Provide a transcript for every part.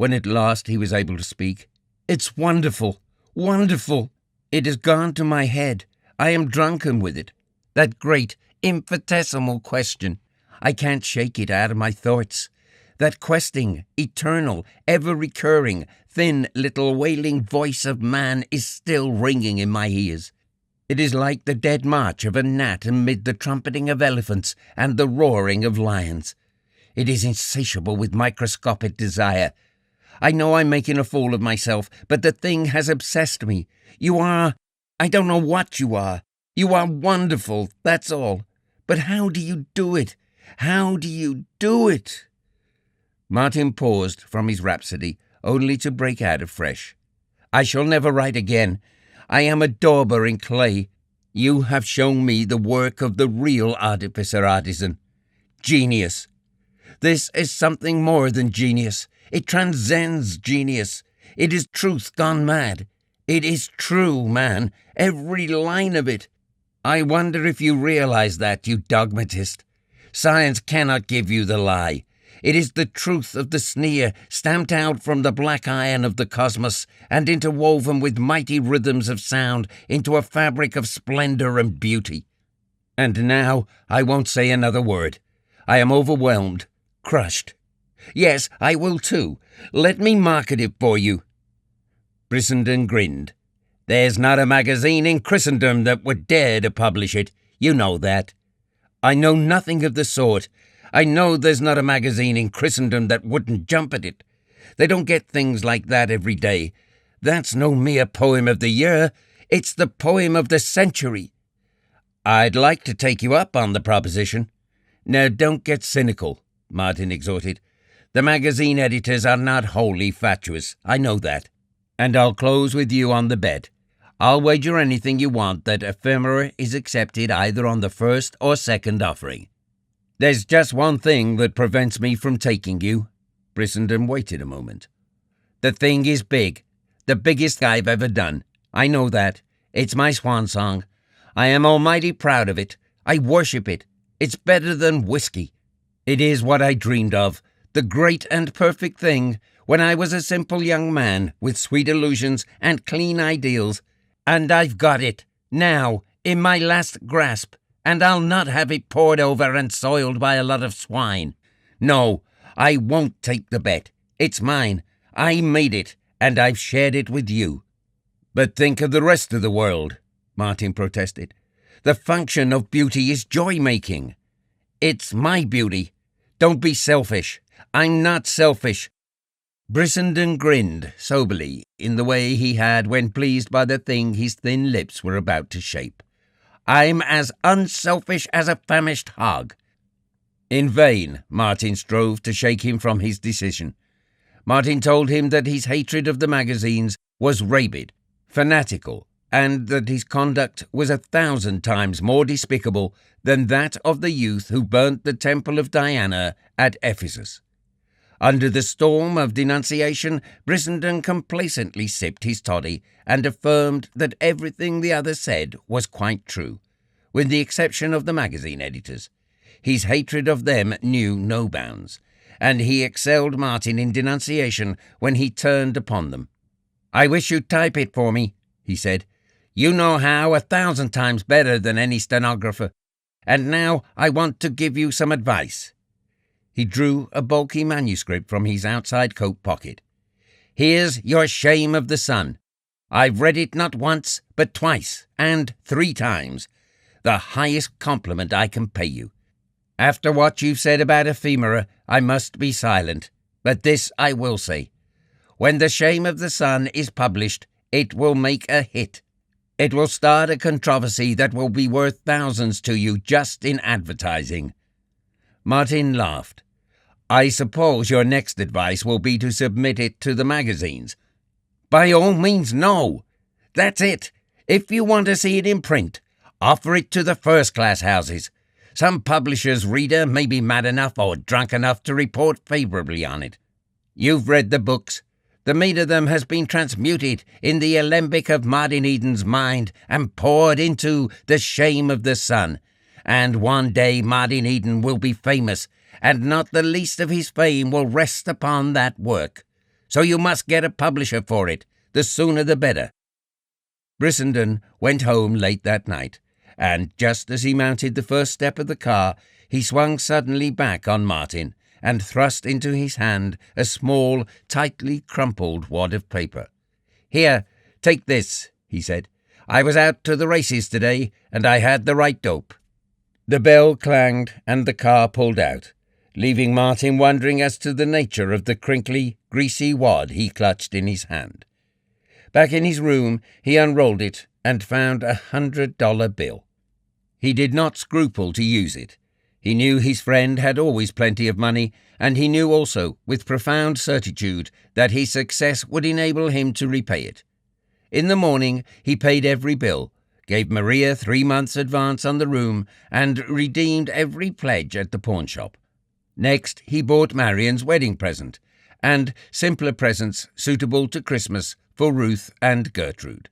when at last he was able to speak. "It's wonderful, wonderful. It has gone to my head. I am drunken with it. That great, infinitesimal question. I can't shake it out of my thoughts. That questing, eternal, ever-recurring, thin little wailing voice of man is still ringing in my ears. It is like the dead march of a gnat amid the trumpeting of elephants and the roaring of lions. It is insatiable with microscopic desire. I know I'm making a fool of myself, but the thing has obsessed me. I don't know what you are. You are wonderful, that's all. But how do you do it? How do you do it?" Martin paused from his rhapsody, only to break out afresh. "I shall never write again. I am a dauber in clay. You have shown me the work of the real artificer-artisan. Genius. This is something more than genius. It transcends genius. It is truth gone mad. It is true, man, every line of it. I wonder if you realize that, you dogmatist. Science cannot give you the lie. It is the truth of the sneer, stamped out from the black iron of the cosmos and interwoven with mighty rhythms of sound into a fabric of splendor and beauty. And now I won't say another word. I am overwhelmed, crushed. Yes, I will too. Let me market it for you." Brissenden grinned. "There's not a magazine in Christendom that would dare to publish it. You know that." "I know nothing of the sort. I know there's not a magazine in Christendom that wouldn't jump at it. They don't get things like that every day. That's no mere poem of the year. It's the poem of the century." "I'd like to take you up on the proposition." "Now, don't get cynical," Martin exhorted. "The magazine editors are not wholly fatuous. I know that. And I'll close with you on the bet. I'll wager anything you want that Ephemera is accepted either on the first or second offering. There's just one thing that prevents me from taking you." Brissenden waited a moment. "The thing is big. The biggest I've ever done. I know that. It's my swan song. I am almighty proud of it. I worship it. It's better than whiskey. It is what I dreamed of, the great and perfect thing, when I was a simple young man with sweet illusions and clean ideals. And I've got it, now, in my last grasp, and I'll not have it poured over and soiled by a lot of swine. No, I won't take the bet. It's mine. I made it, and I've shared it with you." "But think of the rest of the world," Martin protested. "The function of beauty is joy-making." "It's my beauty. Don't be selfish. I'm not selfish." Brissenden grinned soberly in the way he had when pleased by the thing his thin lips were about to shape. "I'm as unselfish as a famished hog." In vain, Martin strove to shake him from his decision. Martin told him that his hatred of the magazines was rabid, fanatical, and that his conduct was 1,000 times more despicable than that of the youth who burnt the temple of Diana at Ephesus. Under the storm of denunciation, Brissenden complacently sipped his toddy and affirmed that everything the other said was quite true, with the exception of the magazine editors. His hatred of them knew no bounds, and he excelled Martin in denunciation when he turned upon them. "I wish you'd type it for me," he said. "You know how 1,000 times better than any stenographer. And now I want to give you some advice." He drew a bulky manuscript from his outside coat pocket. "Here's your Shame of the Sun. I've read it not once, but twice, and 3 times. The highest compliment I can pay you. After what you've said about Ephemera, I must be silent, but this I will say. When The Shame of the Sun is published, it will make a hit. It will start a controversy that will be worth thousands to you just in advertising." Martin laughed. "I suppose your next advice will be to submit it to the magazines." "By all means, no. That's it. If you want to see it in print, offer it to the first-class houses. Some publisher's reader may be mad enough or drunk enough to report favourably on it. You've read the books. The meat of them has been transmuted in the alembic of Martin Eden's mind and poured into The Shame of the Sun. And one day Martin Eden will be famous, and not the least of his fame will rest upon that work. so you must get a publisher for it. The sooner the better." Brissenden went home late that night, and just as he mounted the first step of the car, he swung suddenly back on Martin and thrust into his hand a small, tightly crumpled wad of paper. "Here, take this," he said. "I was out to the races today, and I had the right dope." The bell clanged, and the car pulled out, leaving Martin wondering as to the nature of the crinkly, greasy wad he clutched in his hand. Back in his room, he unrolled it and found $100 bill. He did not scruple to use it. He knew his friend had always plenty of money, and he knew also, with profound certitude, that his success would enable him to repay it. In the morning, he paid every bill, gave Maria 3 months' advance on the room, and redeemed every pledge at the pawnshop. Next, he bought Marian's wedding present, and simpler presents suitable to Christmas for Ruth and Gertrude.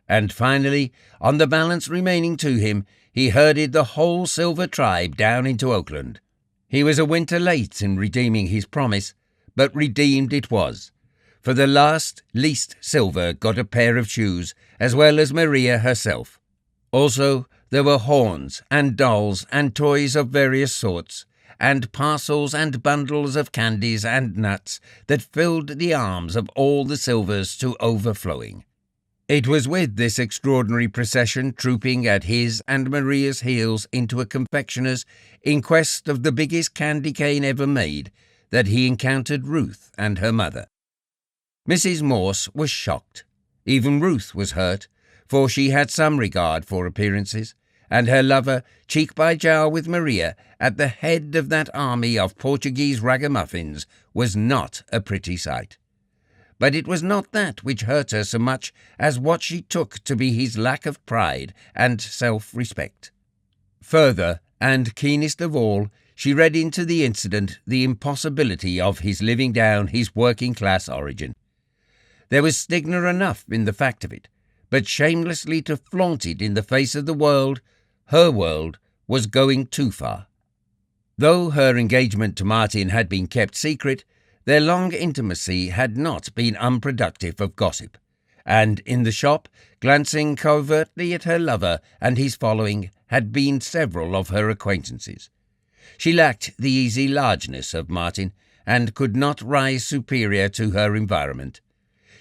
And finally, on the balance remaining to him, he herded the whole silver tribe down into Oakland. He was a winter late in redeeming his promise, but redeemed it was. For the last least silver got a pair of shoes, as well as Maria herself. Also, there were horns and dolls and toys of various sorts, and parcels and bundles of candies and nuts that filled the arms of all the Silvers to overflowing. It was with this extraordinary procession trooping at his and Maria's heels into a confectioner's in quest of the biggest candy cane ever made that he encountered Ruth and her mother. Mrs. Morse was shocked. Even Ruth was hurt, for she had some regard for appearances, and her lover, cheek by jowl with Maria, at the head of that army of Portuguese ragamuffins, was not a pretty sight. But it was not that which hurt her so much as what she took to be his lack of pride and self-respect. Further, and keenest of all, she read into the incident the impossibility of his living down his working-class origin. There was stigma enough in the fact of it, but shamelessly to flaunt it in the face of the world, her world, was going too far. Though her engagement to Martin had been kept secret, their long intimacy had not been unproductive of gossip, and in the shop, glancing covertly at her lover and his following, had been several of her acquaintances. She lacked the easy largeness of Martin, and could not rise superior to her environment.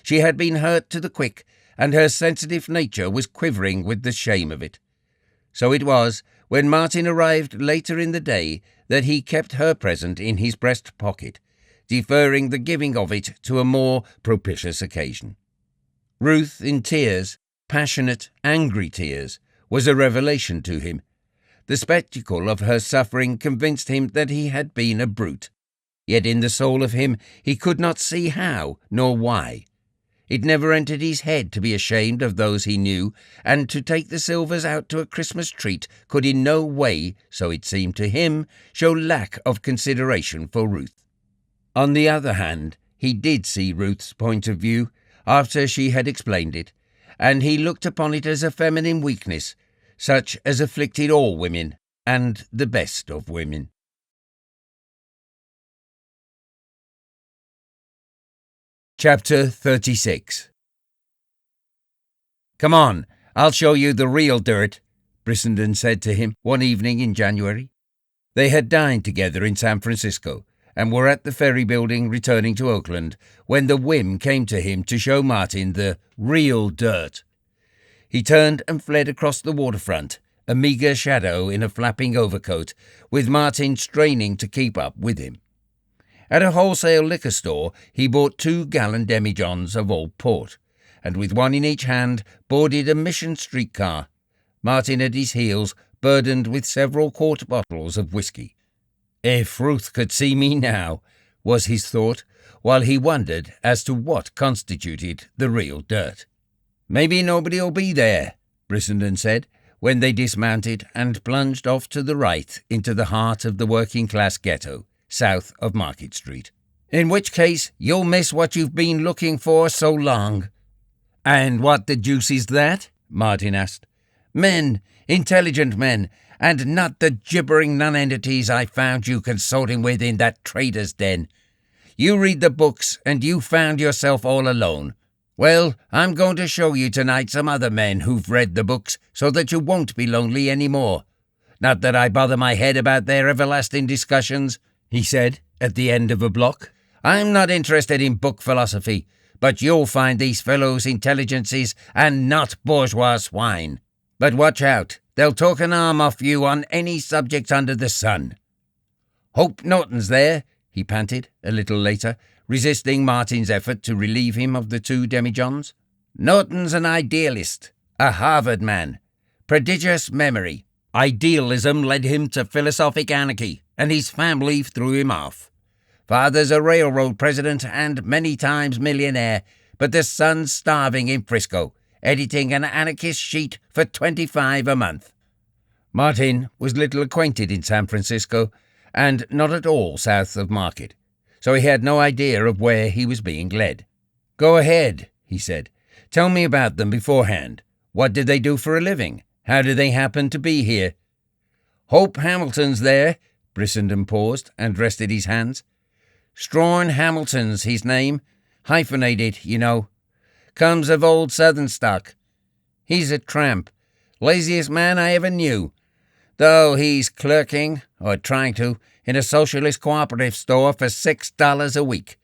She had been hurt to the quick, and her sensitive nature was quivering with the shame of it. So it was, when Martin arrived later in the day, that he kept her present in his breast pocket, deferring the giving of it to a more propitious occasion. Ruth in tears, passionate, angry tears, was a revelation to him. The spectacle of her suffering convinced him that he had been a brute, yet in the soul of him he could not see how nor why. It never entered his head to be ashamed of those he knew, and to take the Silvers out to a Christmas treat could in no way, so it seemed to him, show lack of consideration for Ruth. On the other hand, he did see Ruth's point of view, after she had explained it, and he looked upon it as a feminine weakness, such as afflicted all women, and the best of women. Chapter 36. "Come on, I'll show you the real dirt," Brissenden said to him one evening in January. They had dined together in San Francisco, and were at the ferry building returning to Oakland, when the whim came to him to show Martin the real dirt. He turned and fled across the waterfront, a meagre shadow in a flapping overcoat, with Martin straining to keep up with him. At a wholesale liquor store, he bought 2-gallon demijohns of old port, and with one in each hand boarded a Mission streetcar, Martin at his heels, burdened with several quart bottles of whiskey. If Ruth could see me now, was his thought, while he wondered as to what constituted the real dirt. "Maybe nobody'll be there," Brissenden said, when they dismounted and plunged off to the right into the heart of the working-class ghetto, south of Market Street. "In which case you'll miss what you've been looking for so long." "And what the deuce is that?" Martin asked. "Men, intelligent men, and not the gibbering nonentities I found you consorting with in that trader's den. You read the books and you found yourself all alone. Well, I'm going to show you tonight some other men who've read the books so that you won't be lonely anymore. Not that I bother my head about their everlasting discussions," he said at the end of a block. "I'm not interested in book philosophy, but you'll find these fellows intelligences and not bourgeois swine. But watch out, they'll talk an arm off you on any subject under the sun." "Hope Norton's there," he panted a little later, resisting Martin's effort to relieve him of the two demijohns. "Norton's an idealist, a Harvard man. Prodigious memory. Idealism led him to philosophic anarchy, and his family threw him off. Father's a railroad president and many times millionaire, but the son's starving in Frisco, editing an anarchist sheet for $25 a month." Martin was little acquainted in San Francisco, and not at all south of Market, so he had no idea of where he was being led. "Go ahead," he said. "Tell me about them beforehand. What did they do for a living? How did they happen to be here?" "Hope Hamilton's there." Brissenden paused and rested his hands. "Strawn Hamilton's his name. Hyphenated, you know. Comes of old Southern stock. He's a tramp. Laziest man I ever knew. Though he's clerking, or trying to, in a socialist cooperative store for $6 a week.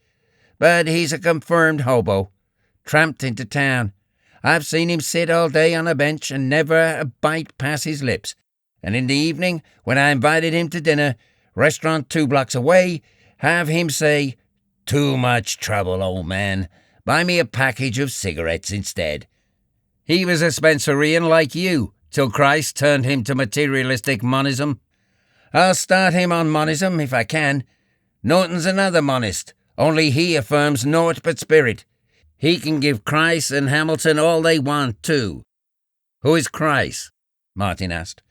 But he's a confirmed hobo. Tramped into town. I've seen him sit all day on a bench and never a bite pass his lips. And in the evening, when I invited him to dinner, restaurant 2 blocks away, have him say, 'Too much trouble, old man. Buy me a package of cigarettes instead.' He was a Spencerian like you, till Christ turned him to materialistic monism. I'll start him on monism if I can. Norton's another monist, only he affirms naught but spirit. He can give Christ and Hamilton all they want, too." "Who is Christ?" Martin asked.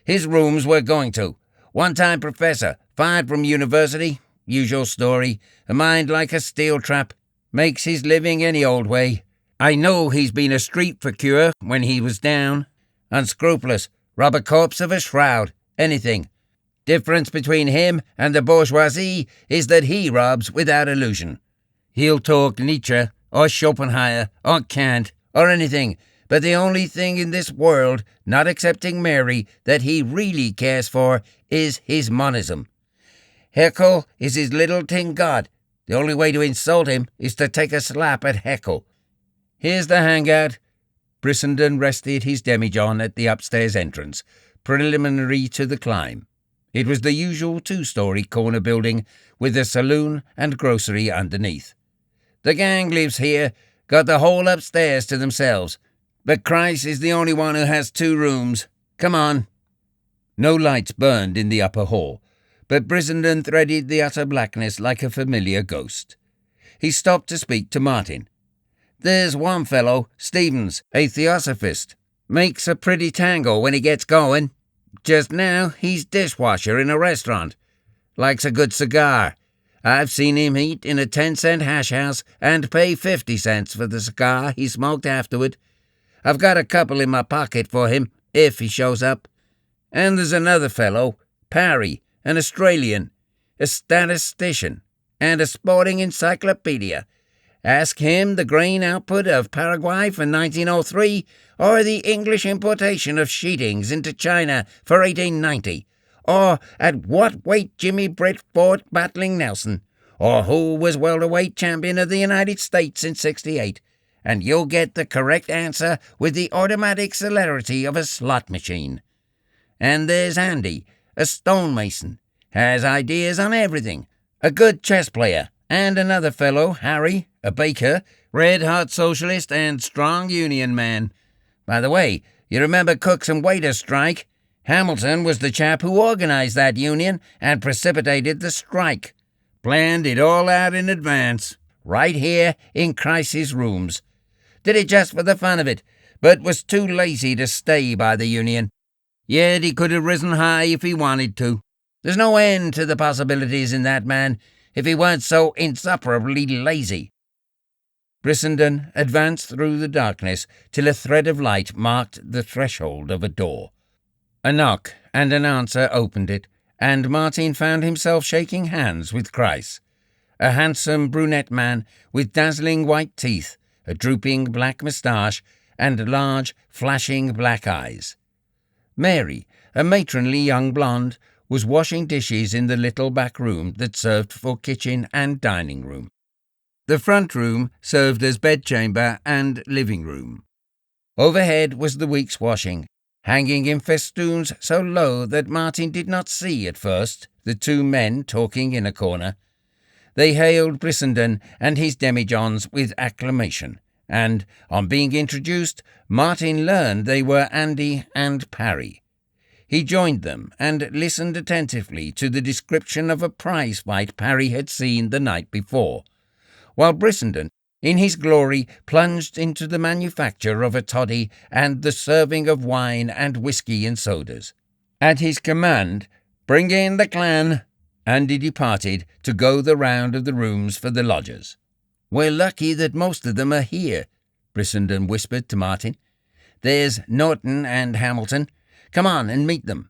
"His rooms we're going to. One-time professor, fired from university. Usual story. A mind like a steel trap. Makes his living any old way. I know he's been a street procure when he was down. Unscrupulous. Rob a corpse of a shroud. Anything. Difference between him and the bourgeoisie is that he robs without illusion. He'll talk Nietzsche, or Schopenhauer, or Kant, or anything, but the only thing in this world, not excepting Mary, that he really cares for is his monism. Haeckel is his little tin god. The only way to insult him is to take a slap at Haeckel. Here's the hangout." Brissenden rested his demijohn at the upstairs entrance, preliminary to the climb. It was the usual 2-story corner building with a saloon and grocery underneath. "The gang lives here, got the whole upstairs to themselves, but Christ is the only one who has 2 rooms. Come on." No lights burned in the upper hall, but Brissenden threaded the utter blackness like a familiar ghost. He stopped to speak to Martin. "There's one fellow, Stevens, a theosophist. Makes a pretty tango when he gets going. Just now, he's dishwasher in a restaurant. Likes a good cigar. I've seen him eat in a 10-cent hash house and pay 50 cents for the cigar he smoked afterward. I've got a couple in my pocket for him, if he shows up. And there's another fellow, Parry, an Australian, a statistician, and a sporting encyclopedia. Ask him the grain output of Paraguay for 1903, or the English importation of sheetings into China for 1890, or at what weight Jimmy Britt fought battling Nelson, or who was welterweight champion of the United States in '68, and you'll get the correct answer with the automatic celerity of a slot machine. And there's Andy, a stonemason, has ideas on everything, a good chess player, and another fellow, Harry, a baker, red-hot socialist and strong union man. By the way, you remember cooks and waiters' strike? Hamilton was the chap who organized that union and precipitated the strike. Planned it all out in advance, right here in Christ's rooms. Did it just for the fun of it, but was too lazy to stay by the union. Yet he could have risen high if he wanted to. There's no end to the possibilities in that man, if he weren't so insufferably lazy." Brissenden advanced through the darkness till a thread of light marked the threshold of a door. A knock and an answer opened it, and Martin found himself shaking hands with Christ. a handsome brunette man with dazzling white teeth, a drooping black moustache, and large, flashing black eyes. Mary, a matronly young blonde, was washing dishes in the little back room that served for kitchen and dining room. The front room served as bedchamber and living room. Overhead was the week's washing, hanging in festoons so low that Martin did not see at first the two men talking in a corner. They hailed Brissenden and his demijohns with acclamation, and, on being introduced, Martin learned they were Andy and Parry. He joined them and listened attentively to the description of a prize fight Parry had seen the night before, while Brissenden, in his glory, plunged into the manufacture of a toddy and the serving of wine and whisky and sodas. At his command, "Bring in the clan," Andy departed to go the round of the rooms for the lodgers. "We're lucky that most of them are here," Brissenden whispered to Martin. "There's Norton and Hamilton. Come on and meet them.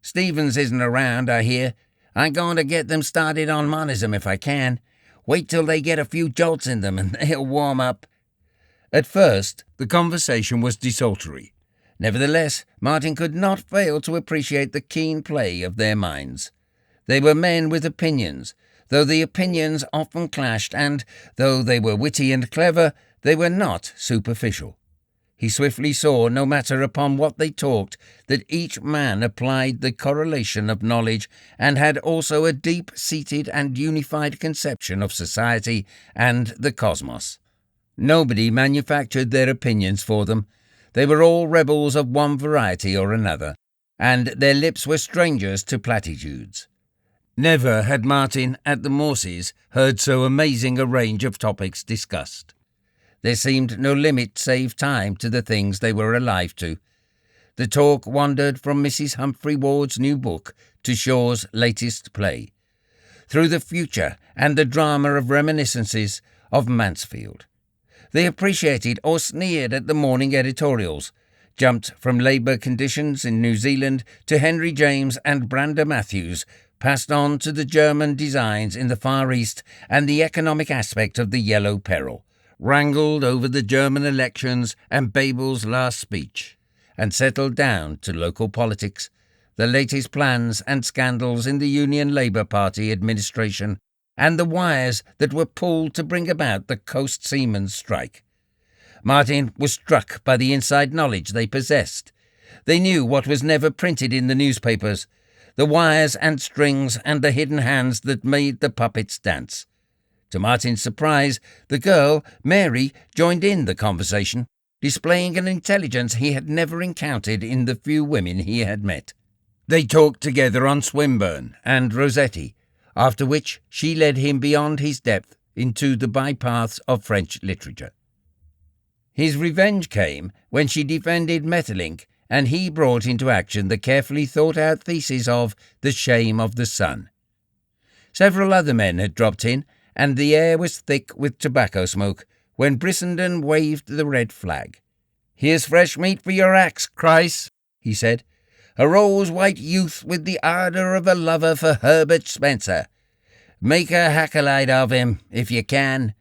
Stevens isn't around, I hear. I'm going to get them started on monism if I can. Wait till they get a few jolts in them and they'll warm up." At first, the conversation was desultory. Nevertheless, Martin could not fail to appreciate the keen play of their minds. They were men with opinions, though the opinions often clashed, and, though they were witty and clever, they were not superficial. He swiftly saw, no matter upon what they talked, that each man applied the correlation of knowledge and had also a deep-seated and unified conception of society and the cosmos. Nobody manufactured their opinions for them. They were all rebels of one variety or another, and their lips were strangers to platitudes. Never had Martin at the Morses heard so amazing a range of topics discussed. There seemed no limit save time to the things they were alive to. The talk wandered from Mrs. Humphrey Ward's new book to Shaw's latest play, through the future and the drama of reminiscences of Mansfield. They appreciated or sneered at the morning editorials, jumped from labour conditions in New Zealand to Henry James and Brander Matthews, passed on to the German designs in the Far East and the economic aspect of the Yellow Peril, wrangled over the German elections and Babel's last speech, and settled down to local politics, the latest plans and scandals in the Union Labour Party administration, and the wires that were pulled to bring about the coast seamen's strike. Martin was struck by the inside knowledge they possessed. They knew what was never printed in the newspapers, the wires and strings and the hidden hands that made the puppets dance. To Martin's surprise, the girl, Mary, joined in the conversation, displaying an intelligence he had never encountered in the few women he had met. They talked together on Swinburne and Rossetti, after which she led him beyond his depth into the bypaths of French literature. His revenge came when she defended Maeterlinck, and he brought into action the carefully thought-out thesis of The Shame of the Sun. Several other men had dropped in, and the air was thick with tobacco smoke when Brissenden waved the red flag. "Here's fresh meat for your axe, Chryse," he said. "A rose-white youth with the ardour of a lover for Herbert Spencer. Make a acolyte of him, if you can."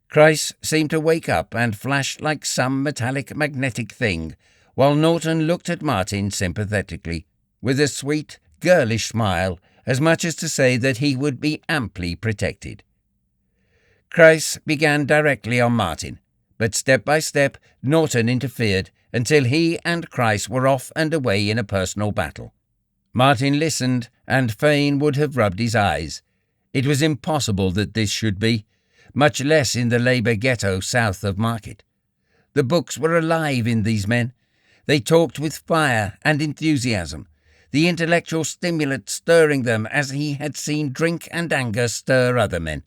Chryse seemed to wake up and flash like some metallic magnetic thing, while Norton looked at Martin sympathetically, with a sweet, girlish smile, as much as to say that he would be amply protected. Chryse began directly on Martin, but step by step Norton interfered until he and Chryse were off and away in a personal battle. Martin listened, and fain would have rubbed his eyes. It was impossible that this should be, much less in the labour ghetto south of Market. The books were alive in these men. They talked with fire and enthusiasm, the intellectual stimulant stirring them as he had seen drink and anger stir other men.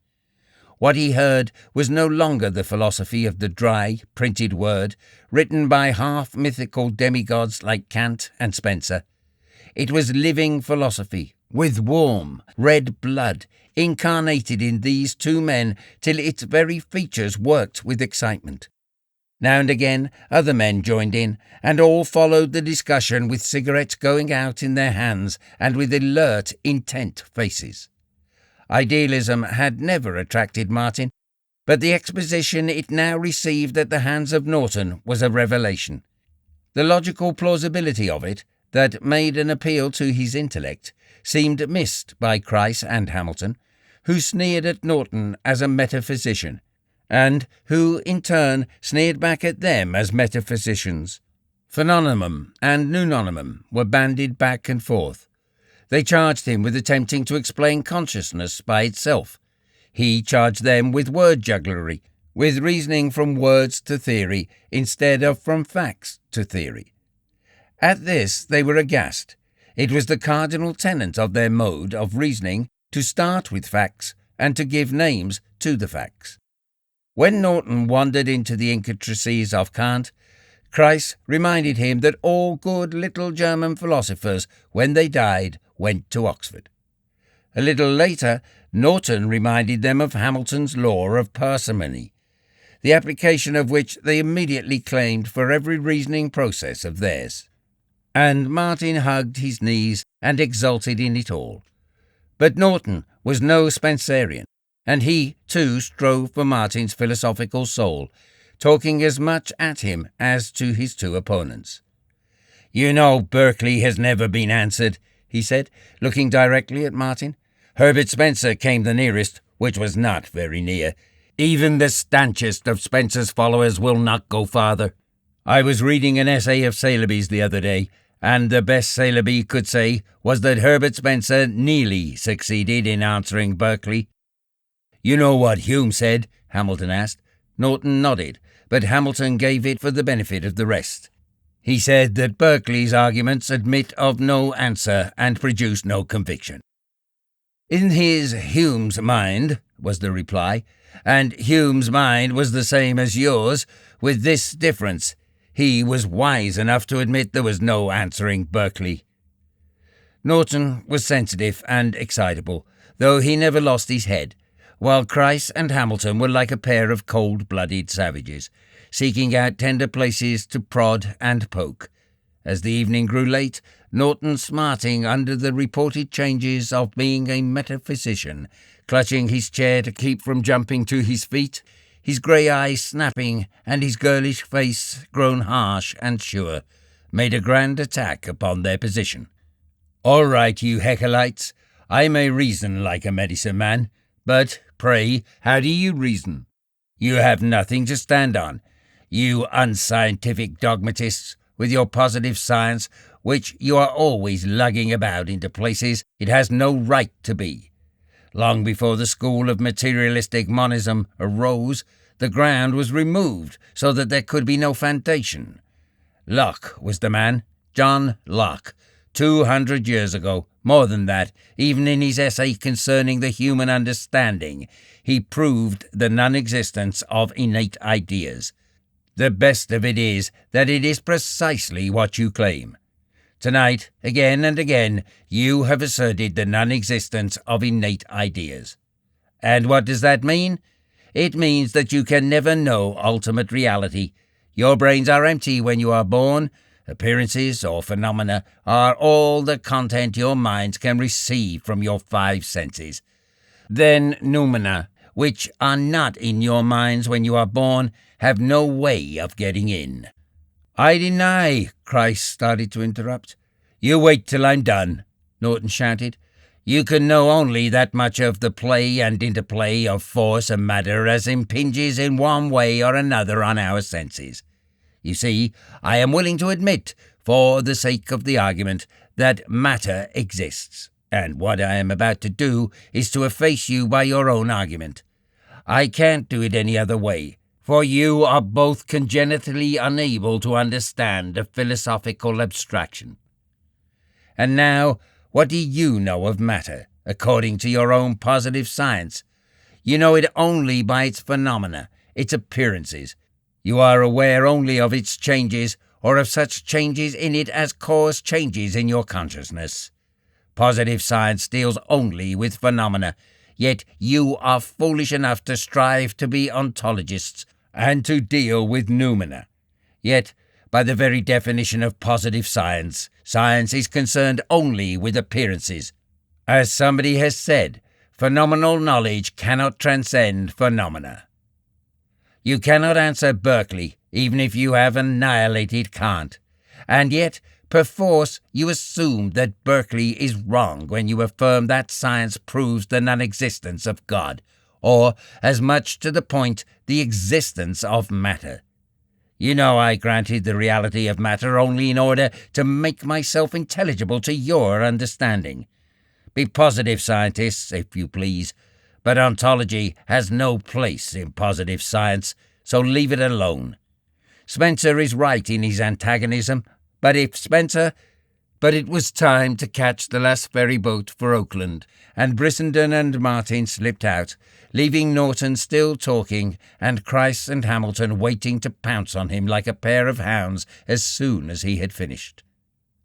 What he heard was no longer the philosophy of the dry, printed word, written by half-mythical demigods like Kant and Spencer. It was living philosophy, with warm, red blood, incarnated in these two men till its very features worked with excitement. Now and again other men joined in, and all followed the discussion with cigarettes going out in their hands and with alert, intent faces. Idealism had never attracted Martin, but the exposition it now received at the hands of Norton was a revelation. The logical plausibility of it, that made an appeal to his intellect, seemed missed by Chryse and Hamilton, who sneered at Norton as a metaphysician, and who, in turn, sneered back at them as metaphysicians. Phenomenon and Nunomenon were bandied back and forth. They charged him with attempting to explain consciousness by itself. He charged them with word jugglery, with reasoning from words to theory instead of from facts to theory. At this they were aghast. It was the cardinal tenet of their mode of reasoning to start with facts and to give names to the facts. When Norton wandered into the intricacies of Kant, Chryse reminded him that all good little German philosophers, when they died, went to Oxford. A little later, Norton reminded them of Hamilton's law of parsimony, the application of which they immediately claimed for every reasoning process of theirs. And Martin hugged his knees and exulted in it all. But Norton was no Spencerian, and he, too, strove for Martin's philosophical soul, talking as much at him as to his two opponents. "You know Berkeley has never been answered," he said, looking directly at Martin. "Herbert Spencer came the nearest, which was not very near. Even the stanchest of Spencer's followers will not go farther. I was reading an essay of Saleeby's the other day, and the best Saleeby could say was that Herbert Spencer nearly succeeded in answering Berkeley." "You know what Hume said?" Hamilton asked. Norton nodded, but Hamilton gave it for the benefit of the rest. "He said that Berkeley's arguments admit of no answer and produce no conviction." "In his Hume's mind," was the reply, "and Hume's mind was the same as yours, with this difference. He was wise enough to admit there was no answering Berkeley." Norton was sensitive and excitable, though he never lost his head, while Chryse and Hamilton were like a pair of cold-blooded savages, seeking out tender places to prod and poke. As the evening grew late, Norton, smarting under the reported changes of being a metaphysician, clutching his chair to keep from jumping to his feet, his grey eyes snapping and his girlish face grown harsh and sure, made a grand attack upon their position. "All right, you Hecelites, I may reason like a medicine man, but, pray, how do you reason? You have nothing to stand on, you unscientific dogmatists, with your positive science, which you are always lugging about into places it has no right to be. Long before the school of materialistic monism arose, the ground was removed so that there could be no foundation. Locke was the man, John Locke, 200 years ago, more than that, even in his essay concerning the human understanding, he proved the non-existence of innate ideas. The best of it is that it is precisely what you claim. Tonight, again and again, you have asserted the non-existence of innate ideas. And what does that mean? It means that you can never know ultimate reality. Your brains are empty when you are born. Appearances or phenomena are all the content your minds can receive from your five senses. Then noumena, which are not in your minds when you are born, have no way of getting in. "I deny," Chryse started to interrupt. "You wait till I'm done," Norton shouted. "You can know only that much of the play and interplay of force and matter as impinges in one way or another on our senses. You see, I am willing to admit, for the sake of the argument, that matter exists, and what I am about to do is to efface you by your own argument. I can't do it any other way, for you are both congenitally unable to understand a philosophical abstraction. And now, what do you know of matter, according to your own positive science? You know it only by its phenomena, its appearances. You are aware only of its changes, or of such changes in it as cause changes in your consciousness. Positive science deals only with phenomena, yet you are foolish enough to strive to be ontologists and to deal with noumena. Yet, by the very definition of positive science, science is concerned only with appearances. As somebody has said, Phenomenal knowledge cannot transcend phenomena. You cannot answer Berkeley, even if you have annihilated Kant. And yet, perforce, you assume that Berkeley is wrong when you affirm that science proves the non-existence of God, or, as much to the point, the existence of matter. You know I granted the reality of matter only in order to make myself intelligible to your understanding. Be positive scientists, if you please, but ontology has no place in positive science, so leave it alone. Spencer is right in his antagonism, but it was time to catch the last ferry boat for Oakland, and Brissenden and Martin slipped out, leaving Norton still talking and Chryse and Hamilton waiting to pounce on him like a pair of hounds as soon as he had finished.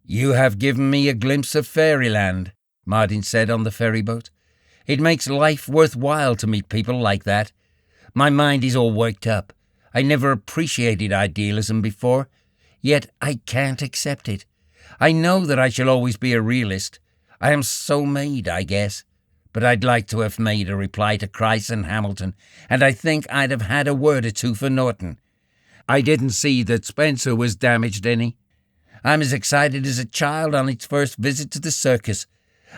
"You have given me a glimpse of fairyland," Martin said on the ferry boat. "It makes life worthwhile to meet people like that. My mind is all worked up. I never appreciated idealism before, yet I can't accept it. I know that I shall always be a realist. I am so made, I guess. But I'd like to have made a reply to Chryse and Hamilton, and I think I'd have had a word or two for Norton. I didn't see that Spencer was damaged any. I'm as excited as a child on its first visit to the circus.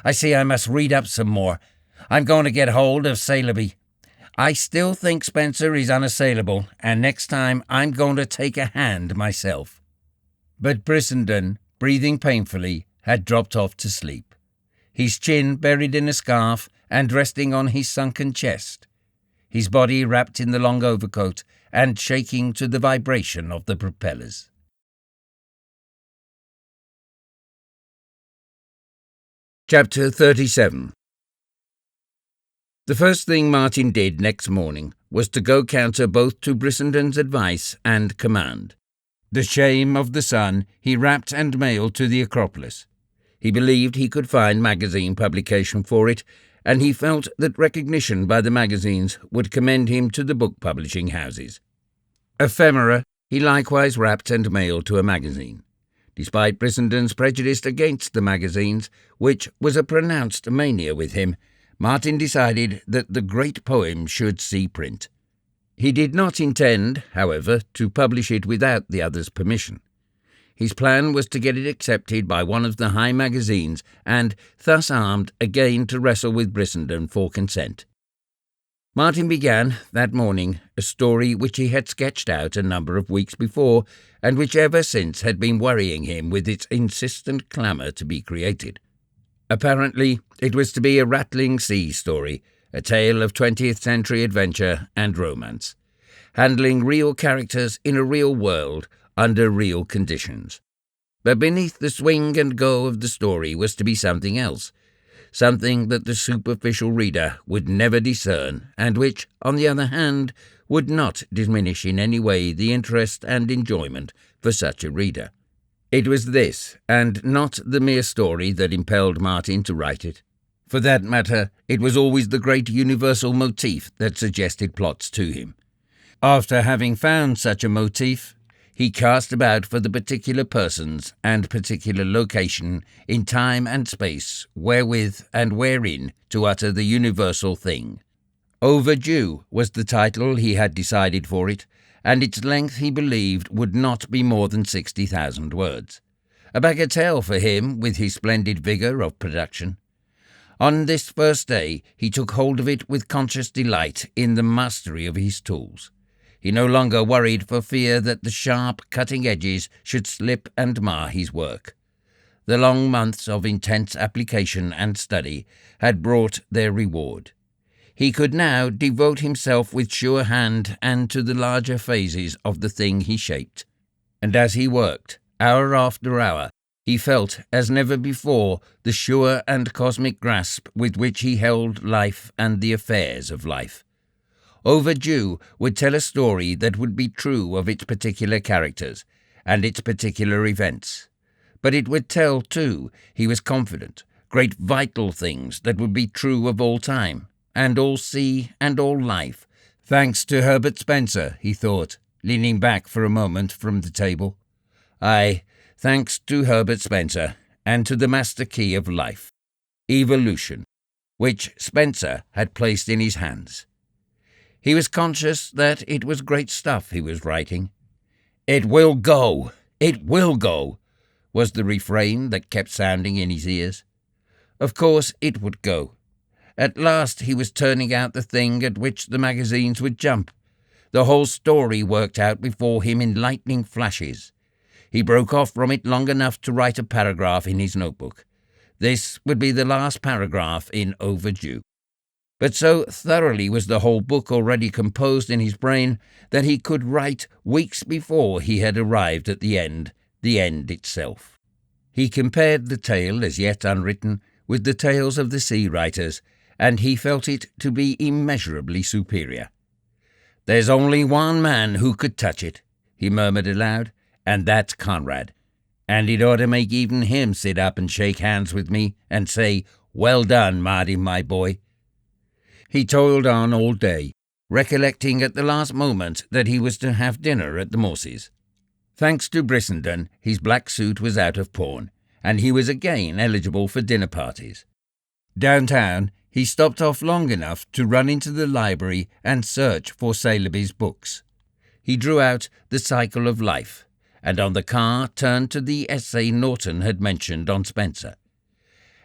I see I must read up some more. I'm going to get hold of Saleeby. I still think Spencer is unassailable, and next time I'm going to take a hand myself." But Brissenden, breathing painfully, had dropped off to sleep, his chin buried in a scarf and resting on his sunken chest, his body wrapped in the long overcoat and shaking to the vibration of the propellers. Chapter 37. The first thing Martin did next morning was to go counter both to Brissenden's advice and command. The shame of the sun he wrapped and mailed to the Acropolis. He believed he could find magazine publication for it, and he felt that recognition by the magazines would commend him to the book publishing houses. Ephemera he likewise wrapped and mailed to a magazine. Despite Brissenden's prejudice against the magazines, which was a pronounced mania with him, Martin decided that the great poem should see print. He did not intend, however, to publish it without the other's permission. His plan was to get it accepted by one of the high magazines, and, thus armed, again to wrestle with Brissenden for consent. Martin began, that morning, a story which he had sketched out a number of weeks before, and which ever since had been worrying him with its insistent clamour to be created. Apparently, it was to be a rattling sea story, a tale of 20th century adventure and romance, handling real characters in a real world under real conditions. But beneath the swing and go of the story was to be something else, something that the superficial reader would never discern, and which, on the other hand, would not diminish in any way the interest and enjoyment for such a reader. It was this, and not the mere story, that impelled Martin to write it. For that matter, it was always the great universal motif that suggested plots to him. After having found such a motif, he cast about for the particular persons and particular location in time and space wherewith and wherein to utter the universal thing. Overdue was the title he had decided for it, and its length he believed would not be more than 60,000 words. A bagatelle for him with his splendid vigour of production. On this first day he took hold of it with conscious delight in the mastery of his tools. He no longer worried for fear that the sharp, cutting edges should slip and mar his work. The long months of intense application and study had brought their reward. He could now devote himself with sure hand and to the larger phases of the thing he shaped. And as he worked, hour after hour, he felt, as never before, the sure and cosmic grasp with which he held life and the affairs of life. Overdue would tell a story that would be true of its particular characters and its particular events. But it would tell, too, he was confident, great vital things that would be true of all time, and all sea and all life, thanks to Herbert Spencer, he thought, leaning back for a moment from the table. Aye, thanks to Herbert Spencer, and to the master key of life, evolution. which Spencer had placed in his hands. He was conscious that it was great stuff he was writing. "It will go! It will go!" was the refrain that kept sounding in his ears. Of course it would go. At last he was turning out the thing at which the magazines would jump. The whole story worked out before him in lightning flashes. He broke off from it long enough to write a paragraph in his notebook. This would be the last paragraph in Overdue. But so thoroughly was the whole book already composed in his brain that he could write weeks before he had arrived at the end itself. He compared the tale, as yet unwritten, with the tales of the sea writers, and he felt it to be immeasurably superior. "There's only one man who could touch it," he murmured aloud, "and that's Conrad. And it ought to make even him sit up and shake hands with me and say, 'Well done, Marty, my boy.'" He toiled on all day, recollecting at the last moment that he was to have dinner at the Morseys. Thanks to Brissenden, his black suit was out of pawn, and he was again eligible for dinner parties. Downtown, he stopped off long enough to run into the library and search for Saleeby's books. He drew out The Cycle of Life, and on the car turned to the essay Norton had mentioned on Spencer.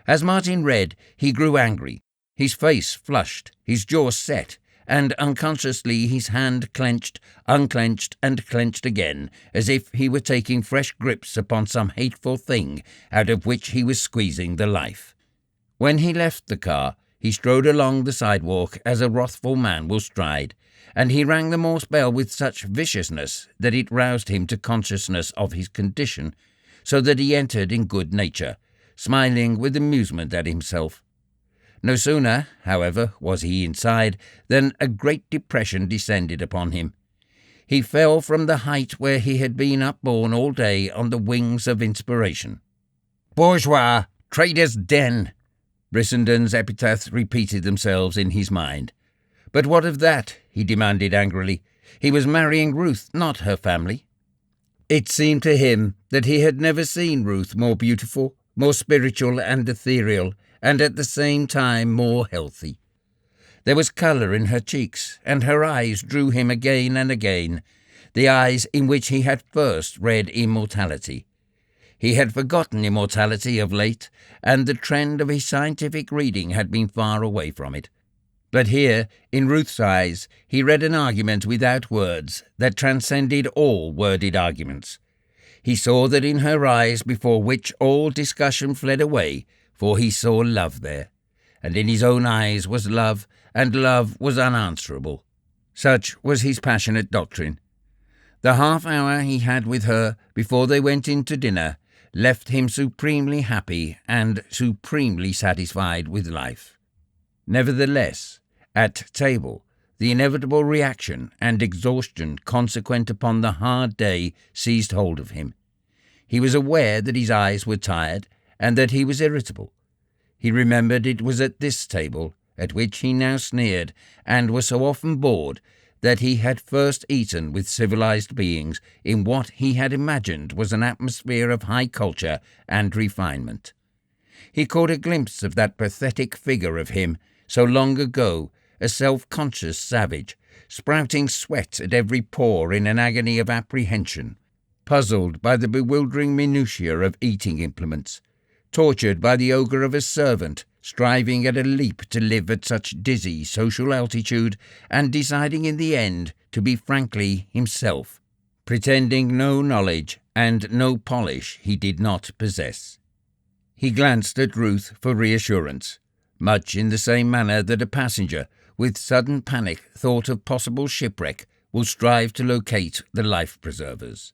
As Martin read, he grew angry. His face flushed, his jaw set, and unconsciously his hand clenched, unclenched, and clenched again, as if he were taking fresh grips upon some hateful thing out of which he was squeezing the life. When he left the car, he strode along the sidewalk as a wrathful man will stride, and he rang the Morse bell with such viciousness that it roused him to consciousness of his condition, so that he entered in good nature, smiling with amusement at himself. No sooner, however, was he inside than a great depression descended upon him. He fell from the height where he had been upborne all day on the wings of inspiration. "Bourgeois, trader's den!" Brissenden's epithets repeated themselves in his mind. But what of that? He demanded angrily. He was marrying Ruth, not her family. It seemed to him that he had never seen Ruth more beautiful, more spiritual and ethereal, and at the same time more healthy. There was colour in her cheeks, and her eyes drew him again and again, the eyes in which he had first read immortality. He had forgotten immortality of late, and the trend of his scientific reading had been far away from it. But here, in Ruth's eyes, he read an argument without words that transcended all worded arguments. He saw that in her eyes before which all discussion fled away, for he saw love there, and in his own eyes was love, and love was unanswerable. Such was his passionate doctrine. The half hour he had with her before they went in to dinner left him supremely happy and supremely satisfied with life. Nevertheless, at table, the inevitable reaction and exhaustion consequent upon the hard day seized hold of him. He was aware that his eyes were tired, and that he was irritable. He remembered it was at this table, at which he now sneered, and was so often bored, that he had first eaten with civilized beings in what he had imagined was an atmosphere of high culture and refinement. He caught a glimpse of that pathetic figure of him, so long ago, a self-conscious savage, sprouting sweat at every pore in an agony of apprehension, puzzled by the bewildering minutiae of eating implements, tortured by the ogre of a servant, striving at a leap to live at such dizzy social altitude, and deciding in the end to be frankly himself, pretending no knowledge and no polish he did not possess. He glanced at Ruth for reassurance, much in the same manner that a passenger, with sudden panic thought of possible shipwreck, will strive to locate the life-preservers.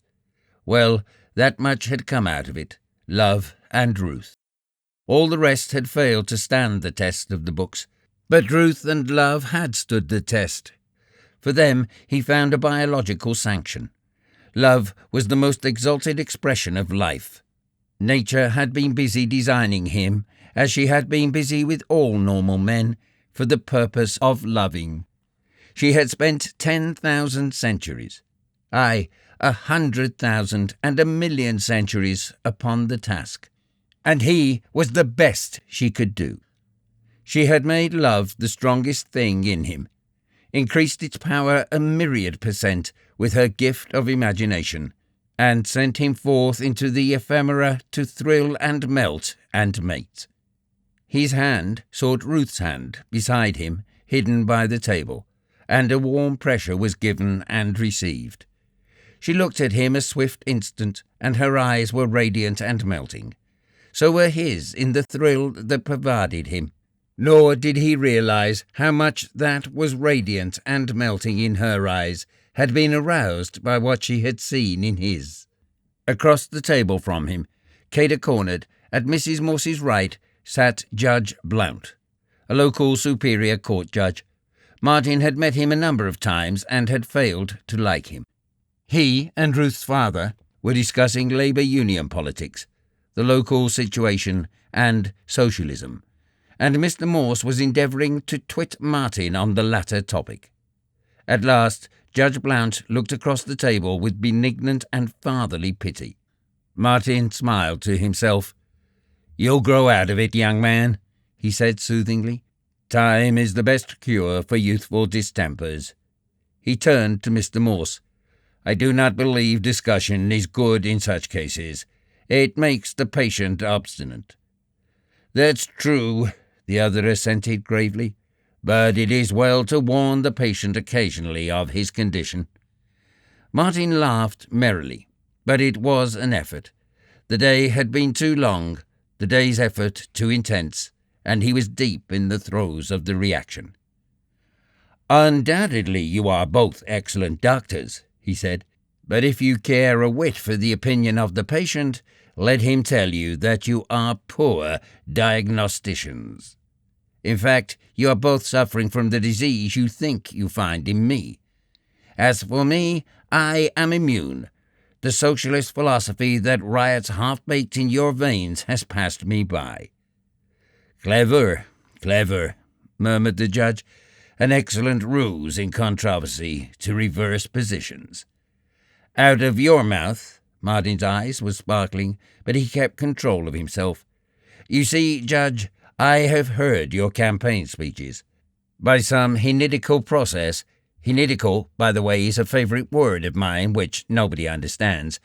Well, that much had come out of it, love and Ruth. All the rest had failed to stand the test of the books, but Ruth and love had stood the test. For them he found a biological sanction. Love was the most exalted expression of life. Nature had been busy designing him, as she had been busy with all normal men, for the purpose of loving. She had spent 10,000 centuries, aye, 100,000 and 1,000,000 centuries upon the task, and he was the best she could do. She had made love the strongest thing in him, increased its power a myriad % with her gift of imagination, and sent him forth into the ephemera to thrill and melt and mate. His hand sought Ruth's hand beside him, hidden by the table, and a warm pressure was given and received. She looked at him a swift instant, and her eyes were radiant and melting. So were his in the thrill that pervaded him. Nor did he realize how much that was radiant and melting in her eyes had been aroused by what she had seen in his. Across the table from him, cater-cornered, at Mrs. Morse's right, sat Judge Blount, a local superior court judge. Martin had met him a number of times and had failed to like him. He and Ruth's father were discussing labor union politics, the local situation, and socialism, and Mr. Morse was endeavouring to twit Martin on the latter topic. At last, Judge Blount looked across the table with benignant and fatherly pity. Martin smiled to himself. "You'll grow out of it, young man," he said soothingly. "Time is the best cure for youthful distempers." He turned to Mr. Morse. "I do not believe discussion is good in such cases. It makes the patient obstinate." "That's true," the other assented gravely, "but it is well to warn the patient occasionally of his condition." Martin laughed merrily, but it was an effort. The day had been too long, the day's effort too intense, and he was deep in the throes of the reaction. "Undoubtedly you are both excellent doctors," he said, "but if you care a whit for the opinion of the patient, let him tell you that you are poor diagnosticians. In fact, you are both suffering from the disease you think you find in me. As for me, I am immune. The socialist philosophy that riots half-baked in your veins has passed me by." "Clever, clever," murmured the judge. "An excellent ruse in controversy to reverse positions." "Out of your mouth." Martin's eyes were sparkling, but he kept control of himself. "You see, Judge, I have heard your campaign speeches. By some hinitical process— hinitical, by the way, is a favourite word of mine which nobody understands—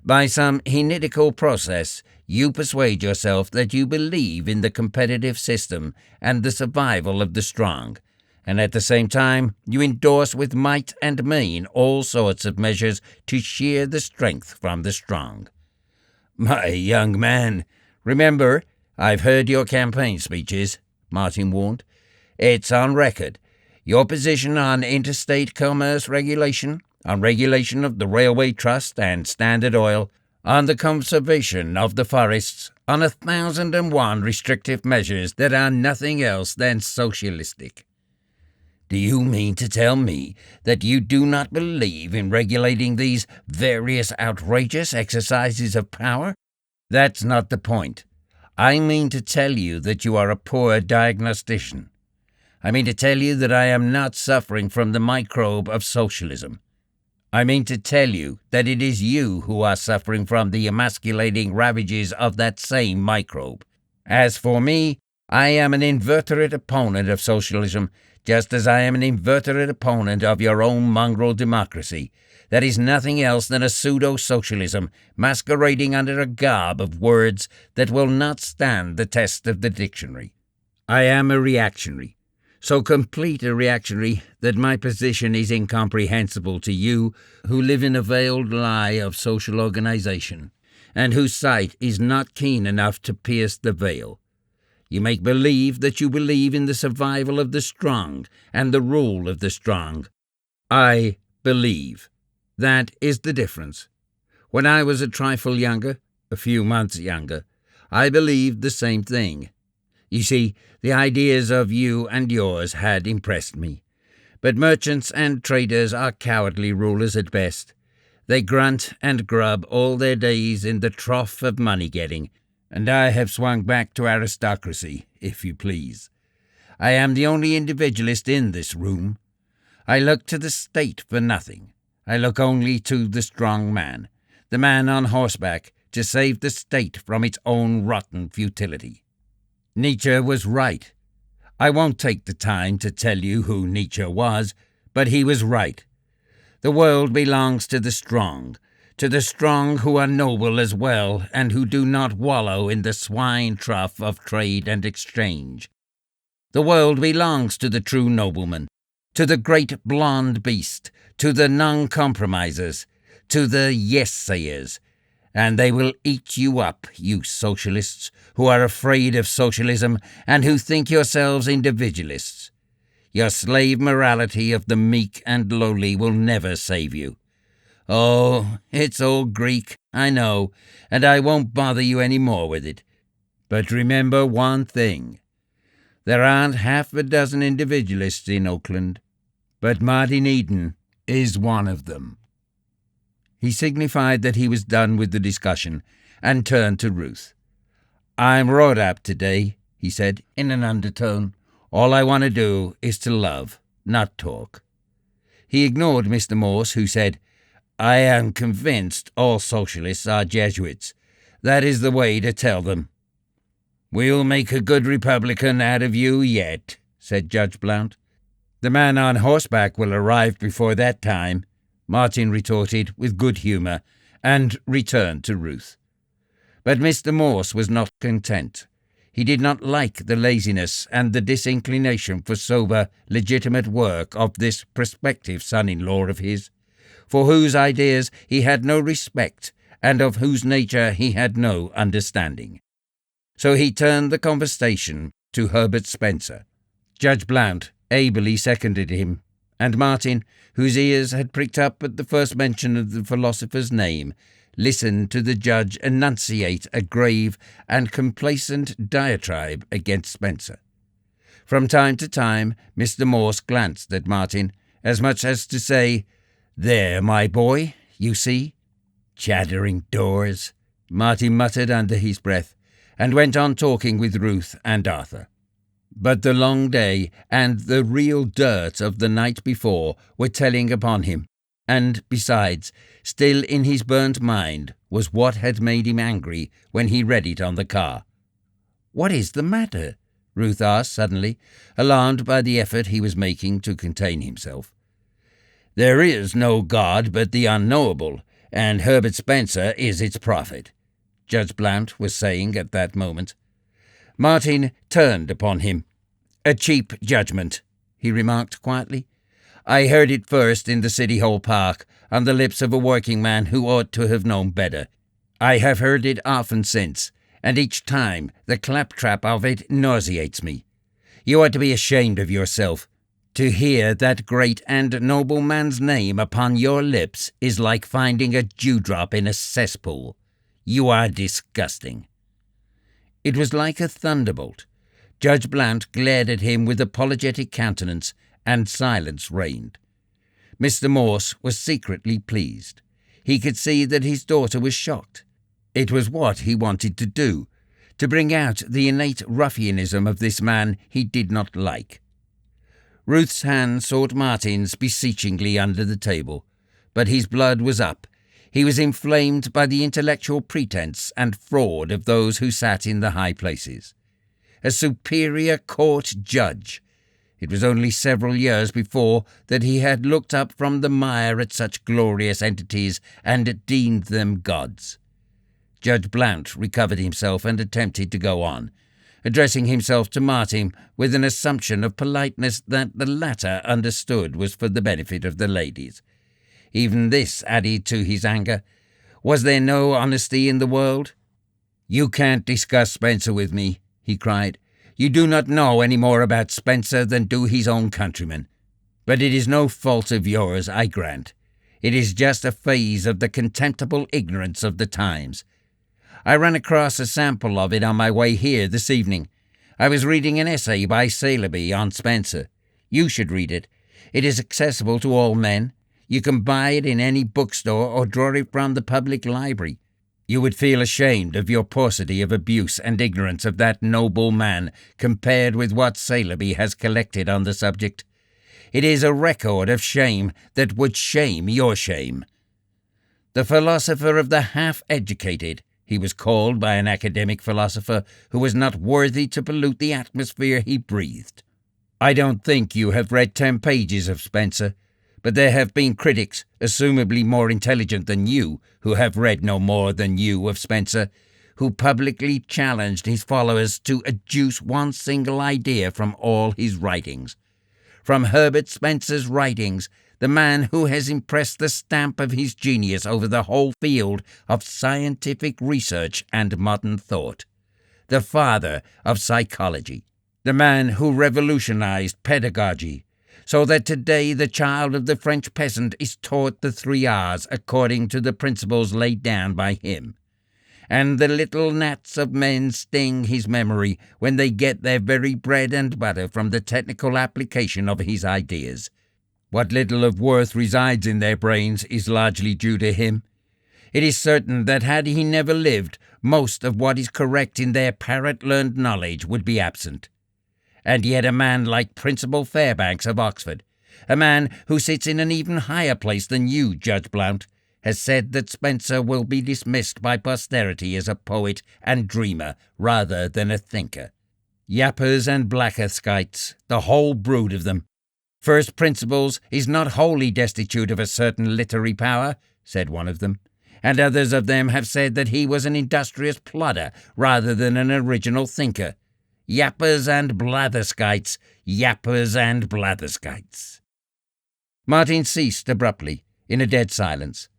by some hinitical process you persuade yourself that you believe in the competitive system and the survival of the strong, and at the same time you endorse with might and main all sorts of measures to shear the strength from the strong." "My young man, remember, I've heard your campaign speeches," Martin warned. "It's on record. Your position on interstate commerce regulation, on regulation of the Railway Trust and Standard Oil, on the conservation of the forests, on 1,001 restrictive measures that are nothing else than socialistic. Do you mean to tell me that you do not believe in regulating these various outrageous exercises of power? That's not the point. I mean to tell you that you are a poor diagnostician. I mean to tell you that I am not suffering from the microbe of socialism. I mean to tell you that it is you who are suffering from the emasculating ravages of that same microbe. As for me, I am an inveterate opponent of socialism, just as I am an inveterate opponent of your own mongrel democracy. That is nothing else than a pseudo-socialism masquerading under a garb of words that will not stand the test of the dictionary. I am a reactionary, so complete a reactionary that my position is incomprehensible to you who live in a veiled lie of social organization, and whose sight is not keen enough to pierce the veil. You make believe that you believe in the survival of the strong and the rule of the strong. I believe. That is the difference. When I was a trifle younger, a few months younger, I believed the same thing. You see, the ideas of you and yours had impressed me. But merchants and traders are cowardly rulers at best. They grunt and grub all their days in the trough of money-getting, and I have swung back to aristocracy, if you please. I am the only individualist in this room. I look to the state for nothing. I look only to the strong man, the man on horseback, to save the state from its own rotten futility. Nietzsche was right. I won't take the time to tell you who Nietzsche was, but he was right. The world belongs to the strong who are noble as well and who do not wallow in the swine trough of trade and exchange. The world belongs to the true nobleman, to the great blonde beast, to the non-compromisers, to the yes-sayers, and they will eat you up, you socialists, who are afraid of socialism and who think yourselves individualists. Your slave morality of the meek and lowly will never save you. Oh, it's old Greek, I know, and I won't bother you any more with it. But remember one thing. There aren't half a dozen individualists in Oakland, but Martin Eden is one of them. He signified that he was done with the discussion and turned to Ruth. I'm wrought up today, he said in an undertone. All I want to do is to love, not talk. He ignored Mr. Morse, who said, I am convinced all socialists are Jesuits. That is the way to tell them. We'll make a good Republican out of you yet, said Judge Blount. The man on horseback will arrive before that time, Martin retorted with good humour, and returned to Ruth. But Mr. Morse was not content. He did not like the laziness and the disinclination for sober, legitimate work of this prospective son-in-law of his, for whose ideas he had no respect and of whose nature he had no understanding. So he turned the conversation to Herbert Spencer. Judge Blount ably seconded him, and Martin, whose ears had pricked up at the first mention of the philosopher's name, listened to the judge enunciate a grave and complacent diatribe against Spencer. From time to time, Mr. Morse glanced at Martin, as much as to say, There, my boy, you see. Chattering doors, Martin muttered under his breath, and went on talking with Ruth and Arthur. But the long day and the real dirt of the night before were telling upon him, and, besides, still in his burnt mind was what had made him angry when he read it on the car. "What is the matter?" Ruth asked suddenly, alarmed by the effort he was making to contain himself. "There is no God but the unknowable, and Herbert Spencer is its prophet," Judge Blount was saying at that moment. Martin turned upon him. "A cheap judgment," he remarked quietly. "I heard it first in the City Hall Park, on the lips of a working man who ought to have known better. I have heard it often since, and each time the claptrap of it nauseates me. You ought to be ashamed of yourself. To hear that great and noble man's name upon your lips is like finding a dewdrop in a cesspool. You are disgusting." It was like a thunderbolt. Judge Blount glared at him with apologetic countenance, and silence reigned. Mr. Morse was secretly pleased. He could see that his daughter was shocked. It was what he wanted to do, to bring out the innate ruffianism of this man he did not like. Ruth's hand sought Martin's beseechingly under the table, but his blood was up. He was inflamed by the intellectual pretense and fraud of those who sat in the high places. A superior court judge! It was only several years before that he had looked up from the mire at such glorious entities and deemed them gods. Judge Blount recovered himself and attempted to go on, addressing himself to Martin with an assumption of politeness that the latter understood was for the benefit of the ladies. Even this added to his anger. Was there no honesty in the world? "You can't discuss Spencer with me," he cried. "You do not know any more about Spencer than do his own countrymen. But it is no fault of yours, I grant. It is just a phase of the contemptible ignorance of the times. I ran across a sample of it on my way here this evening. I was reading an essay by Saleeby on Spencer. You should read it. It is accessible to all men. You can buy it in any bookstore or draw it from the public library. You would feel ashamed of your paucity of abuse and ignorance of that noble man compared with what Saleeby has collected on the subject. It is a record of shame that would shame your shame. The philosopher of the half-educated, he was called by an academic philosopher who was not worthy to pollute the atmosphere he breathed. I don't think you have read 10 pages of Spencer, but there have been critics, assumably more intelligent than you, who have read no more than you of Spencer, who publicly challenged his followers to adduce one single idea from all his writings. From Herbert Spencer's writings, the man who has impressed the stamp of his genius over the whole field of scientific research and modern thought. The father of psychology. The man who revolutionized pedagogy, so that today the child of the French peasant is taught the 3 R's according to the principles laid down by him. And the little gnats of men sting his memory when they get their very bread and butter from the technical application of his ideas. What little of worth resides in their brains is largely due to him. It is certain that had he never lived, most of what is correct in their parrot-learned knowledge would be absent. And yet a man like Principal Fairbanks of Oxford, a man who sits in an even higher place than you, Judge Blount, has said that Spencer will be dismissed by posterity as a poet and dreamer rather than a thinker. Yappers and blackheskites, the whole brood of them. First Principles is not wholly destitute of a certain literary power, said one of them, and others of them have said that he was an industrious plodder rather than an original thinker. Yappers and blatherskites, yappers and blatherskites. Martin ceased abruptly, in a dead silence.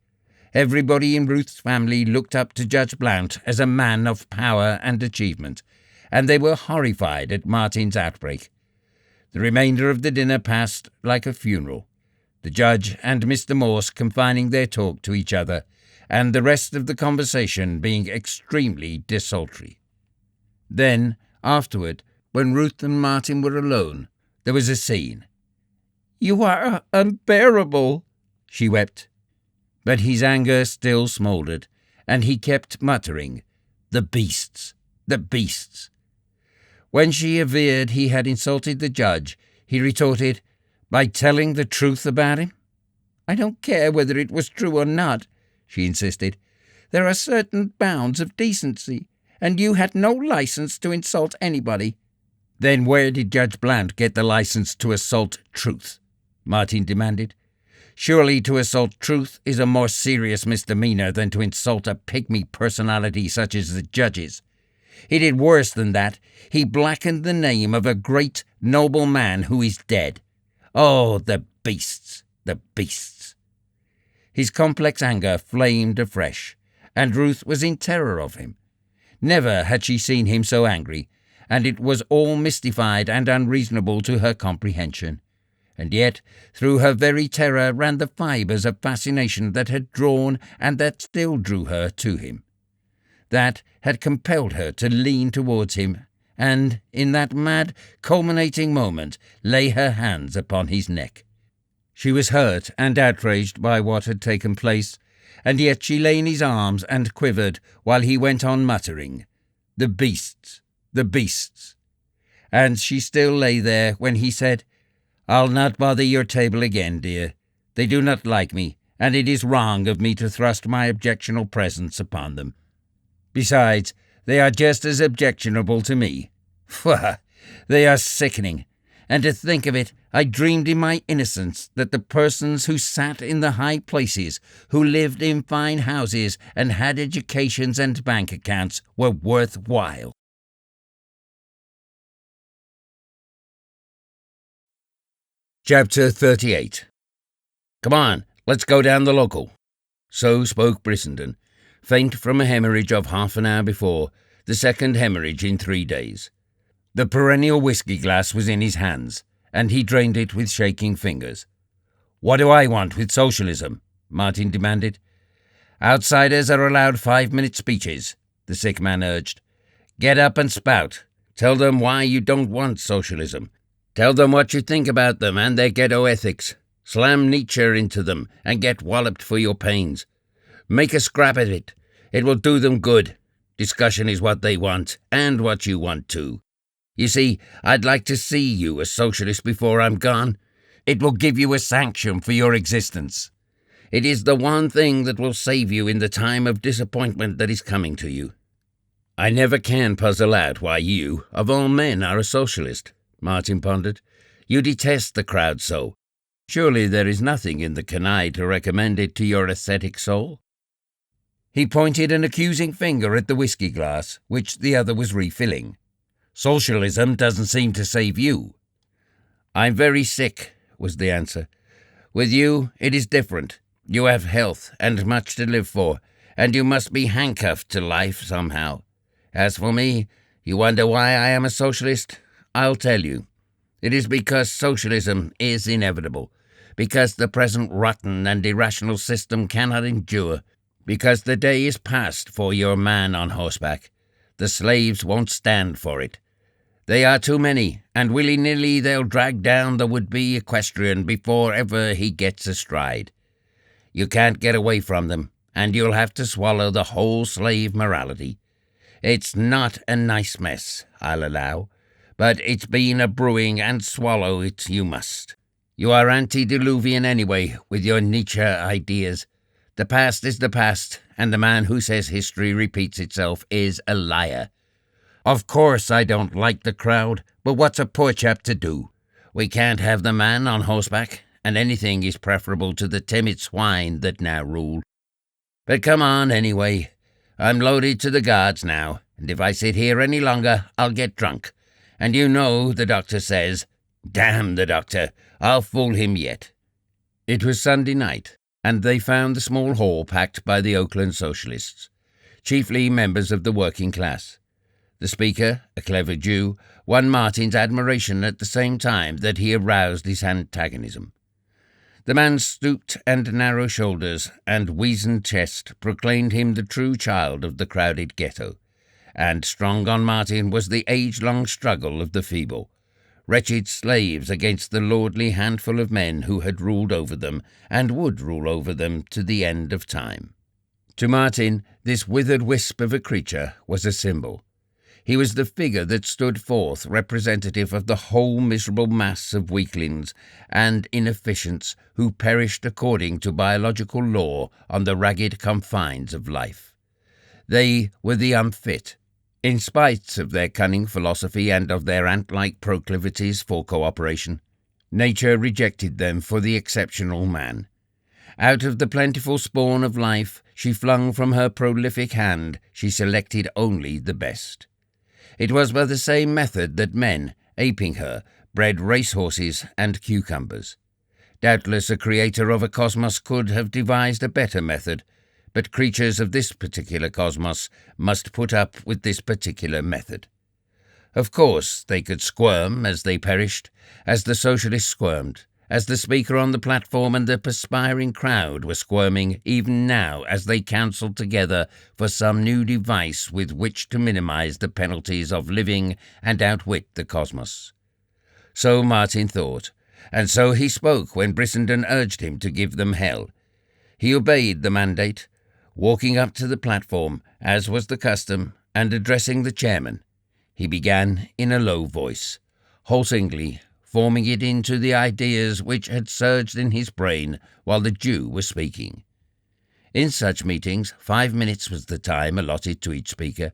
Everybody in Ruth's family looked up to Judge Blount as a man of power and achievement, and they were horrified at Martin's outbreak. The remainder of the dinner passed like a funeral, the judge and Mr. Morse confining their talk to each other, and the rest of the conversation being extremely desultory. Then, afterward, when Ruth and Martin were alone, there was a scene. "You are unbearable," she wept. But his anger still smouldered, and he kept muttering, "The beasts, the beasts." When she averred he had insulted the judge, he retorted, "By telling the truth about him?" "I don't care whether it was true or not," she insisted. "There are certain bounds of decency, and you had no license to insult anybody." "Then where did Judge Blount get the license to assault truth?" Martin demanded. "Surely to assault truth is a more serious misdemeanor than to insult a pygmy personality such as the judge's. He did worse than that. He blackened the name of a great, noble man who is dead. Oh, the beasts, the beasts." His complex anger flamed afresh, and Ruth was in terror of him. Never had she seen him so angry, and it was all mystified and unreasonable to her comprehension. And yet, through her very terror ran the fibres of fascination that had drawn and that still drew her to him. That had compelled her to lean towards him, and, in that mad, culminating moment, lay her hands upon his neck. She was hurt and outraged by what had taken place, and yet she lay in his arms and quivered while he went on muttering, "The beasts, the beasts." And she still lay there when he said, "I'll not bother your table again, dear. They do not like me, and it is wrong of me to thrust my objectionable presence upon them. Besides, they are just as objectionable to me. Pwah! They are sickening. And to think of it, I dreamed in my innocence that the persons who sat in the high places, who lived in fine houses and had educations and bank accounts, were worth while." Chapter 38. "Come on, let's go down the local." So spoke Brissenden, faint from a hemorrhage of half an hour before, the second hemorrhage in 3 days. The perennial whiskey glass was in his hands, and he drained it with shaking fingers. "What do I want with socialism?" Martin demanded. "Outsiders are allowed 5-minute speeches," the sick man urged. "Get up and spout. Tell them why you don't want socialism. Tell them what you think about them and their ghetto ethics. Slam Nietzsche into them and get walloped for your pains. Make a scrap of it. It will do them good. Discussion is what they want, and what you want too. You see, I'd like to see you a socialist before I'm gone. It will give you a sanction for your existence. It is the one thing that will save you in the time of disappointment that is coming to you." "I never can puzzle out why you, of all men, are a socialist," Martin pondered. You detest the crowd so. Surely there is nothing in the canaille to recommend it to your ascetic soul." He pointed an accusing finger at the whiskey glass, which the other was refilling. "Socialism doesn't seem to save you." "I'm very sick," was the answer. "With you, it is different. You have health and much to live for, and you must be handcuffed to life somehow. As for me, you wonder why I am a socialist? I'll tell you. It is because socialism is inevitable, because the present rotten and irrational system cannot endure, because the day is past for your man on horseback. The slaves won't stand for it. They are too many, and willy-nilly they'll drag down the would-be equestrian before ever he gets astride. You can't get away from them, and you'll have to swallow the whole slave morality. It's not a nice mess, I'll allow, but it's been a brewing, and swallow it you must. You are antediluvian anyway, with your Nietzsche ideas. The past is the past, and the man who says history repeats itself is a liar. Of course I don't like the crowd, but what's a poor chap to do? We can't have the man on horseback, and anything is preferable to the timid swine that now rule. But come on anyway. I'm loaded to the guards now, and if I sit here any longer, I'll get drunk. And you know the doctor says, damn the doctor, I'll fool him yet." It was Sunday night, and they found the small hall packed by the Oakland socialists, chiefly members of the working class. The speaker, a clever Jew, won Martin's admiration at the same time that he aroused his antagonism. The man's stooped and narrow shoulders and weazened chest proclaimed him the true child of the crowded ghetto, and strong on Martin was the age-long struggle of the feeble, wretched slaves against the lordly handful of men who had ruled over them and would rule over them to the end of time. To Martin, this withered wisp of a creature was a symbol. He was the figure that stood forth representative of the whole miserable mass of weaklings and inefficients who perished according to biological law on the ragged confines of life. They were the unfit. In spite of their cunning philosophy and of their ant-like proclivities for cooperation, nature rejected them for the exceptional man. Out of the plentiful spawn of life she flung from her prolific hand, she selected only the best. It was by the same method that men, aping her, bred racehorses and cucumbers. Doubtless a creator of a cosmos could have devised a better method, but creatures of this particular cosmos must put up with this particular method. Of course, they could squirm as they perished, as the socialists squirmed, as the speaker on the platform and the perspiring crowd were squirming even now as they counselled together for some new device with which to minimize the penalties of living and outwit the cosmos. So Martin thought, and so he spoke when Brissenden urged him to give them hell. He obeyed the mandate, walking up to the platform, as was the custom, and addressing the chairman. He began in a low voice, haltingly, forming it into the ideas which had surged in his brain while the Jew was speaking. In such meetings, 5 minutes was the time allotted to each speaker,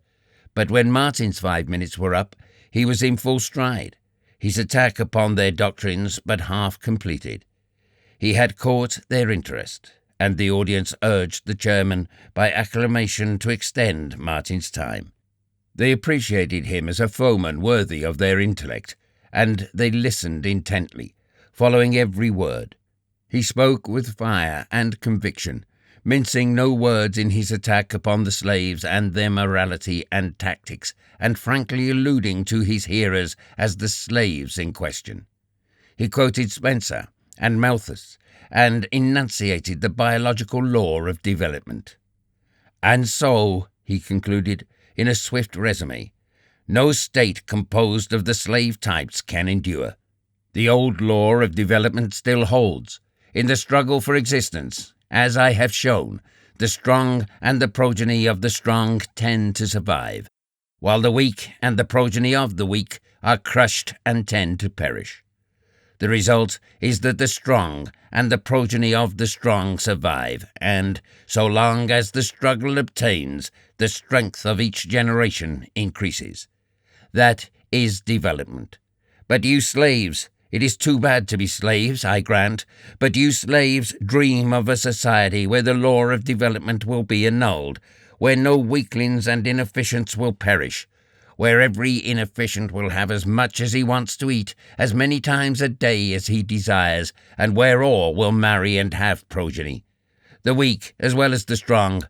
but when Martin's 5 minutes were up, he was in full stride, his attack upon their doctrines but half completed. He had caught their interest, and the audience urged the chairman by acclamation to extend Martin's time. They appreciated him as a foeman worthy of their intellect, and they listened intently, following every word. He spoke with fire and conviction, mincing no words in his attack upon the slaves and their morality and tactics, and frankly alluding to his hearers as the slaves in question. He quoted Spencer and Malthus, and enunciated the biological law of development. And so, he concluded, in a swift resume, no state composed of the slave types can endure. The old law of development still holds. In the struggle for existence, as I have shown, the strong and the progeny of the strong tend to survive, while the weak and the progeny of the weak are crushed and tend to perish. The result is that the strong and the progeny of the strong survive, and, so long as the struggle obtains, the strength of each generation increases. That is development. But you slaves, It is too bad to be slaves, I grant, but you slaves dream of a society where the law of development will be annulled, where no weaklings and inefficients will perish, where every inefficient will have as much as he wants to eat, as many times a day as he desires, and where all will marry and have progeny, the weak as well as the strong.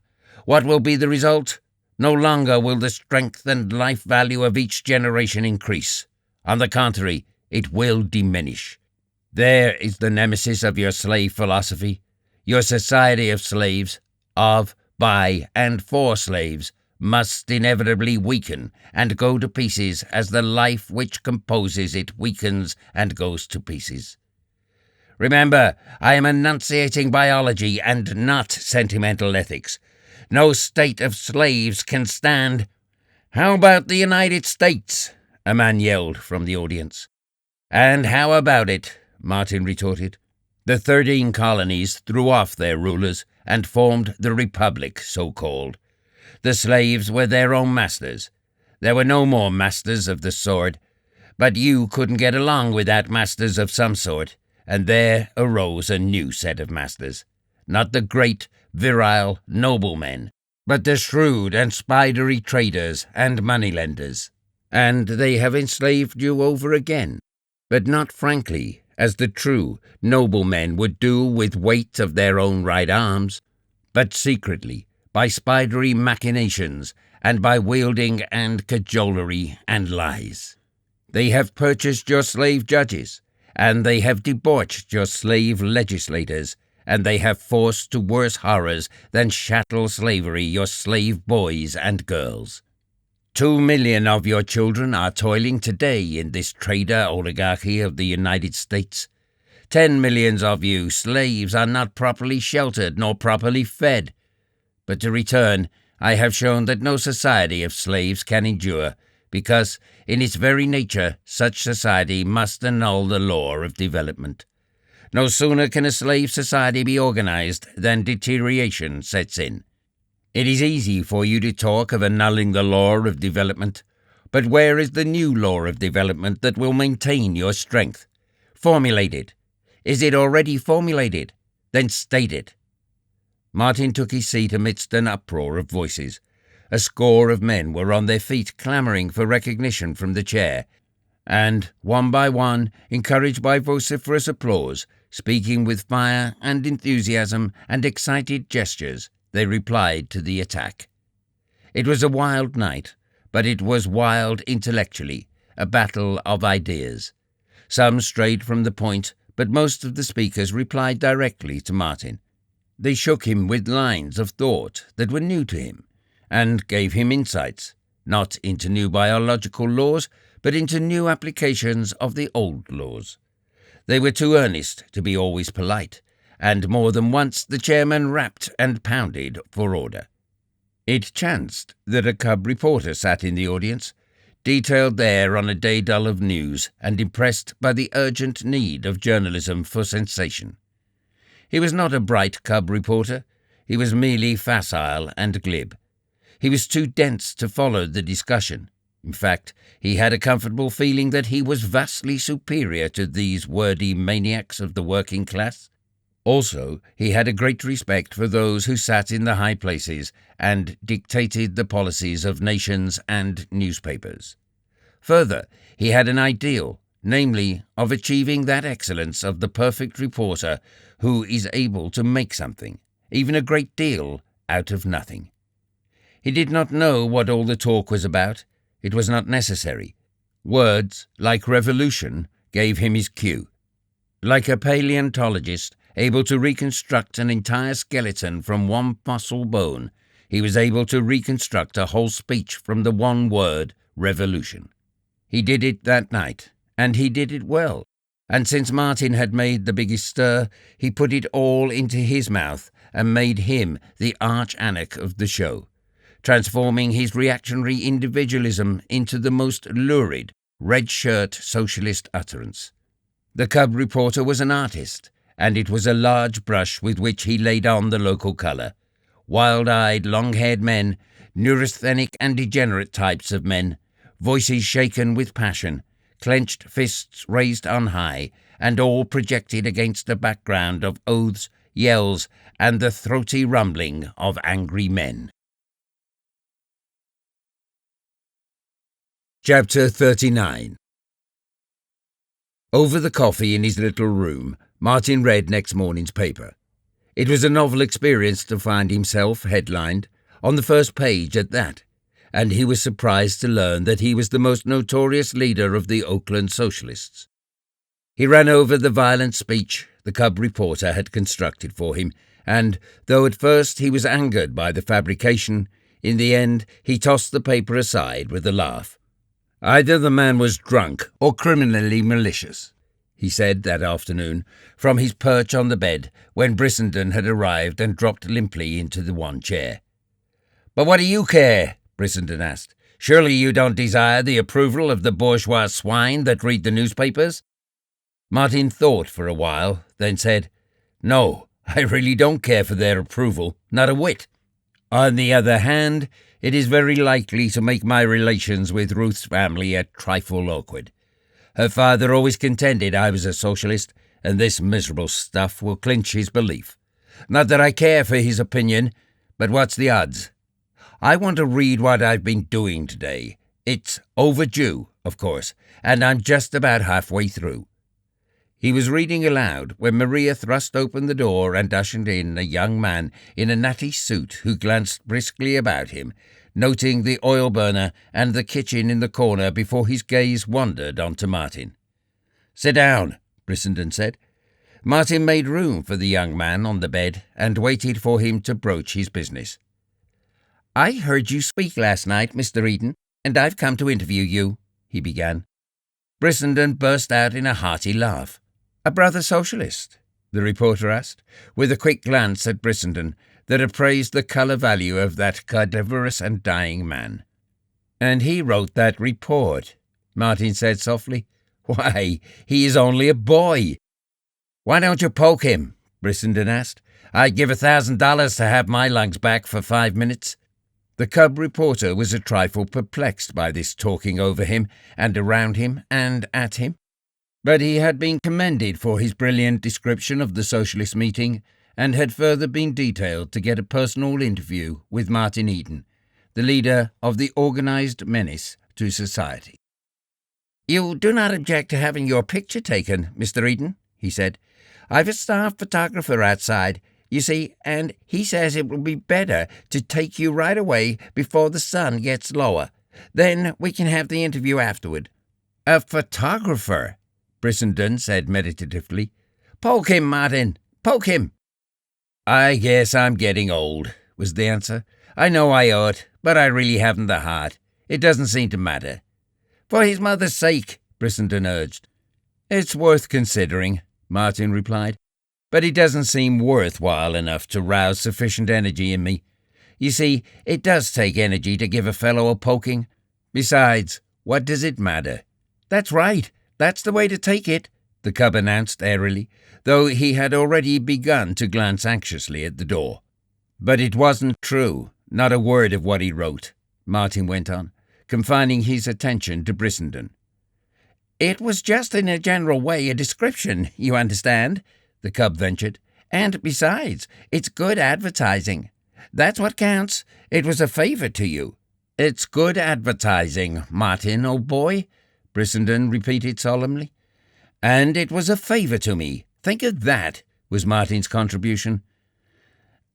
What will be the result? No longer will the strength and life value of each generation increase. On the contrary, it will diminish. There is the nemesis of your slave philosophy. Your society of slaves, of, by, and for slaves, must inevitably weaken and go to pieces as the life which composes it weakens and goes to pieces. Remember, I am enunciating biology and not sentimental ethics. No state of slaves can stand. How about the United States? A man yelled from the audience. And how about it? Martin retorted. The 13 colonies threw off their rulers and formed the Republic, so-called. The slaves were their own masters. There were no more masters of the sword, but you couldn't get along without masters of some sort, and there arose a new set of masters. Not the great, virile noblemen, but the shrewd and spidery traders and moneylenders. And they have enslaved you over again, but not frankly, as the true noblemen would do with weight of their own right arms, but secretly, by spidery machinations, and by wielding and cajolery and lies. They have purchased your slave judges, and they have debauched your slave legislators, and they have forced to worse horrors than chattel slavery your slave boys and girls. 2 million of your children are toiling today in this trader oligarchy of the United States. 10 millions of you slaves are not properly sheltered nor properly fed. But to return, I have shown that no society of slaves can endure, because, in its very nature, such society must annul the law of development. No sooner can a slave society be organized than deterioration sets in. It is easy for you to talk of annulling the law of development, but where is the new law of development that will maintain your strength? Formulate it. Is it already formulated? Then state it. Martin took his seat amidst an uproar of voices. A score of men were on their feet clamouring for recognition from the chair, and, one by one, encouraged by vociferous applause, speaking with fire and enthusiasm and excited gestures, they replied to the attack. It was a wild night, but it was wild intellectually, a battle of ideas. Some strayed from the point, but most of the speakers replied directly to Martin. They shook him with lines of thought that were new to him, and gave him insights, not into new biological laws, but into new applications of the old laws. They were too earnest to be always polite, and more than once the chairman rapped and pounded for order. It chanced that a cub reporter sat in the audience, detailed there on a day dull of news and impressed by the urgent need of journalism for sensation. He was not a bright cub reporter. He was merely facile and glib. He was too dense to follow the discussion. In fact, he had a comfortable feeling that he was vastly superior to these wordy maniacs of the working class. Also, he had a great respect for those who sat in the high places and dictated the policies of nations and newspapers. Further, he had an ideal, namely, of achieving that excellence of the perfect reporter who is able to make something, even a great deal, out of nothing. He did not know what all the talk was about. It was not necessary. Words, like revolution, gave him his cue. Like a paleontologist able to reconstruct an entire skeleton from one fossil bone, he was able to reconstruct a whole speech from the one word, revolution. He did it that night, and he did it well. And since Martin had made the biggest stir, he put it all into his mouth and made him the arch-anarch of the show, transforming his reactionary individualism into the most lurid, red-shirt socialist utterance. The cub reporter was an artist, and it was a large brush with which he laid on the local colour. Wild-eyed, long-haired men, neurasthenic and degenerate types of men, voices shaken with passion, clenched fists raised on high, and all projected against a background of oaths, yells, and the throaty rumbling of angry men. Chapter 39. Over the coffee in his little room, Martin read next morning's paper. It was a novel experience to find himself headlined, on the first page at that, and he was surprised to learn that he was the most notorious leader of the Oakland Socialists. He ran over the violent speech the cub reporter had constructed for him, and, though at first he was angered by the fabrication, in the end he tossed the paper aside with a laugh. Either the man was drunk or criminally malicious, he said that afternoon, from his perch on the bed when Brissenden had arrived and dropped limply into the one chair. "But what do you care?" Brissenden asked. "Surely you don't desire the approval of the bourgeois swine that read the newspapers?" Martin thought for a while, then said, "No, I really don't care for their approval, not a whit. On the other hand, it is very likely to make my relations with Ruth's family a trifle awkward. Her father always contended I was a socialist, and this miserable stuff will clinch his belief. Not that I care for his opinion, but what's the odds? I want to read what I've been doing today. It's overdue, of course, and I'm just about halfway through." He was reading aloud when Maria thrust open the door and ushered in a young man in a natty suit who glanced briskly about him, noting the oil burner and the kitchen in the corner before his gaze wandered onto Martin. "Sit down," Brissenden said. Martin made room for the young man on the bed and waited for him to broach his business. "I heard you speak last night, Mr. Eden, and I've come to interview you," he began. Brissenden burst out in a hearty laugh. "A brother socialist?" the reporter asked, with a quick glance at Brissenden that appraised the colour value of that cadaverous and dying man. "And he wrote that report," Martin said softly. "Why, he is only a boy." "Why don't you poke him?" Brissenden asked. "I'd give $1,000 to have my lungs back for 5 minutes. The cub reporter was a trifle perplexed by this talking over him and around him and at him. But he had been commended for his brilliant description of the socialist meeting and had further been detailed to get a personal interview with Martin Eden, the leader of the organized menace to society. "You do not object to having your picture taken, Mr. Eden," he said. "I've a star photographer outside, you see, and he says it will be better to take you right away before the sun gets lower. Then we can have the interview afterward." "A photographer?" Brissenden said meditatively. "Poke him, Martin, poke him." "I guess I'm getting old," was the answer. "I know I ought, but I really haven't the heart. It doesn't seem to matter." "For his mother's sake," Brissenden urged. "It's worth considering," Martin replied, "but it doesn't seem worthwhile enough to rouse sufficient energy in me. You see, it does take energy to give a fellow a poking. Besides, what does it matter?" "That's right. That's the way to take it," the cub announced airily, though he had already begun to glance anxiously at the door. "But it wasn't true, not a word of what he wrote," Martin went on, confining his attention to Brissenden. "It was just in a general way a description, you understand," the cub ventured. "And besides, it's good advertising. That's what counts. It was a favour to you." "It's good advertising, Martin, old boy," Brissenden repeated solemnly. "And it was a favour to me. Think of that," was Martin's contribution.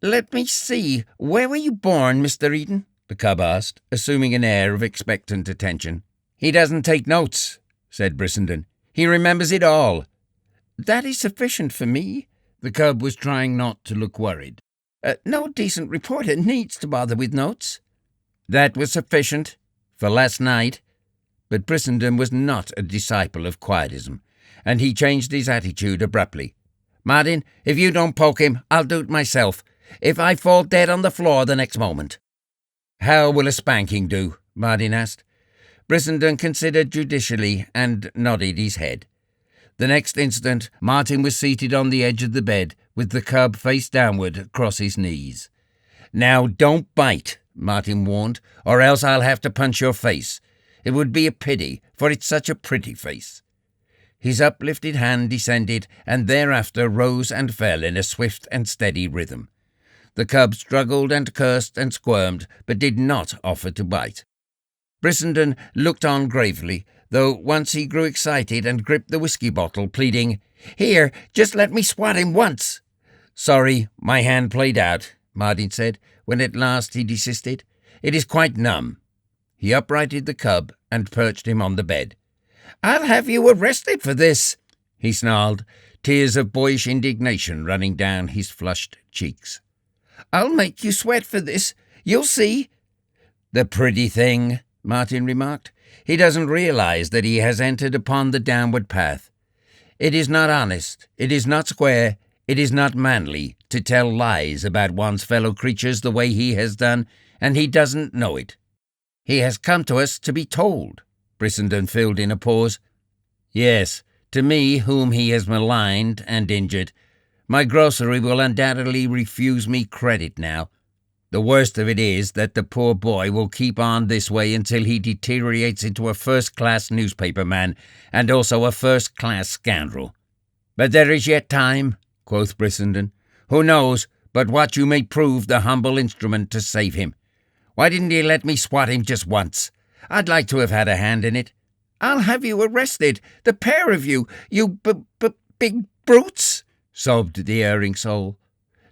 "Let me see, where were you born, Mr. Eden?" the cub asked, assuming an air of expectant attention. "He doesn't take notes," said Brissenden. "He remembers it all." "That is sufficient for me." The cub was trying not to look worried. "No decent reporter needs to bother with notes." "That was sufficient for last night." But Brissenden was not a disciple of quietism, and he changed his attitude abruptly. "Martin, if you don't poke him, I'll do it myself, if I fall dead on the floor the next moment." "How will a spanking do?" Martin asked. Brissenden considered judicially and nodded his head. The next instant, Martin was seated on the edge of the bed with the cub face downward across his knees. "Now don't bite," Martin warned, "or else I'll have to punch your face. It would be a pity, for it's such a pretty face." His uplifted hand descended, and thereafter rose and fell in a swift and steady rhythm. The cub struggled and cursed and squirmed, but did not offer to bite. Brissenden looked on gravely, though once he grew excited and gripped the whiskey bottle, pleading, "Here, just let me swat him once." "Sorry, my hand played out," Martin said, when at last he desisted. "It is quite numb." He uprighted the cub and perched him on the bed. "I'll have you arrested for this," he snarled, tears of boyish indignation running down his flushed cheeks. "I'll make you sweat for this. You'll see." "The pretty thing," Martin remarked. "He doesn't realize that he has entered upon the downward path. It is not honest, it is not square, it is not manly to tell lies about one's fellow creatures the way he has done, and he doesn't know it. He has come to us to be told." Brissenden filled in a pause. "Yes, to me whom he has maligned and injured. My grocery will undoubtedly refuse me credit now. The worst of it is that the poor boy will keep on this way until he deteriorates into a first-class newspaper man and also a first-class scoundrel." "But there is yet time," quoth Brissenden. "Who knows but what you may prove the humble instrument to save him? Why didn't you let me swat him just once? I'd like to have had a hand in it." "I'll have you arrested, the pair of you, you big brutes," sobbed the erring soul.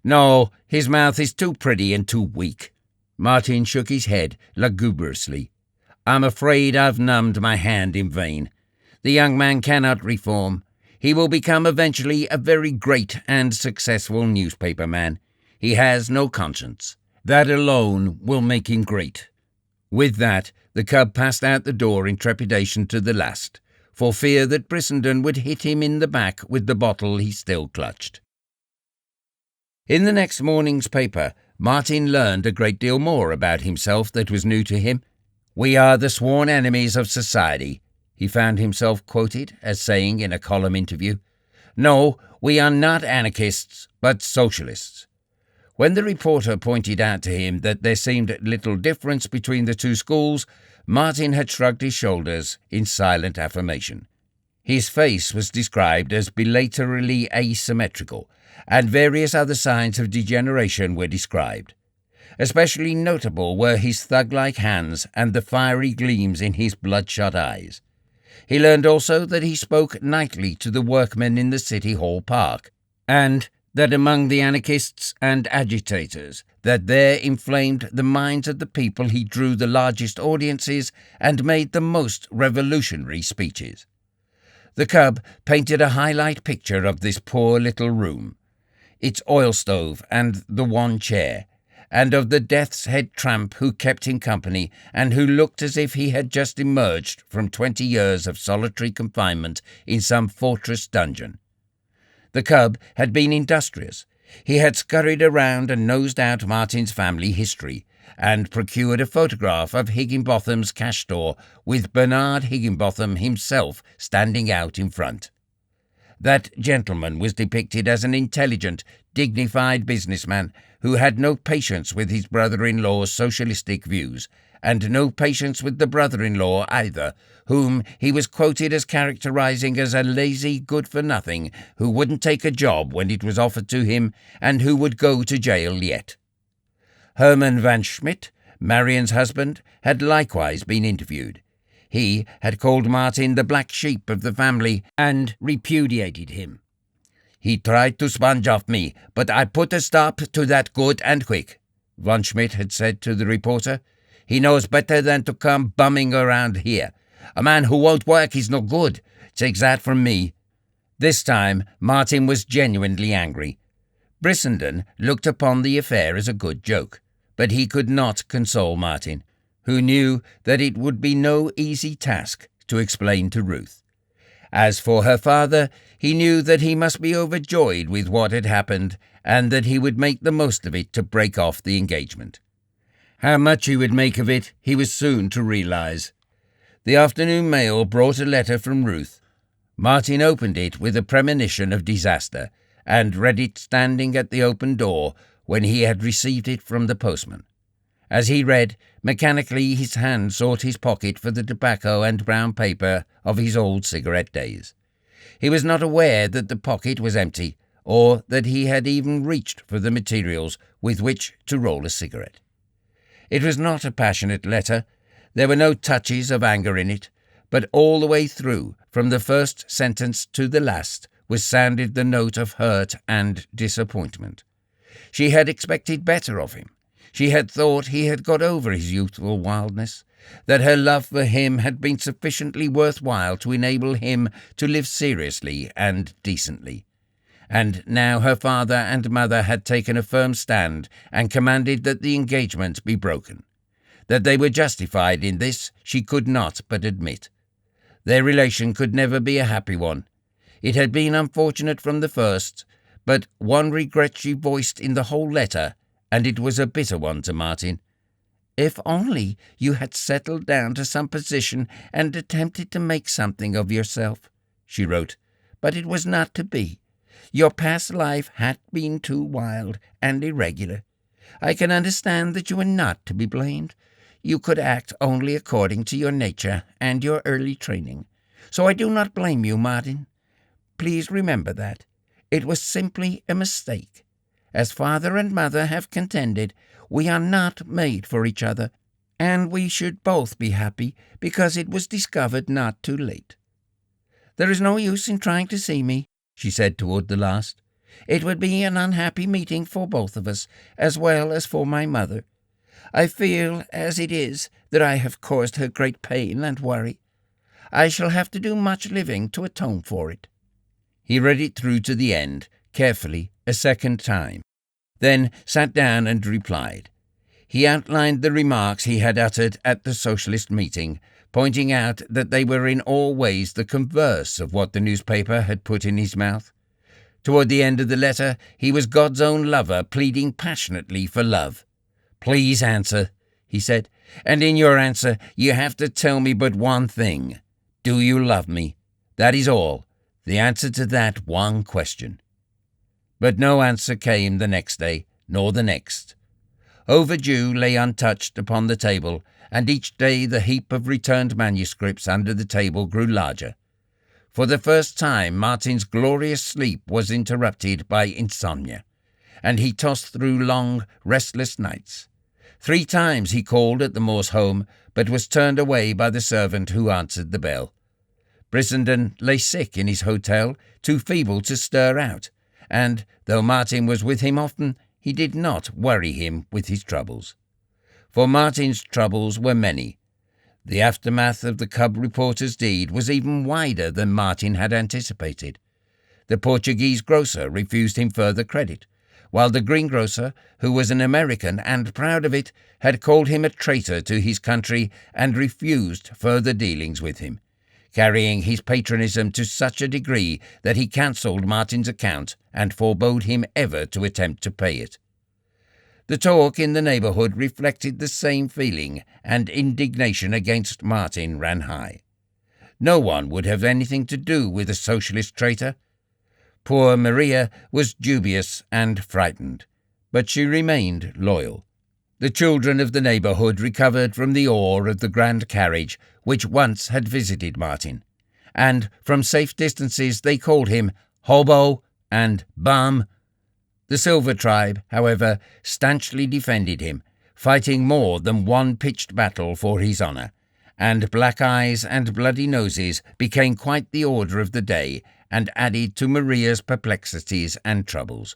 "No, his mouth is too pretty and too weak." Martin shook his head lugubriously. "I'm afraid I've numbed my hand in vain. The young man cannot reform. He will become eventually a very great and successful newspaper man. He has no conscience. That alone will make him great." With that, the cub passed out the door in trepidation to the last, for fear that Brissenden would hit him in the back with the bottle he still clutched. In the next morning's paper, Martin learned a great deal more about himself that was new to him. "We are the sworn enemies of society," he found himself quoted as saying in a column interview. "No, we are not anarchists, but socialists." When the reporter pointed out to him that there seemed little difference between the two schools, Martin had shrugged his shoulders in silent affirmation. His face was described as bilaterally asymmetrical, and various other signs of degeneration were described. Especially notable were his thug-like hands and the fiery gleams in his bloodshot eyes. He learned also that he spoke nightly to the workmen in the City Hall Park, and that among the anarchists and agitators that there inflamed the minds of the people he drew the largest audiences and made the most revolutionary speeches. The cub painted a highlight picture of this poor little room, its oil stove and the one chair, and of the death's head tramp who kept him company and who looked as if he had just emerged from 20 years of solitary confinement in some fortress dungeon. The cub had been industrious. He had scurried around and nosed out Martin's family history, and procured a photograph of Higginbotham's cash store with Bernard Higginbotham himself standing out in front. That gentleman was depicted as an intelligent, dignified businessman who had no patience with his brother-in-law's socialistic views, and no patience with the brother-in-law either, whom he was quoted as characterizing as a lazy good-for-nothing who wouldn't take a job when it was offered to him and who would go to jail yet. Herman Van Schmidt, Marion's husband, had likewise been interviewed. He had called Martin the black sheep of the family and repudiated him. "He tried to sponge off me, but I put a stop to that good and quick," Von Schmidt had said to the reporter. "He knows better than to come bumming around here. A man who won't work is no good. Take that from me." This time Martin was genuinely angry. Brissenden looked upon the affair as a good joke, but he could not console Martin, who knew that it would be no easy task to explain to Ruth. As for her father, he knew that he must be overjoyed with what had happened, and that he would make the most of it to break off the engagement. How much he would make of it, he was soon to realize. The afternoon mail brought a letter from Ruth. Martin opened it with a premonition of disaster, and read it standing at the open door when he had received it from the postman. As he read, mechanically his hand sought his pocket for the tobacco and brown paper of his old cigarette days. He was not aware that the pocket was empty, or that he had even reached for the materials with which to roll a cigarette. It was not a passionate letter. There were no touches of anger in it, but all the way through, from the first sentence to the last, was sounded the note of hurt and disappointment. She had expected better of him. She had thought he had got over his youthful wildness, that her love for him had been sufficiently worthwhile to enable him to live seriously and decently. And now her father and mother had taken a firm stand and commanded that the engagement be broken. That they were justified in this she could not but admit. Their relation could never be a happy one. It had been unfortunate from the first, but one regret she voiced in the whole letter, and it was a bitter one to Martin. "If only you had settled down to some position and attempted to make something of yourself," she wrote, "but it was not to be. Your past life had been too wild and irregular. I can understand that you are not to be blamed. You could act only according to your nature and your early training. So I do not blame you, Martin. Please remember that. It was simply a mistake. As father and mother have contended, we are not made for each other, and we should both be happy because it was discovered not too late. There is no use in trying to see me," she said toward the last. "It would be an unhappy meeting for both of us, as well as for my mother. I feel, as it is, that I have caused her great pain and worry. I shall have to do much living to atone for it." He read it through to the end, carefully, a second time, then sat down and replied. He outlined the remarks he had uttered at the socialist meeting, pointing out that they were in all ways the converse of what the newspaper had put in his mouth. Toward the end of the letter, he was God's own lover pleading passionately for love. "Please answer," he said, "and in your answer you have to tell me but one thing. Do you love me? That is all. The answer to that one question." But no answer came the next day, nor the next. Overdue lay untouched upon the table, and each day the heap of returned manuscripts under the table grew larger. For the first time Martin's glorious sleep was interrupted by insomnia, and he tossed through long, restless nights. 3 times he called at the Moores' home, but was turned away by the servant who answered the bell. Brissenden lay sick in his hotel, too feeble to stir out, and, though Martin was with him often, he did not worry him with his troubles. For Martin's troubles were many. The aftermath of the cub reporter's deed was even wider than Martin had anticipated. The Portuguese grocer refused him further credit, while the greengrocer, who was an American and proud of it, had called him a traitor to his country and refused further dealings with him, carrying his patronism to such a degree that he cancelled Martin's account and forbade him ever to attempt to pay it. The talk in the neighbourhood reflected the same feeling, and indignation against Martin ran high. No one would have anything to do with a socialist traitor. Poor Maria was dubious and frightened, but she remained loyal. The children of the neighbourhood recovered from the awe of the grand carriage which once had visited Martin, and from safe distances they called him Hobo and Bum. The Silver Tribe, however, stanchly defended him, fighting more than one pitched battle for his honour, and black eyes and bloody noses became quite the order of the day and added to Maria's perplexities and troubles.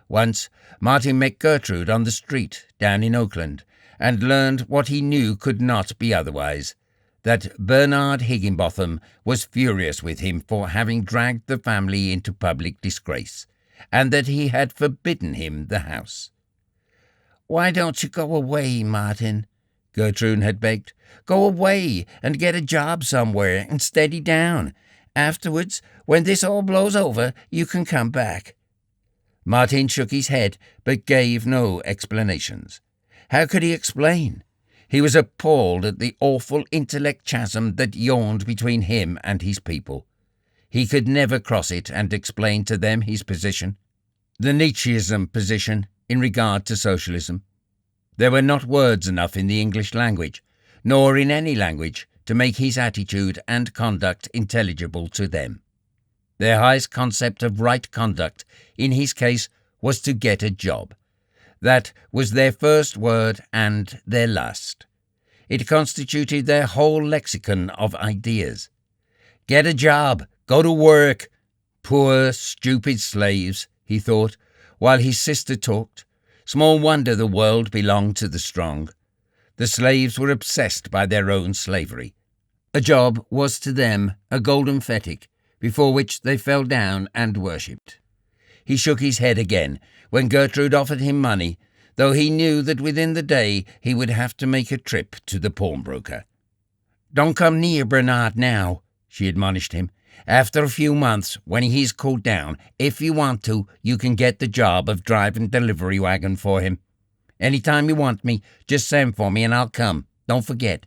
Once Martin met Gertrude on the street down in Oakland, and learned what he knew could not be otherwise, that Bernard Higginbotham was furious with him for having dragged the family into public disgrace, and that he had forbidden him the house. "Why don't you go away, Martin?" Gertrude had begged. "Go away and get a job somewhere and steady down. Afterwards, when this all blows over, you can come back." Martin shook his head, but gave no explanations. How could he explain? He was appalled at the awful intellect chasm that yawned between him and his people. He could never cross it and explain to them his position, the Nietzscheism position in regard to socialism. There were not words enough in the English language, nor in any language, to make his attitude and conduct intelligible to them. Their highest concept of right conduct, in his case, was to get a job. That was their first word and their last. It constituted their whole lexicon of ideas. Get a job, go to work. Poor, stupid slaves, he thought, while his sister talked. Small wonder the world belonged to the strong. The slaves were obsessed by their own slavery. A job was to them a golden fetich, before which they fell down and worshipped. He shook his head again when Gertrude offered him money, though he knew that within the day he would have to make a trip to the pawnbroker. "Don't come near Bernard now," she admonished him. "After a few months, when he's cooled down, if you want to, you can get the job of driving delivery wagon for him. Any time you want me, just send for me and I'll come. Don't forget."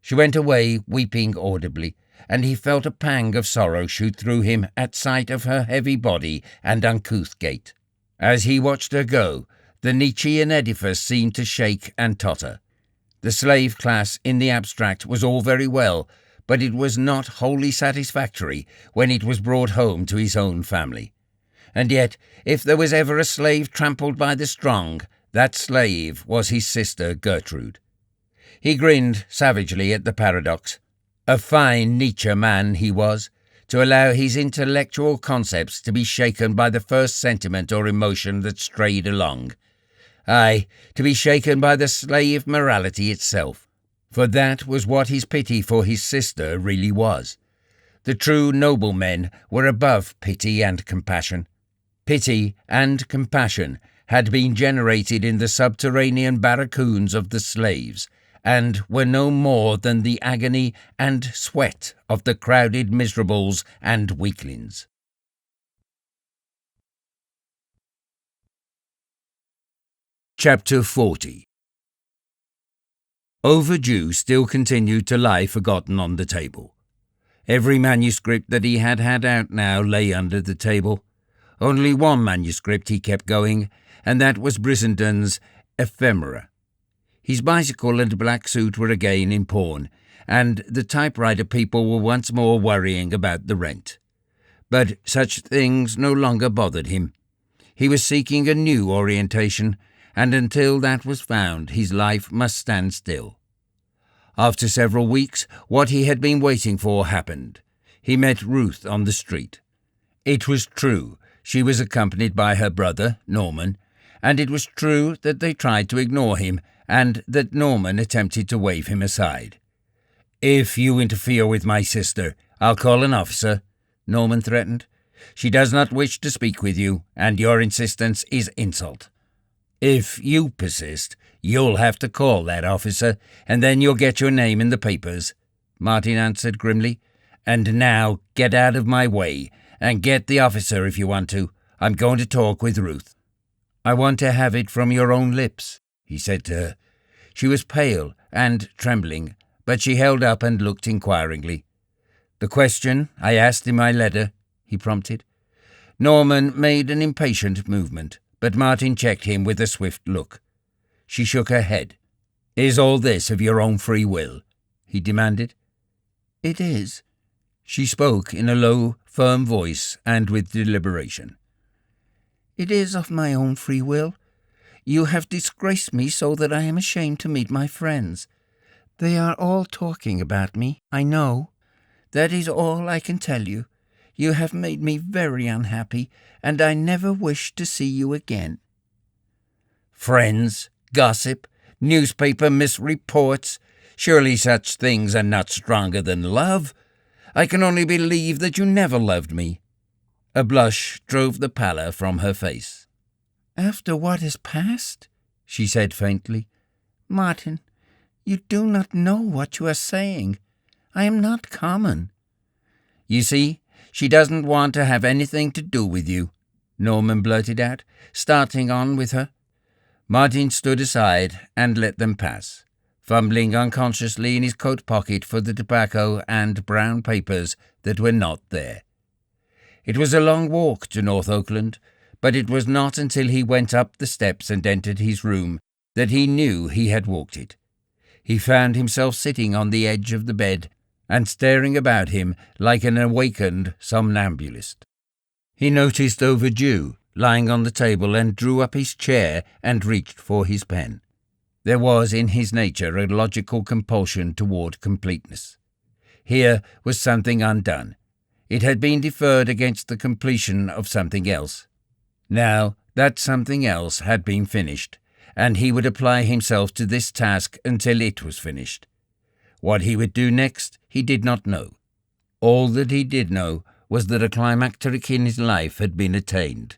She went away, weeping audibly, and he felt a pang of sorrow shoot through him at sight of her heavy body and uncouth gait. As he watched her go, the Nietzschean edifice seemed to shake and totter. The slave class in the abstract was all very well, but it was not wholly satisfactory when it was brought home to his own family. And yet, if there was ever a slave trampled by the strong, that slave was his sister Gertrude. He grinned savagely at the paradox. A fine Nietzsche man he was, to allow his intellectual concepts to be shaken by the first sentiment or emotion that strayed along. Aye, to be shaken by the slave morality itself. For that was what his pity for his sister really was. The true noble men were above pity and compassion. Pity and compassion had been generated in the subterranean barracoons of the slaves, and were no more than the agony and sweat of the crowded miserables and weaklings. Chapter 40. Overdue still continued to lie forgotten on the table. Every manuscript that he had out now lay under the table. Only one manuscript he kept going, and that was Brissenden's Ephemera. His bicycle and black suit were again in pawn, and the typewriter people were once more worrying about the rent. But such things no longer bothered him. He was seeking a new orientation, and until that was found, his life must stand still. After several weeks, what he had been waiting for happened. He met Ruth on the street. It was true she was accompanied by her brother, Norman, and it was true that they tried to ignore him, and that Norman attempted to wave him aside. "If you interfere with my sister, I'll call an officer," Norman threatened. "She does not wish to speak with you, and your insistence is insult. If you persist, you'll have to call that officer, and then you'll get your name in the papers," Martin answered grimly. "And now get out of my way, and get the officer if you want to. I'm going to talk with Ruth." "I want to have it from your own lips," he said to her. She was pale and trembling, but she held up and looked inquiringly. "The question I asked in my letter," he prompted. Norman made an impatient movement, but Martin checked him with a swift look. She shook her head. "Is all this of your own free will?" he demanded. "It is." She spoke in a low, firm voice and with deliberation. "It is of my own free will. You have disgraced me so that I am ashamed to meet my friends. They are all talking about me, I know. That is all I can tell you. You have made me very unhappy, and I never wish to see you again." "Friends, gossip, newspaper misreports. Surely such things are not stronger than love. I can only believe that you never loved me." A blush drove the pallor from her face. "After what has passed," she said faintly. "Martin, you do not know what you are saying. I am not common." "You see, she doesn't want to have anything to do with you," Norman blurted out, starting on with her. Martin stood aside and let them pass, fumbling unconsciously in his coat pocket for the tobacco and brown papers that were not there. It was a long walk to North Oakland, but it was not until he went up the steps and entered his room that he knew he had walked it. He found himself sitting on the edge of the bed and staring about him like an awakened somnambulist. He noticed Overdue lying on the table and drew up his chair and reached for his pen. There was in his nature a logical compulsion toward completeness. Here was something undone. It had been deferred against the completion of something else. Now that something else had been finished, and he would apply himself to this task until it was finished. What he would do next, he did not know. All that he did know was that a climacteric in his life had been attained.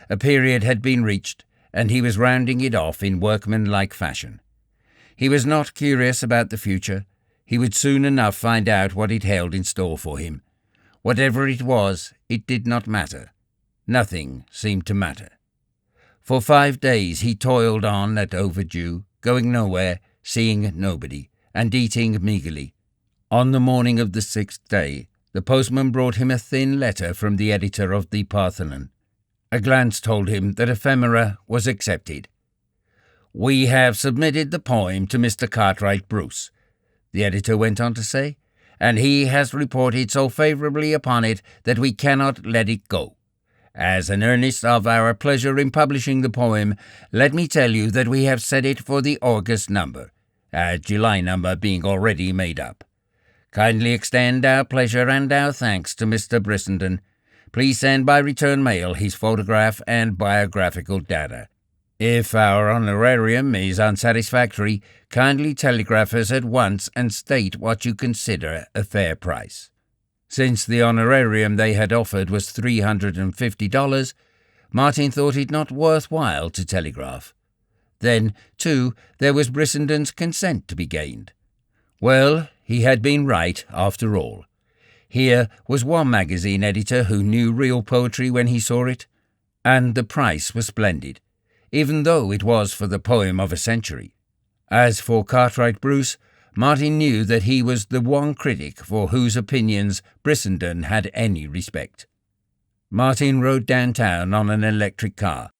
A period had been reached, and he was rounding it off in workmanlike fashion. He was not curious about the future. He would soon enough find out what it held in store for him. Whatever it was, it did not matter. Nothing seemed to matter. For 5 days he toiled on at Overdue, going nowhere, seeing nobody, and eating meagerly. On the morning of the 6th day, the postman brought him a thin letter from the editor of the Parthenon. A glance told him that Ephemera was accepted. "We have submitted the poem to Mr. Cartwright Bruce," the editor went on to say, "and he has reported so favourably upon it that we cannot let it go. As an earnest of our pleasure in publishing the poem, let me tell you that we have set it for the August number, our July number being already made up. Kindly extend our pleasure and our thanks to Mr. Brissenden. Please send by return mail his photograph and biographical data. If our honorarium is unsatisfactory, kindly telegraph us at once and state what you consider a fair price." Since the honorarium they had offered was $350, Martin thought it not worthwhile to telegraph. Then, too, there was Brissenden's consent to be gained. Well, he had been right, after all. Here was one magazine editor who knew real poetry when he saw it, and the price was splendid, even though it was for the poem of a century. As for Cartwright Bruce, Martin knew that he was the one critic for whose opinions Brissenden had any respect. Martin rode downtown on an electric car,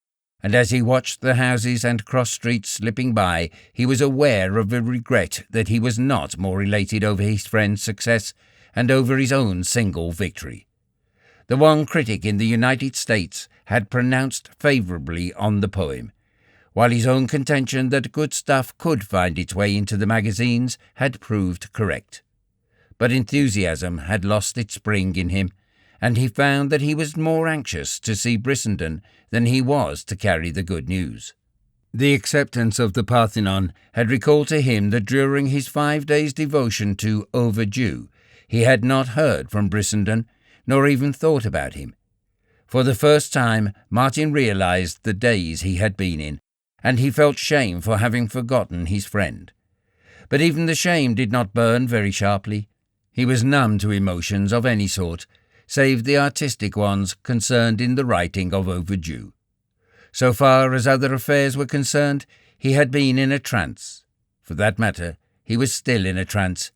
and as he watched the houses and cross streets slipping by, he was aware of a regret that he was not more elated over his friend's success and over his own single victory. The one critic in the United States had pronounced favourably on the poem, while his own contention that good stuff could find its way into the magazines had proved correct. But enthusiasm had lost its spring in him, and he found that he was more anxious to see Brissenden than he was to carry the good news. The acceptance of the Parthenon had recalled to him that during his 5 days' devotion to Overdue, he had not heard from Brissenden, nor even thought about him. For the first time, Martin realized the days he had been in, and he felt shame for having forgotten his friend. But even the shame did not burn very sharply. He was numb to emotions of any sort, save the artistic ones concerned in the writing of Overdue. So far as other affairs were concerned, he had been in a trance. For that matter, he was still in a trance.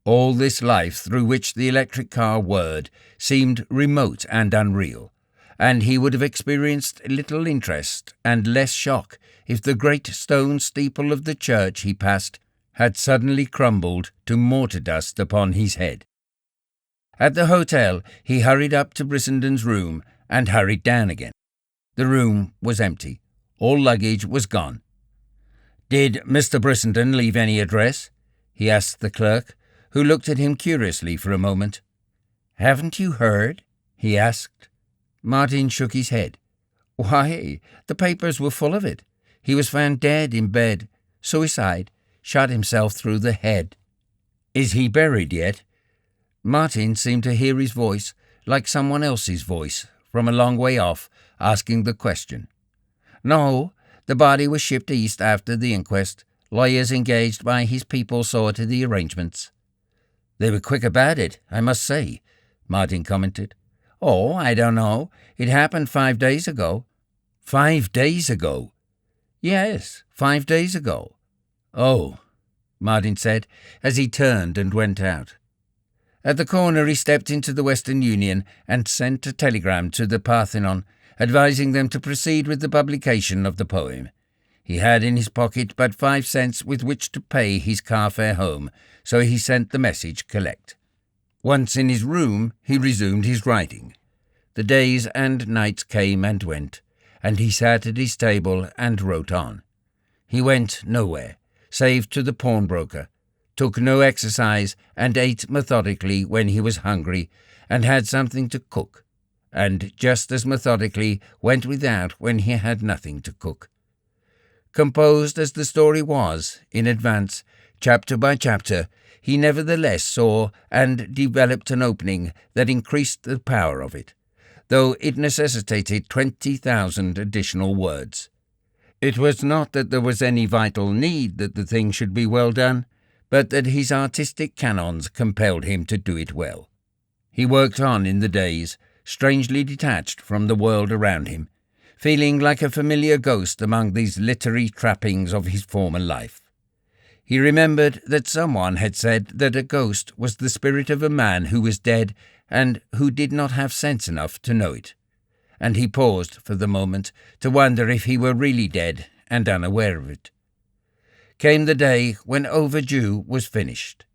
All this life through which the electric car whirred seemed remote and unreal, and he would have experienced little interest and less shock if the great stone steeple of the church he passed had suddenly crumbled to mortar dust upon his head. At the hotel, he hurried up to Brissenden's room and hurried down again. The room was empty. All luggage was gone. "Did Mr. Brissenden leave any address?" he asked the clerk, who looked at him curiously for a moment. "Haven't you heard?" he asked. Martin shook his head. "Why, the papers were full of it. He was found dead in bed. Suicide. Shot himself through the head." "Is he buried yet?" Martin seemed to hear his voice, like someone else's voice, from a long way off, asking the question. "No, the body was shipped east after the inquest. Lawyers engaged by his people saw to the arrangements." "They were quick about it, I must say," Martin commented. "Oh, I don't know. It happened 5 days ago." "5 days ago?" "Yes, 5 days ago." "Oh," Martin said, as he turned and went out. At the corner he stepped into the Western Union and sent a telegram to the Parthenon, advising them to proceed with the publication of the poem. He had in his pocket but 5 cents with which to pay his car fare home, so he sent the message collect. Once in his room, he resumed his writing. The days and nights came and went, and he sat at his table and wrote on. He went nowhere, save to the pawnbroker, took no exercise, and ate methodically when he was hungry, and had something to cook, and just as methodically went without when he had nothing to cook. Composed as the story was, in advance, chapter by chapter, he nevertheless saw and developed an opening that increased the power of it, though it necessitated 20,000 additional words. It was not that there was any vital need that the thing should be well done, but that his artistic canons compelled him to do it well. He worked on in the days, strangely detached from the world around him, feeling like a familiar ghost among these literary trappings of his former life. He remembered that someone had said that a ghost was the spirit of a man who was dead and who did not have sense enough to know it, and he paused for the moment to wonder if he were really dead and unaware of it. Came the day when Overdue was finished.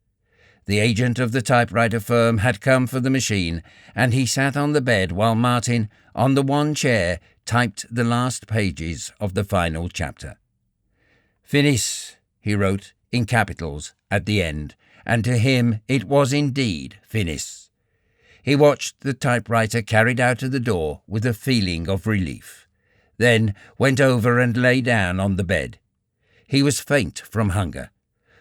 The agent of the typewriter firm had come for the machine, and he sat on the bed while Martin, on the one chair, typed the last pages of the final chapter. "Finis," he wrote, in capitals, at the end, and to him it was indeed finis. He watched the typewriter carried out of the door with a feeling of relief, then went over and lay down on the bed. He was faint from hunger.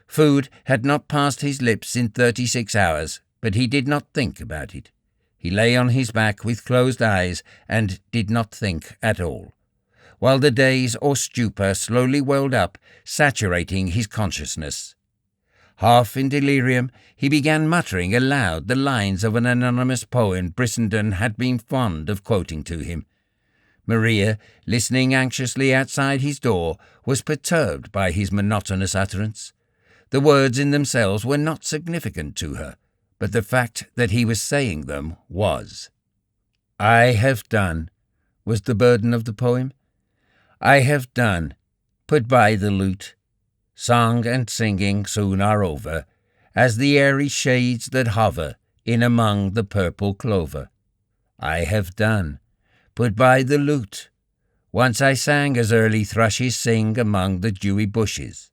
Food had not passed his lips in 36 hours, but he did not think about it. He lay on his back with closed eyes and did not think at all, while the daze or stupor slowly welled up, saturating his consciousness. Half in delirium, he began muttering aloud the lines of an anonymous poem Brissenden had been fond of quoting to him. Maria, listening anxiously outside his door, was perturbed by his monotonous utterance. The words in themselves were not significant to her, but the fact that he was saying them was. "I have done," was the burden of the poem. "I have done. Put by the lute. Song and singing soon are over, as the airy shades that hover in among the purple clover. I have done. Put by the lute. Once I sang as early thrushes sing among the dewy bushes.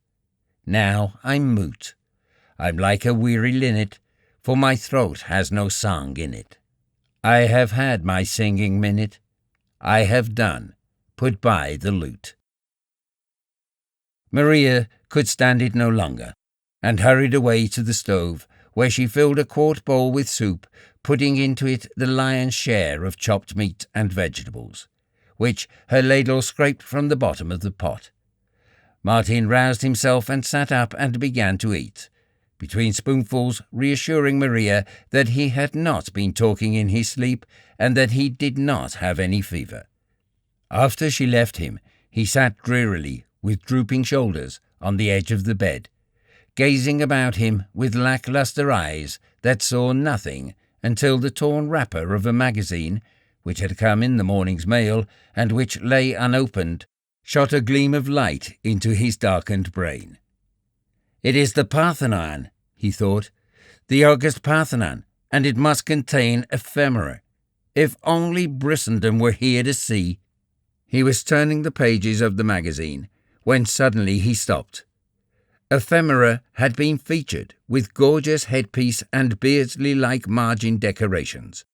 Now I'm mute. I'm like a weary linnet, for my throat has no song in it. I have had my singing minute. I have done. Put by the lute." Maria could stand it no longer, and hurried away to the stove, where she filled a quart bowl with soup, putting into it the lion's share of chopped meat and vegetables, which her ladle scraped from the bottom of the pot. Martin roused himself and sat up and began to eat, between spoonfuls reassuring Maria that he had not been talking in his sleep and that he did not have any fever. After she left him, he sat drearily, with drooping shoulders, on the edge of the bed, gazing about him with lacklustre eyes that saw nothing until the torn wrapper of a magazine, which had come in the morning's mail and which lay unopened, shot a gleam of light into his darkened brain. "It is the Parthenon," he thought, "the august Parthenon, and it must contain ephemera. If only Brissenden were here to see." He was turning the pages of the magazine, when suddenly he stopped. Ephemera had been featured, with gorgeous headpiece and Beardsley-like margin decorations.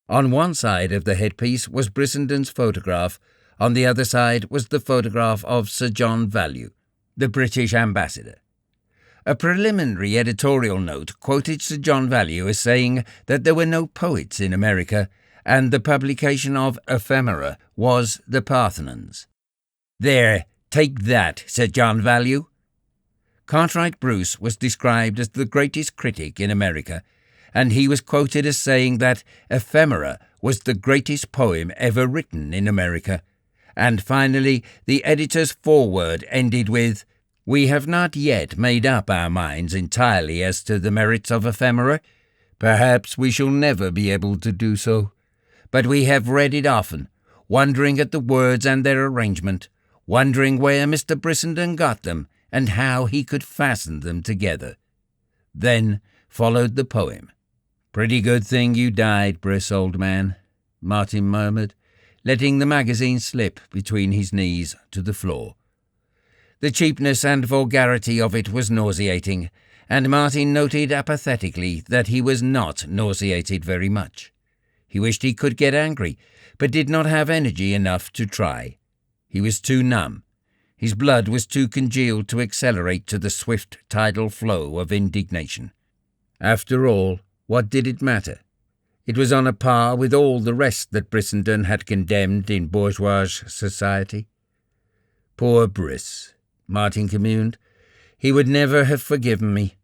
On one side of the headpiece was Brissenden's photograph, on the other side was the photograph of Sir John Value, the British ambassador. A preliminary editorial note quoted Sir John Value as saying that there were no poets in America, and the publication of ephemera was the Parthenon's. "There, take that, Sir John Value." Cartwright Bruce was described as the greatest critic in America, and he was quoted as saying that ephemera was the greatest poem ever written in America. And finally, the editor's foreword ended with, "We have not yet made up our minds entirely as to the merits of ephemera. Perhaps we shall never be able to do so. But we have read it often, wondering at the words and their arrangement, wondering where Mr. Brissenden got them and how he could fasten them together. Then followed the poem. "Pretty good thing you died, Briss, old man," Martin murmured, letting the magazine slip between his knees to the floor. The cheapness and vulgarity of it was nauseating, and Martin noted apathetically that he was not nauseated very much. He wished he could get angry, but did not have energy enough to try. He was too numb. His blood was too congealed to accelerate to the swift tidal flow of indignation. After all, what did it matter? It was on a par with all the rest that Brissenden had condemned in bourgeois society. Poor Briss, Martin communed. He would never have forgiven me.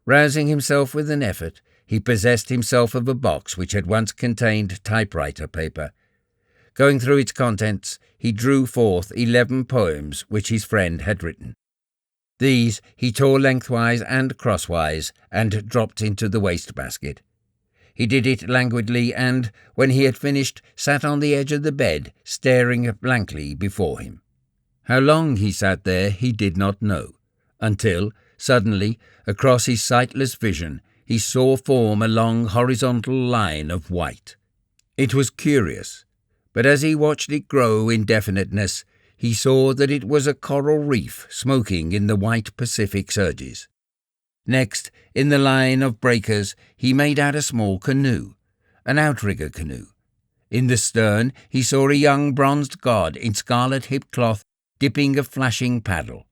Rousing himself with an effort, he possessed himself of a box which had once contained typewriter paper. Going through its contents, he drew forth 11 poems which his friend had written. These he tore lengthwise and crosswise and dropped into the wastebasket. He did it languidly and, when he had finished, sat on the edge of the bed, staring blankly before him. How long he sat there he did not know, until, suddenly, across his sightless vision, he saw form a long horizontal line of white. It was curious, but as he watched it grow in definiteness, he saw that it was a coral reef smoking in the white Pacific surges. Next, in the line of breakers, he made out a small canoe, an outrigger canoe. In the stern, he saw a young bronzed god in scarlet hip-cloth dipping a flashing paddle.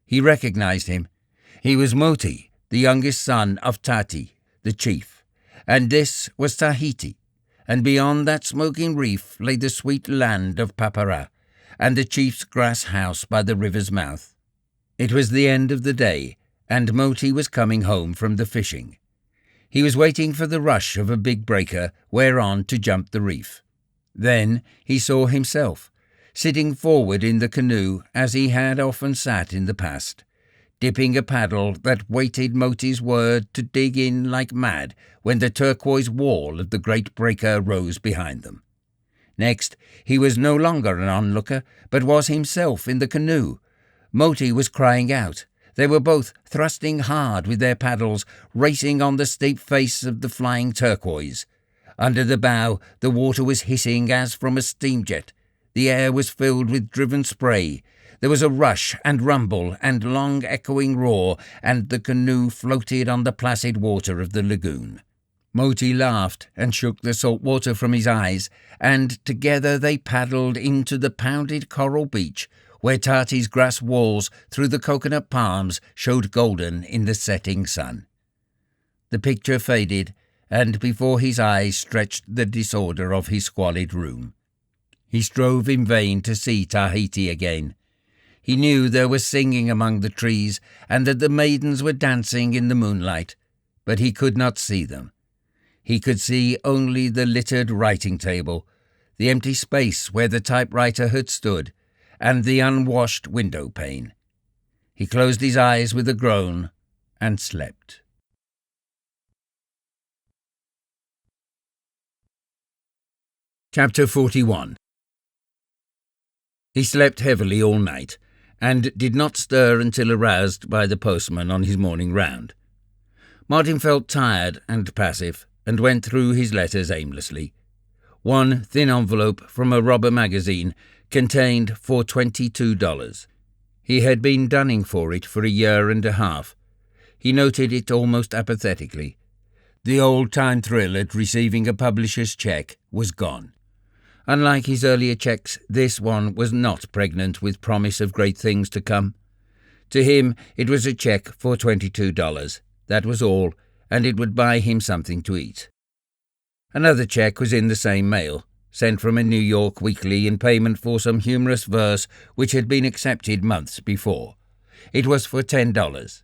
He recognized him. He was Moti, the youngest son of Tati, the chief, and this was Tahiti, and beyond that smoking reef lay the sweet land of Papara, and the chief's grass house by the river's mouth. It was the end of the day, and Moti was coming home from the fishing. He was waiting for the rush of a big breaker whereon to jump the reef. Then he saw himself, sitting forward in the canoe as he had often sat in the past, dipping a paddle that waited Moti's word to dig in like mad when the turquoise wall of the great breaker rose behind them. Next, he was no longer an onlooker, but was himself in the canoe. Moti was crying out. They were both thrusting hard with their paddles, racing on the steep face of the flying turquoise. Under the bow, the water was hissing as from a steam jet. The air was filled with driven spray. There was a rush and rumble and long echoing roar, and the canoe floated on the placid water of the lagoon. Moti laughed and shook the salt water from his eyes, and together they paddled into the pounded coral beach, where Tati's grass walls through the coconut palms showed golden in the setting sun. The picture faded, and before his eyes stretched the disorder of his squalid room. He strove in vain to see Tahiti again. He knew there was singing among the trees, and that the maidens were dancing in the moonlight, but he could not see them. He could see only the littered writing table, the empty space where the typewriter had stood, and the unwashed window pane. He closed his eyes with a groan and slept. Chapter 41. He slept heavily all night, and did not stir until aroused by the postman on his morning round. Martin felt tired and passive, and went through his letters aimlessly. One thin envelope from a robber magazine contained for $22. He had been dunning for it for a year and a half. He noted it almost apathetically. The old-time thrill at receiving a publisher's cheque was gone. Unlike his earlier cheques, this one was not pregnant with promise of great things to come. To him, it was a cheque for $22. That was all, and it would buy him something to eat. Another cheque was in the same mail, sent from a New York weekly in payment for some humorous verse which had been accepted months before. It was for $10.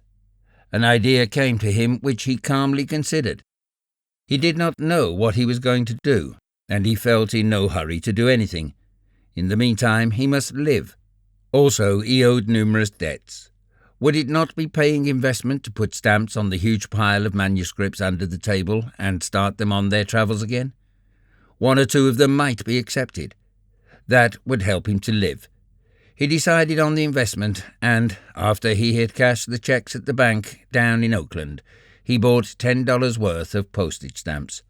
An idea came to him which he calmly considered. He did not know what he was going to do, and he felt in no hurry to do anything. In the meantime, he must live. Also, he owed numerous debts. Would it not be paying investment to put stamps on the huge pile of manuscripts under the table and start them on their travels again? One or two of them might be accepted. That would help him to live. He decided on the investment, and after he had cashed the cheques at the bank down in Oakland, he bought $10 worth of postage stamps.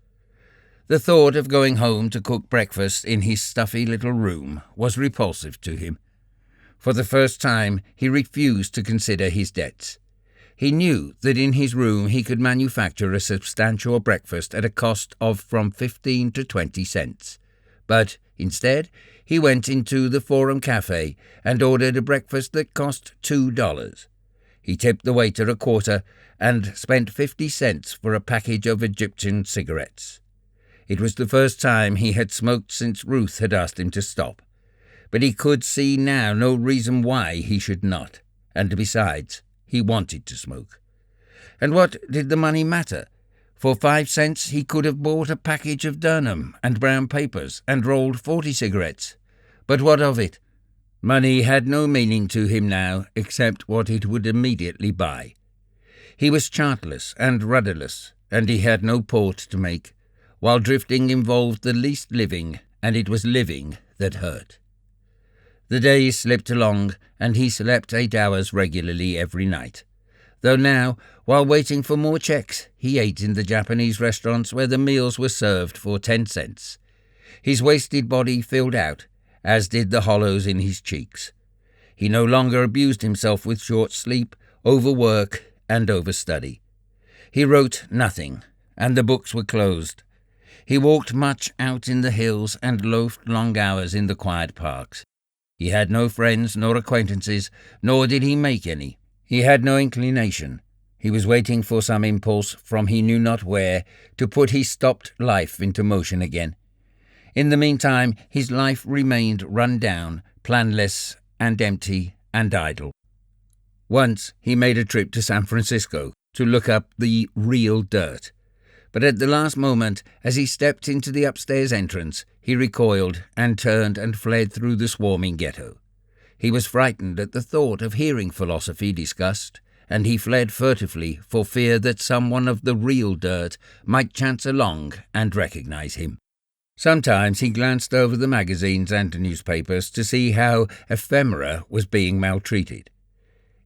The thought of going home to cook breakfast in his stuffy little room was repulsive to him. For the first time, he refused to consider his debts. He knew that in his room he could manufacture a substantial breakfast at a cost of from 15 to 20 cents. But instead, he went into the Forum Cafe and ordered a breakfast that cost $2. He tipped the waiter a quarter and spent 50 cents for a package of Egyptian cigarettes. It was the first time he had smoked since Ruth had asked him to stop. But he could see now no reason why he should not, and besides, he wanted to smoke. And what did the money matter? For 5 cents he could have bought a package of Durham and brown papers and rolled 40 cigarettes. But what of it? Money had no meaning to him now except what it would immediately buy. He was chartless and rudderless, and he had no port to make, while drifting involved the least living, and it was living that hurt. The days slipped along, and he slept 8 hours regularly every night. Though now, while waiting for more checks, he ate in the Japanese restaurants where the meals were served for 10 cents. His wasted body filled out, as did the hollows in his cheeks. He no longer abused himself with short sleep, overwork, and overstudy. He wrote nothing, and the books were closed. He walked much out in the hills and loafed long hours in the quiet parks. He had no friends nor acquaintances, nor did he make any. He had no inclination. He was waiting for some impulse from he knew not where to put his stopped life into motion again. In the meantime, his life remained run down, planless and empty and idle. Once he made a trip to San Francisco to look up the real dirt. But at the last moment, as he stepped into the upstairs entrance, he recoiled and turned and fled through the swarming ghetto. He was frightened at the thought of hearing philosophy discussed, and he fled furtively for fear that someone of the real dirt might chance along and recognize him. Sometimes he glanced over the magazines and newspapers to see how Ephemera was being maltreated.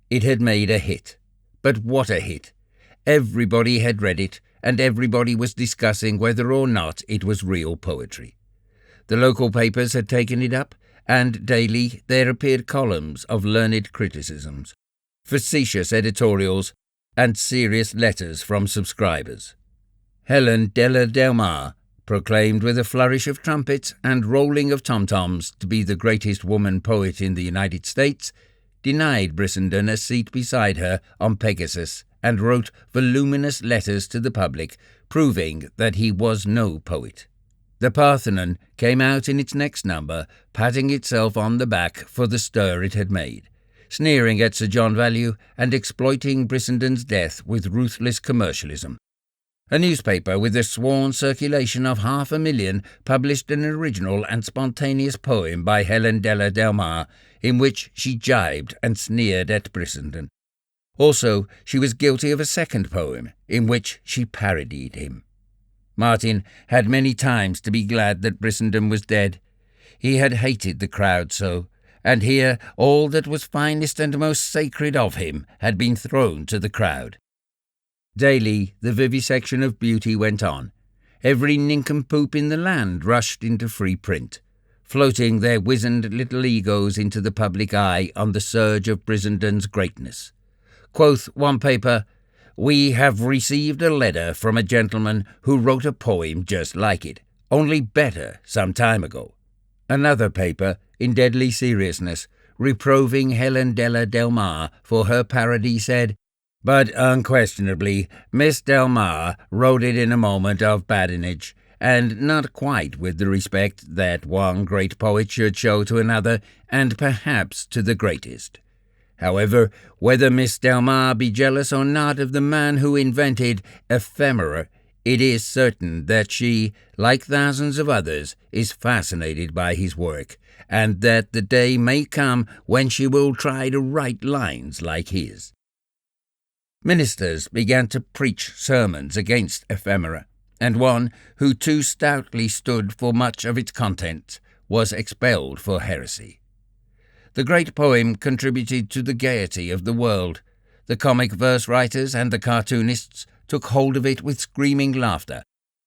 It had made a hit. But what a hit! Everybody had read it, and everybody was discussing whether or not it was real poetry. The local papers had taken it up, and daily there appeared columns of learned criticisms, facetious editorials, and serious letters from subscribers. Helen Della Del Mar, proclaimed with a flourish of trumpets and rolling of tom-toms to be the greatest woman poet in the United States, denied Brissenden a seat beside her on Pegasus and wrote voluminous letters to the public proving that he was no poet. The Parthenon came out in its next number, patting itself on the back for the stir it had made, sneering at Sir John Value and exploiting Brissenden's death with ruthless commercialism. A newspaper with a sworn circulation of 500,000 published an original and spontaneous poem by Helen Della Del Mar in which she jibed and sneered at Brissenden. Also, she was guilty of a second poem in which she parodied him. Martin had many times to be glad that Brissenden was dead. He had hated the crowd so, and here all that was finest and most sacred of him had been thrown to the crowd. Daily the vivisection of beauty went on. Every nincompoop in the land rushed into free print, floating their wizened little egos into the public eye on the surge of Brissenden's greatness. Quoth one paper, "We have received a letter from a gentleman who wrote a poem just like it, only better, some time ago." Another paper, in deadly seriousness, reproving Helen Della Del Mar for her parody, said, "But unquestionably, Miss Del Mar wrote it in a moment of badinage, and not quite with the respect that one great poet should show to another, and perhaps to the greatest. However, whether Miss Del Mar be jealous or not of the man who invented ephemera, it is certain that she, like thousands of others, is fascinated by his work, and that the day may come when she will try to write lines like his." Ministers began to preach sermons against ephemera, and one, who too stoutly stood for much of its content, was expelled for heresy. The great poem contributed to the gaiety of the world. The comic verse writers and the cartoonists took hold of it with screaming laughter,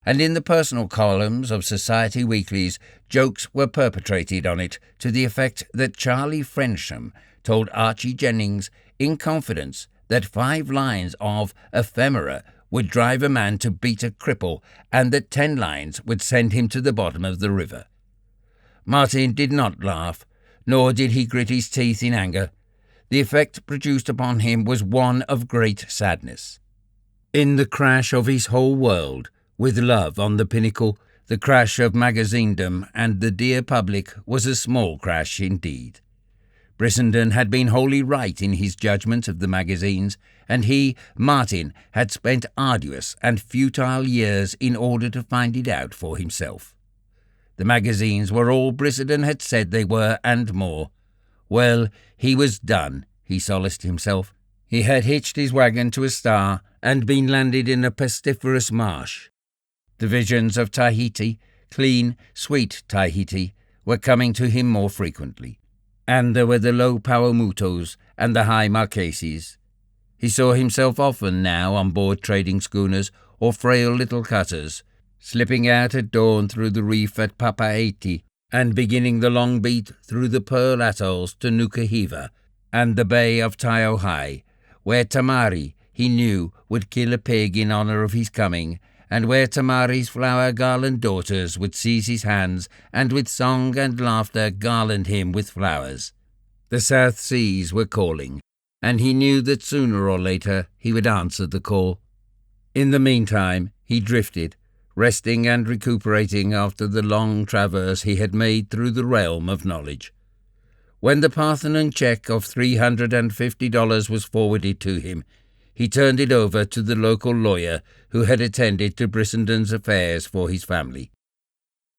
and in the personal columns of society weeklies, jokes were perpetrated on it to the effect that Charlie Frensham told Archie Jennings in confidence that 5 lines of ephemera would drive a man to beat a cripple, and that 10 lines would send him to the bottom of the river. Martin did not laugh, nor did he grit his teeth in anger. The effect produced upon him was one of great sadness. In the crash of his whole world, with love on the pinnacle, the crash of magazinedom and the dear public was a small crash indeed. Brissenden had been wholly right in his judgment of the magazines, and he, Martin, had spent arduous and futile years in order to find it out for himself. The magazines were all Brissenden had said they were, and more. Well, he was done, he solaced himself. He had hitched his wagon to a star and been landed in a pestiferous marsh. The visions of Tahiti, clean, sweet Tahiti, were coming to him more frequently, and there were the low Pauamutos and the high Marquesas. He saw himself often now on board trading schooners or frail little cutters, slipping out at dawn through the reef at Papaiti and beginning the long beat through the pearl atolls to Nukuhiva and the bay of Taiohae, where Tamari, he knew, would kill a pig in honour of his coming, and where Tamari's flower-garland daughters would seize his hands and with song and laughter garland him with flowers. The South Seas were calling, and he knew that sooner or later he would answer the call. In the meantime, he drifted, resting and recuperating after the long traverse he had made through the realm of knowledge. When the Parthenon cheque of $350 was forwarded to him, he turned it over to the local lawyer who had attended to Brissenden's affairs for his family.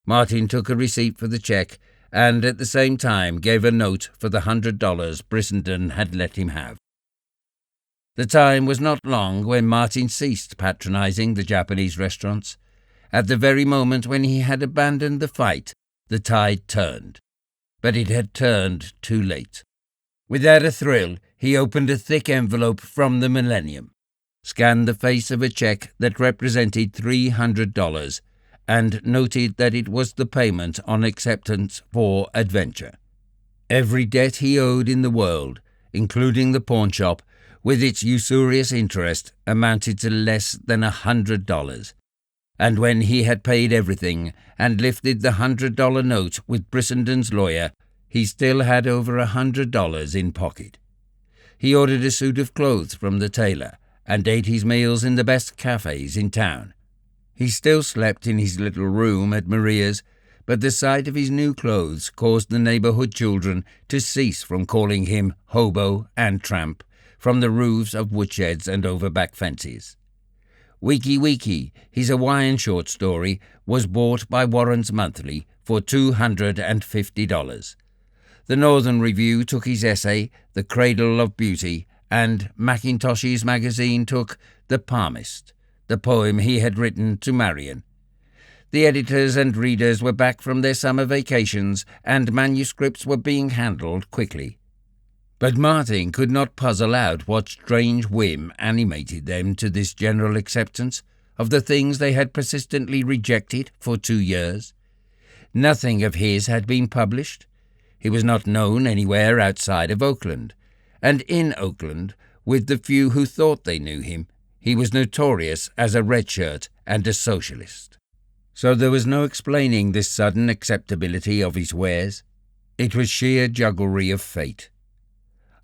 Martin took a receipt for the cheque and at the same time gave a note for the $100 Brissenden had let him have. The time was not long when Martin ceased patronizing the Japanese restaurants. At the very moment when he had abandoned the fight, the tide turned. But it had turned too late. Without a thrill, he opened a thick envelope from the Millennium, scanned the face of a cheque that represented $300, and noted that it was the payment on acceptance for adventure. Every debt he owed in the world, including the pawnshop, with its usurious interest, amounted to less than $100. And when he had paid everything and lifted the $100 note with Brissenden's lawyer, he still had over $100 in pocket. He ordered a suit of clothes from the tailor and ate his meals in the best cafes in town. He still slept in his little room at Maria's, but the sight of his new clothes caused the neighbourhood children to cease from calling him hobo and tramp from the roofs of woodsheds and over back fences. Wiki Wiki, his Hawaiian short story, was bought by Warren's Monthly for $250. The Northern Review took his essay, The Cradle of Beauty, and Mackintosh's magazine took The Palmist, the poem he had written to Marion. The editors and readers were back from their summer vacations, and manuscripts were being handled quickly. But Martin could not puzzle out what strange whim animated them to this general acceptance of the things they had persistently rejected for 2 years. Nothing of his had been published. He was not known anywhere outside of Oakland, and in Oakland, with the few who thought they knew him, he was notorious as a redshirt and a socialist. So there was no explaining this sudden acceptability of his wares. It was sheer jugglery of fate.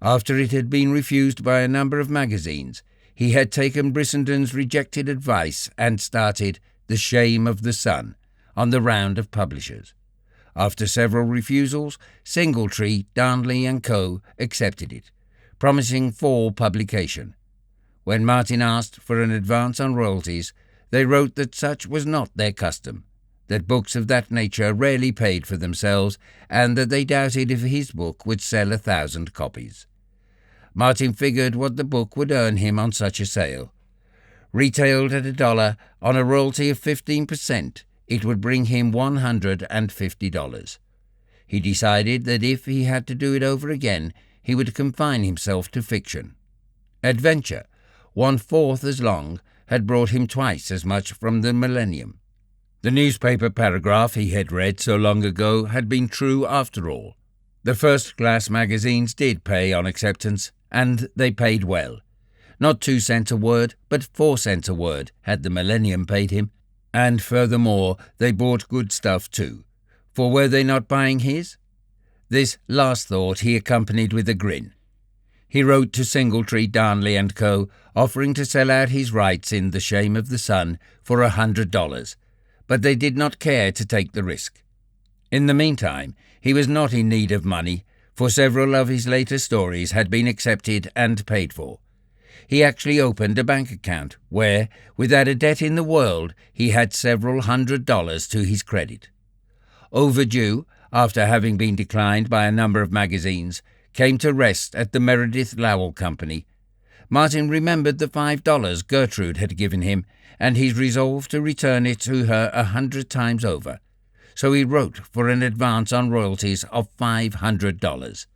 After it had been refused by a number of magazines, he had taken Brissenden's rejected advice and started The Shame of the Sun on the round of publishers. After several refusals, Singletree, Darnley & Co. accepted it, promising fall publication. When Martin asked for an advance on royalties, they wrote that such was not their custom, that books of that nature rarely paid for themselves, and that they doubted if his book would sell 1,000 copies. Martin figured what the book would earn him on such a sale. Retailed at $1 on a royalty of 15%, it would bring him $150. He decided that if he had to do it over again, he would confine himself to fiction. Adventure, 1/4 as long, had brought him twice as much from the millennium. The newspaper paragraph he had read so long ago had been true after all. The first-class magazines did pay on acceptance, and they paid well. Not 2 cents a word, but 4 cents a word had the millennium paid him, and furthermore they bought good stuff too. For were they not buying his? This last thought he accompanied with a grin. He wrote to Singletree, Darnley & Co., offering to sell out his rights in The Shame of the Sun for $100, but they did not care to take the risk. In the meantime, he was not in need of money, for several of his later stories had been accepted and paid for. He actually opened a bank account where, without a debt in the world, he had several $100s to his credit. Overdue, after having been declined by a number of magazines, came to rest at the Meredith Lowell Company. Martin remembered the $5 Gertrude had given him, and he resolved to return it to her 100 times over. So he wrote for an advance on royalties of $500.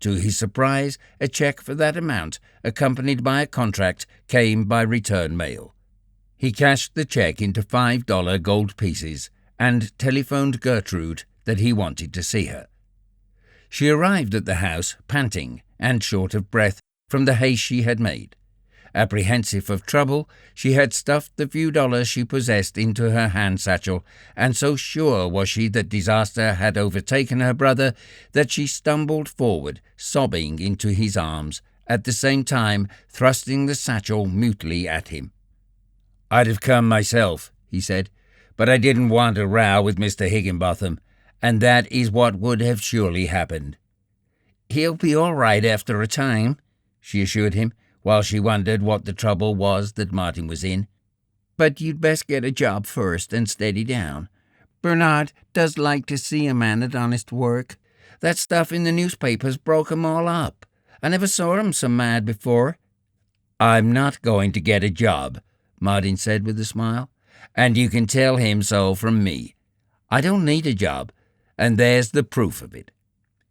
To his surprise, a check for that amount, accompanied by a contract, came by return mail. He cashed the check into $5 gold pieces and telephoned Gertrude that he wanted to see her. She arrived at the house, panting and short of breath from the haste she had made. Apprehensive of trouble, she had stuffed the few dollars she possessed into her hand satchel, and so sure was she that disaster had overtaken her brother that she stumbled forward, sobbing into his arms, at the same time thrusting the satchel mutely at him. "I'd have come myself," he said, "but I didn't want a row with Mr. Higginbotham, and that is what would have surely happened." "He'll be all right after a time," she assured him, while she wondered what the trouble was that Martin was in. "But you'd best get a job first and steady down. Bernard does like to see a man at honest work. That stuff in the newspapers broke 'em all up. I never saw 'em so mad before." "I'm not going to get a job," Martin said with a smile, "and you can tell him so from me. I don't need a job, and there's the proof of it."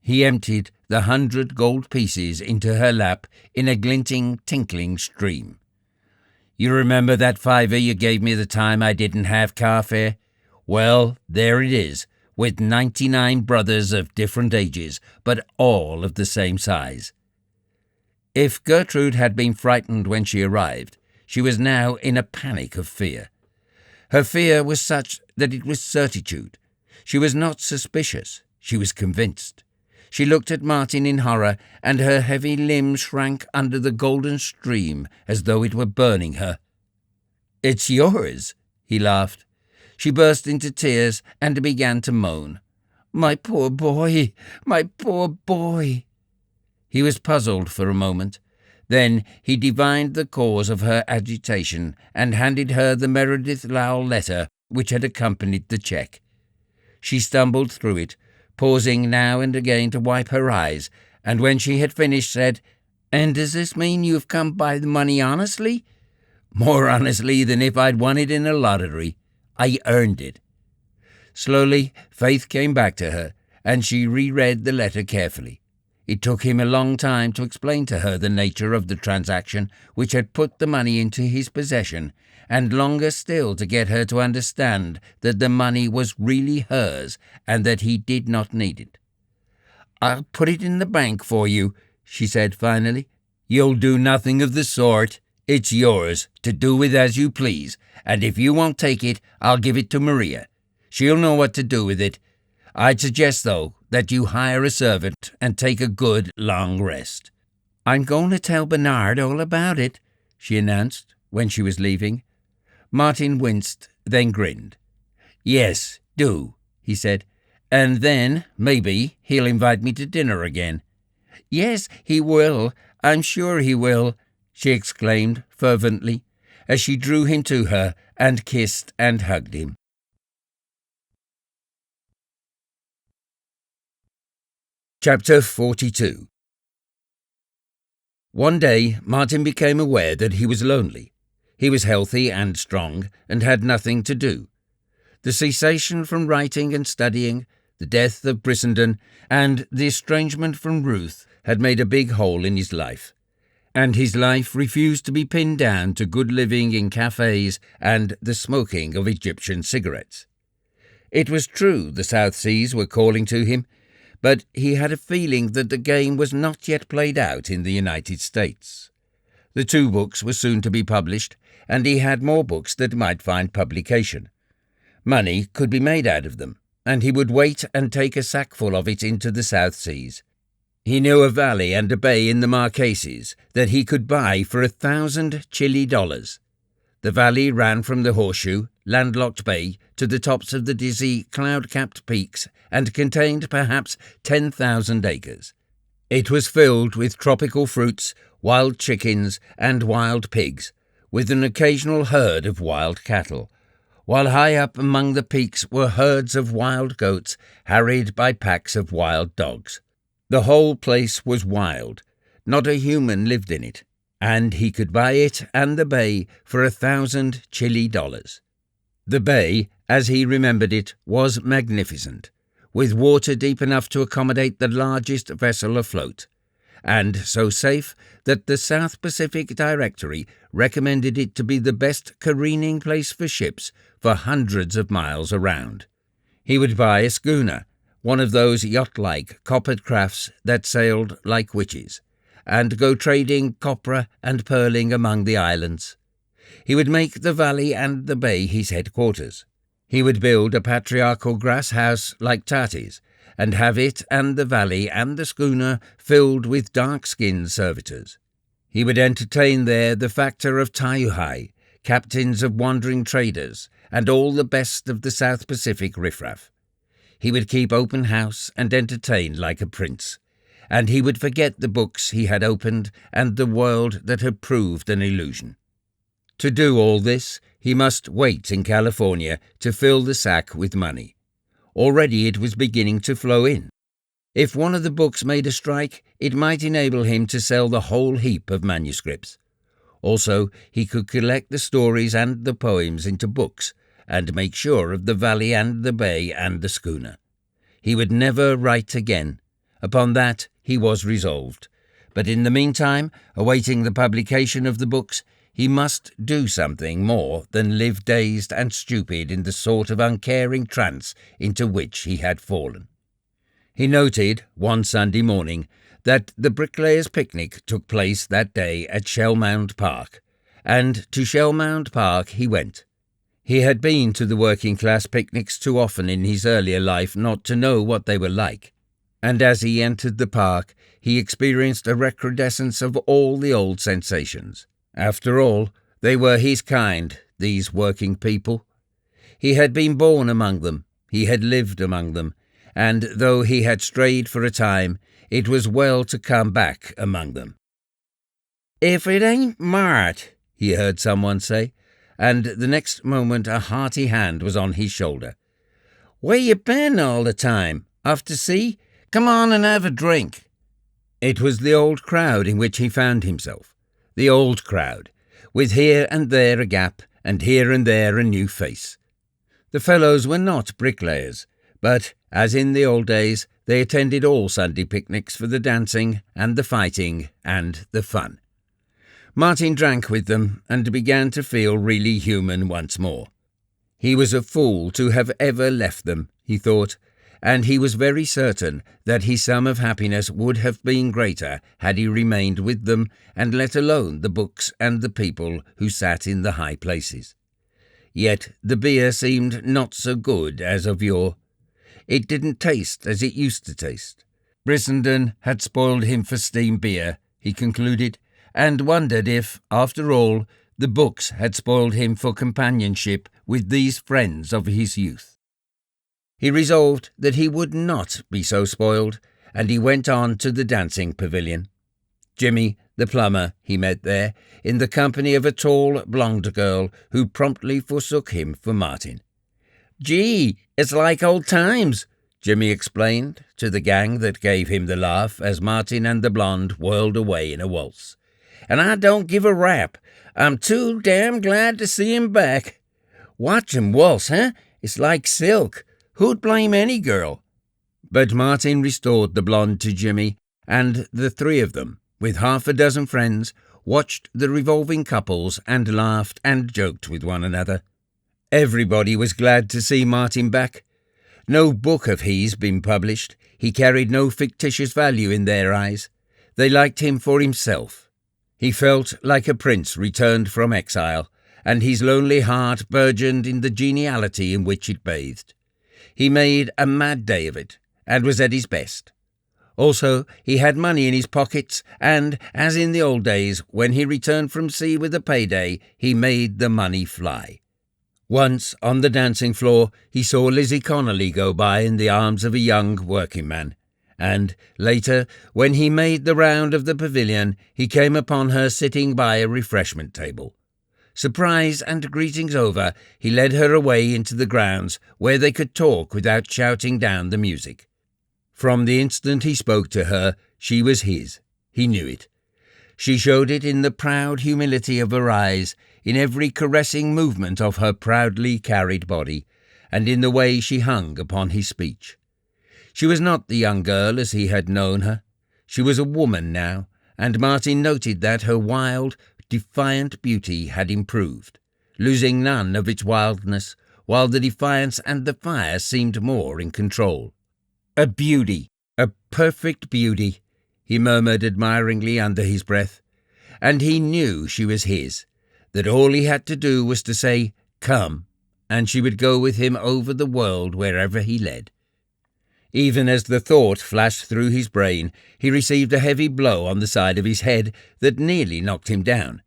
He emptied the 100 gold pieces into her lap in a glinting, tinkling stream. "You remember that $5 you gave me the time I didn't have car fare? Well, there it is, with 99 brothers of different ages, but all of the same size." If Gertrude had been frightened when she arrived, she was now in a panic of fear. Her fear was such that it was certitude. She was not suspicious, she was convinced. She looked at Martin in horror, and her heavy limbs shrank under the golden stream as though it were burning her. "It's yours," he laughed. She burst into tears and began to moan. "My poor boy, my poor boy." He was puzzled for a moment. Then he divined the cause of her agitation and handed her the Meredith Lowell letter which had accompanied the cheque. She stumbled through it, pausing now and again to wipe her eyes, and when she had finished said, "And does this mean you have come by the money honestly?" "More honestly than if I'd won it in a lottery. I earned it." Slowly, faith came back to her, and she reread the letter carefully. It took him a long time to explain to her the nature of the transaction which had put the money into his possession, and longer still to get her to understand that the money was really hers and that he did not need it. "I'll put it in the bank for you," she said finally. "You'll do nothing of the sort. It's yours, to do with as you please, and if you won't take it, I'll give it to Maria. She'll know what to do with it. I'd suggest, though, that you hire a servant and take a good long rest." "I'm going to tell Bernard all about it," she announced when she was leaving. Martin winced, then grinned. "Yes, do," he said, "and then, maybe, he'll invite me to dinner again." "Yes, he will. I'm sure he will," she exclaimed fervently, as she drew him to her and kissed and hugged him. Chapter 42. One day, Martin became aware that he was lonely. He was healthy and strong, and had nothing to do. The cessation from writing and studying, The death of Brissenden and the estrangement from Ruth had made a big hole in his life, and his life refused to be pinned down to good living in cafes and the smoking of Egyptian cigarettes. It was true the South Seas were calling to him, but he had a feeling that the game was not yet played out in the United States. The 2 books were soon to be published, and he had more books that might find publication. Money could be made out of them, and he would wait and take a sackful of it into the South Seas. He knew a valley and a bay in the Marquesas that he could buy for $1,000 Chile. The valley ran from the Horseshoe, landlocked bay, to the tops of the dizzy, cloud-capped peaks and contained perhaps 10,000 acres. It was filled with tropical fruits, wild chickens and wild pigs, with an occasional herd of wild cattle, while high up among the peaks were herds of wild goats harried by packs of wild dogs. The whole place was wild. Not a human lived in it, and he could buy it and the bay for $1,000 Chile. The bay, as he remembered it, was magnificent, with water deep enough to accommodate the largest vessel afloat, and so safe that the South Pacific Directory recommended it to be the best careening place for ships for hundreds of miles around. He would buy a schooner, one of those yacht-like coppered crafts that sailed like witches, and go trading copra and pearling among the islands. He would make the valley and the bay his headquarters. He would build a patriarchal grass house like Tati's, and have it and the valley and the schooner filled with dark-skinned servitors. He would entertain there the factor of Tayuhai, captains of wandering traders, and all the best of the South Pacific riffraff. He would keep open house and entertain like a prince, and he would forget the books he had opened and the world that had proved an illusion. To do all this, he must wait in California to fill the sack with money. Already it was beginning to flow in. If one of the books made a strike, it might enable him to sell the whole heap of manuscripts. Also, he could collect the stories and the poems into books, and make sure of the valley and the bay and the schooner. He would never write again. Upon that he was resolved. But in the meantime, awaiting the publication of the books, he must do something more than live dazed and stupid in the sort of uncaring trance into which he had fallen. He noted, one Sunday morning, that the bricklayers' picnic took place that day at Shellmound Park, and to Shellmound Park he went. He had been to the working-class picnics too often in his earlier life not to know what they were like, and as he entered the park he experienced a recrudescence of all the old sensations. After all, they were his kind, these working people. He had been born among them, he had lived among them, and though he had strayed for a time, it was well to come back among them. "If it ain't Mart," he heard someone say, and the next moment a hearty hand was on his shoulder. "Where you been all the time? Off to sea? Come on and have a drink." It was the old crowd in which he found himself. The old crowd, with here and there a gap, and here and there a new face. The fellows were not bricklayers, but, as in the old days, they attended all Sunday picnics for the dancing and the fighting and the fun. Martin drank with them and began to feel really human once more. He was a fool to have ever left them, he thought, and he was very certain that his sum of happiness would have been greater had he remained with them and let alone the books and the people who sat in the high places. Yet the beer seemed not so good as of yore. It didn't taste as it used to taste. Brissenden had spoiled him for steam beer, he concluded, and wondered if, after all, the books had spoiled him for companionship with these friends of his youth. He resolved that he would not be so spoiled, and he went on to the dancing pavilion. Jimmy, the plumber, he met there, in the company of a tall, blonde girl who promptly forsook him for Martin. "Gee, it's like old times," Jimmy explained to the gang that gave him the laugh as Martin and the blonde whirled away in a waltz. "And I don't give a rap. I'm too damn glad to see him back. Watch him waltz, huh? It's like silk. Who'd blame any girl?" But Martin restored the blonde to Jimmy, and the three of them, with half a dozen friends, watched the revolving couples and laughed and joked with one another. Everybody was glad to see Martin back. No book of his been published. He carried no fictitious value in their eyes. They liked him for himself. He felt like a prince returned from exile, and his lonely heart burgeoned in the geniality in which it bathed. He made a mad day of it, and was at his best. Also, he had money in his pockets, and, as in the old days, when he returned from sea with a payday, he made the money fly. Once, on the dancing floor, he saw Lizzie Connolly go by in the arms of a young working man, and, later, when he made the round of the pavilion, he came upon her sitting by a refreshment table. Surprise and greetings over, he led her away into the grounds, where they could talk without shouting down the music. From the instant he spoke to her, she was his. He knew it. She showed it in the proud humility of her eyes, in every caressing movement of her proudly carried body, and in the way she hung upon his speech. She was not the young girl as he had known her. She was a woman now, and Martin noted that her wild, defiant beauty had improved, losing none of its wildness, while the defiance and the fire seemed more in control. A beauty, a perfect beauty, he murmured admiringly under his breath, and he knew she was his, that all he had to do was to say, "Come," and she would go with him over the world wherever he led. Even as the thought flashed through his brain, he received a heavy blow on the side of his head that nearly knocked him down.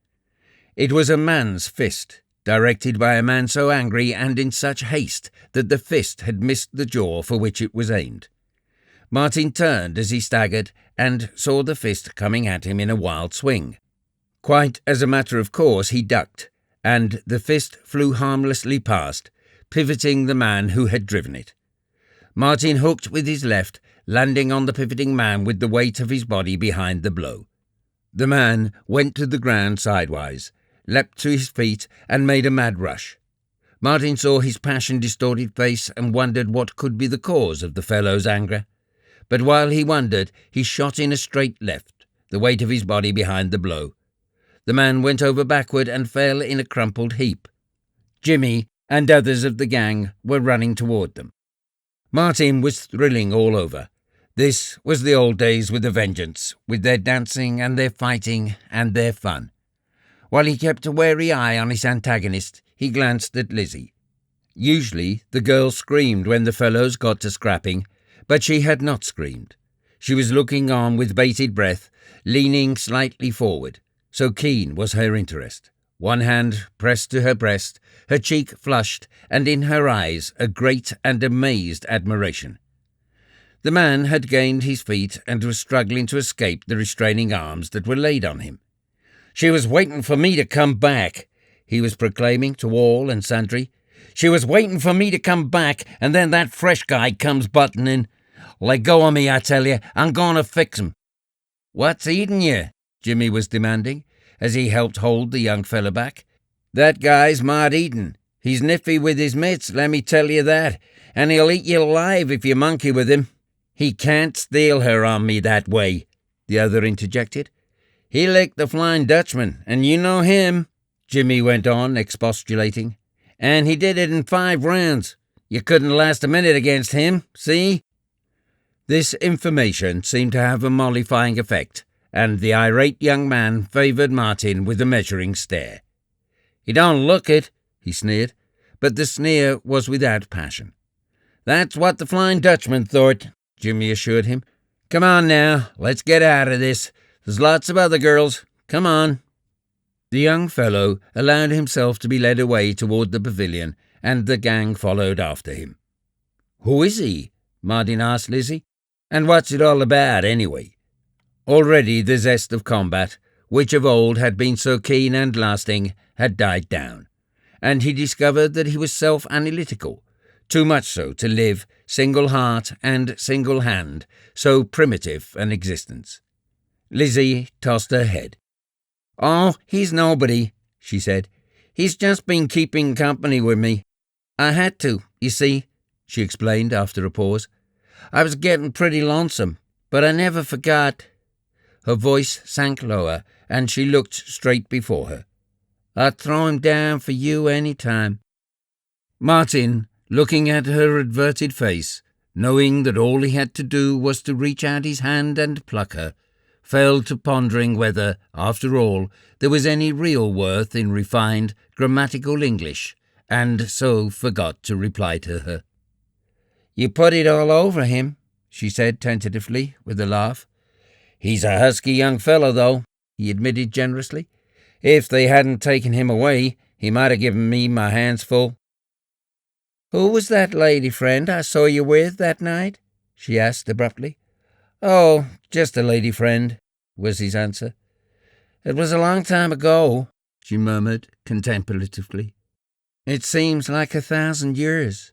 It was a man's fist, directed by a man so angry and in such haste that the fist had missed the jaw for which it was aimed. Martin turned as he staggered and saw the fist coming at him in a wild swing. Quite as a matter of course he ducked, and the fist flew harmlessly past, pivoting the man who had driven it. Martin hooked with his left, landing on the pivoting man with the weight of his body behind the blow. The man went to the ground sidewise, leapt to his feet, and made a mad rush. Martin saw his passion-distorted face and wondered what could be the cause of the fellow's anger. But while he wondered, he shot in a straight left, the weight of his body behind the blow. The man went over backward and fell in a crumpled heap. Jimmy and others of the gang were running toward them. Martin was thrilling all over. This was the old days with a vengeance, with their dancing and their fighting and their fun. While he kept a wary eye on his antagonist, he glanced at Lizzie. Usually the girl screamed when the fellows got to scrapping, but she had not screamed. She was looking on with bated breath, leaning slightly forward, so keen was her interest. One hand pressed to her breast, her cheek flushed, and in her eyes a great and amazed admiration. The man had gained his feet and was struggling to escape the restraining arms that were laid on him. "She was waiting for me to come back," he was proclaiming to all and sundry. "She was waiting for me to come back, and then that fresh guy comes butting in. Let go of me, I tell you. I'm going to fix him." "What's eating you?" Jimmy was demanding, as he helped hold the young fella back. "That guy's Mart Eaton. He's niffy with his mitts, let me tell you that, and he'll eat you alive if you monkey with him." "He can't steal her on me that way," the other interjected. "He licked the Flying Dutchman, and you know him," Jimmy went on, expostulating. "And he did it in 5 rounds. You couldn't last a minute against him, see?" This information seemed to have a mollifying effect, and the irate young man favoured Martin with a measuring stare. "He don't look it," he sneered, but the sneer was without passion. "That's what the Flying Dutchman thought," Jimmy assured him. "Come on now, let's get out of this. There's lots of other girls. Come on." The young fellow allowed himself to be led away toward the pavilion, and the gang followed after him. "Who is he?" Martin asked Lizzie. "And what's it all about, anyway?" Already the zest of combat, which of old had been so keen and lasting, had died down, and he discovered that he was self-analytical, too much so to live, single heart and single hand, so primitive an existence. Lizzie tossed her head. "Oh, he's nobody," she said. "He's just been keeping company with me. I had to, you see," she explained after a pause. I was getting pretty lonesome, but I never forgot." Her voice sank lower, and she looked straight before her. "I'd throw him down for you any time." Martin, looking at her averted face, knowing that all he had to do was to reach out his hand and pluck her, fell to pondering whether, after all, there was any real worth in refined grammatical English, and so forgot to reply to her. "You put it all over him," she said tentatively, with a laugh. "He's a husky young fellow, though," he admitted generously. "If they hadn't taken him away, he might have given me my hands full." "Who was that lady friend I saw you with that night?" she asked abruptly. "Oh, just a lady friend," was his answer. "It was a long time ago," she murmured contemplatively. "It seems like 1,000 years."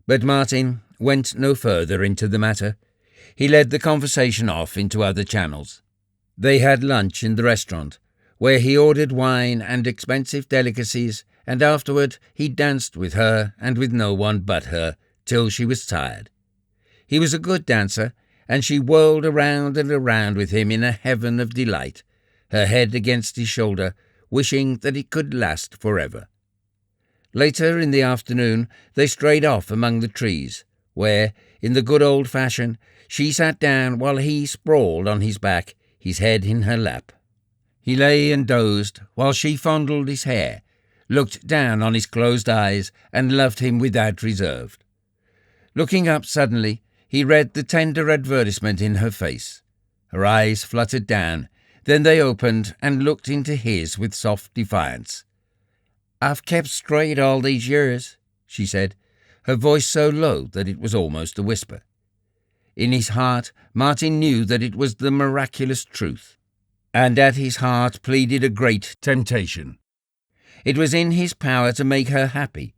But Martin went no further into the matter. He led the conversation off into other channels. They had lunch in the restaurant, where he ordered wine and expensive delicacies, and afterward he danced with her and with no one but her till she was tired. He was a good dancer, and she whirled around and around with him in a heaven of delight, her head against his shoulder, wishing that it could last forever. Later in the afternoon they strayed off among the trees, where, in the good old fashion, she sat down while he sprawled on his back, his head in her lap. He lay and dozed while she fondled his hair, looked down on his closed eyes, and loved him without reserve. Looking up suddenly, he read the tender advertisement in her face. Her eyes fluttered down, then they opened and looked into his with soft defiance. "I've kept straight all these years," she said, her voice so low that it was almost a whisper. In his heart, Martin knew that it was the miraculous truth, and at his heart pleaded a great temptation. It was in his power to make her happy.